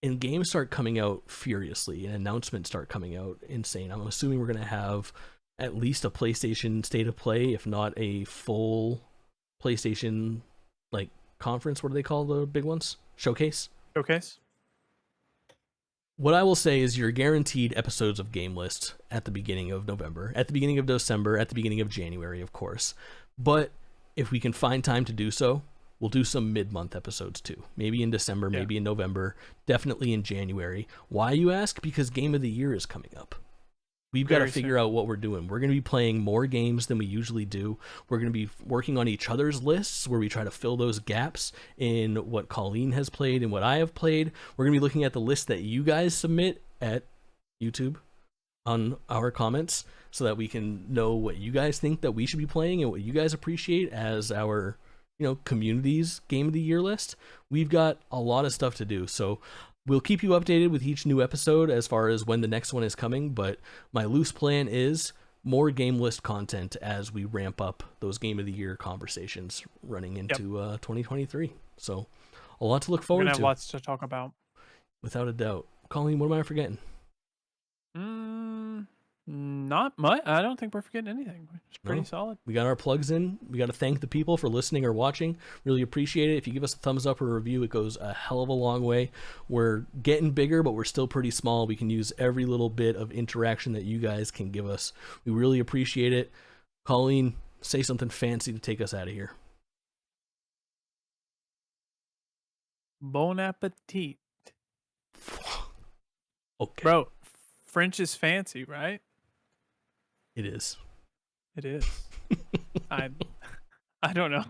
and games start coming out furiously, and announcements start coming out insane. I'm assuming we're going to have at least a PlayStation State of Play, if not a full PlayStation conference. What do they call the big ones? Showcase? What I will say is you're guaranteed episodes of GameList at the beginning of November, at the beginning of December, at the beginning of January, of course. But if we can find time to do so, we'll do some mid-month episodes too. Maybe in December, maybe in November, definitely in January. Why, you ask? Because Game of the Year is coming up. We've got to figure out what we're doing. We're going to be playing more games than we usually do. We're going to be working on each other's lists where we try to fill those gaps in what Colleen has played and what I have played. We're going to be looking at the list that you guys submit at YouTube on our comments so that we can know what you guys think that we should be playing and what you guys appreciate as our community's Game of the Year list. We've got a lot of stuff to do. So we'll keep you updated with each new episode as far as when the next one is coming, but my loose plan is more GameList content as we ramp up those Game of the Year conversations running into 2023. So a lot to look forward to. We're gonna have lots to talk about. Without a doubt. Colleen, what am I forgetting? Not much. I don't think we're forgetting anything. It's pretty solid. We got our plugs in. We got to thank the people for listening or watching. Really appreciate it. If you give us a thumbs up or a review, it goes a hell of a long way. We're getting bigger, but we're still pretty small. We can use every little bit of interaction that you guys can give us. We really appreciate it. Colleen, say something fancy to take us out of here. Bon appetit. Okay. Bro, French is fancy, right? It is. It is. I don't know.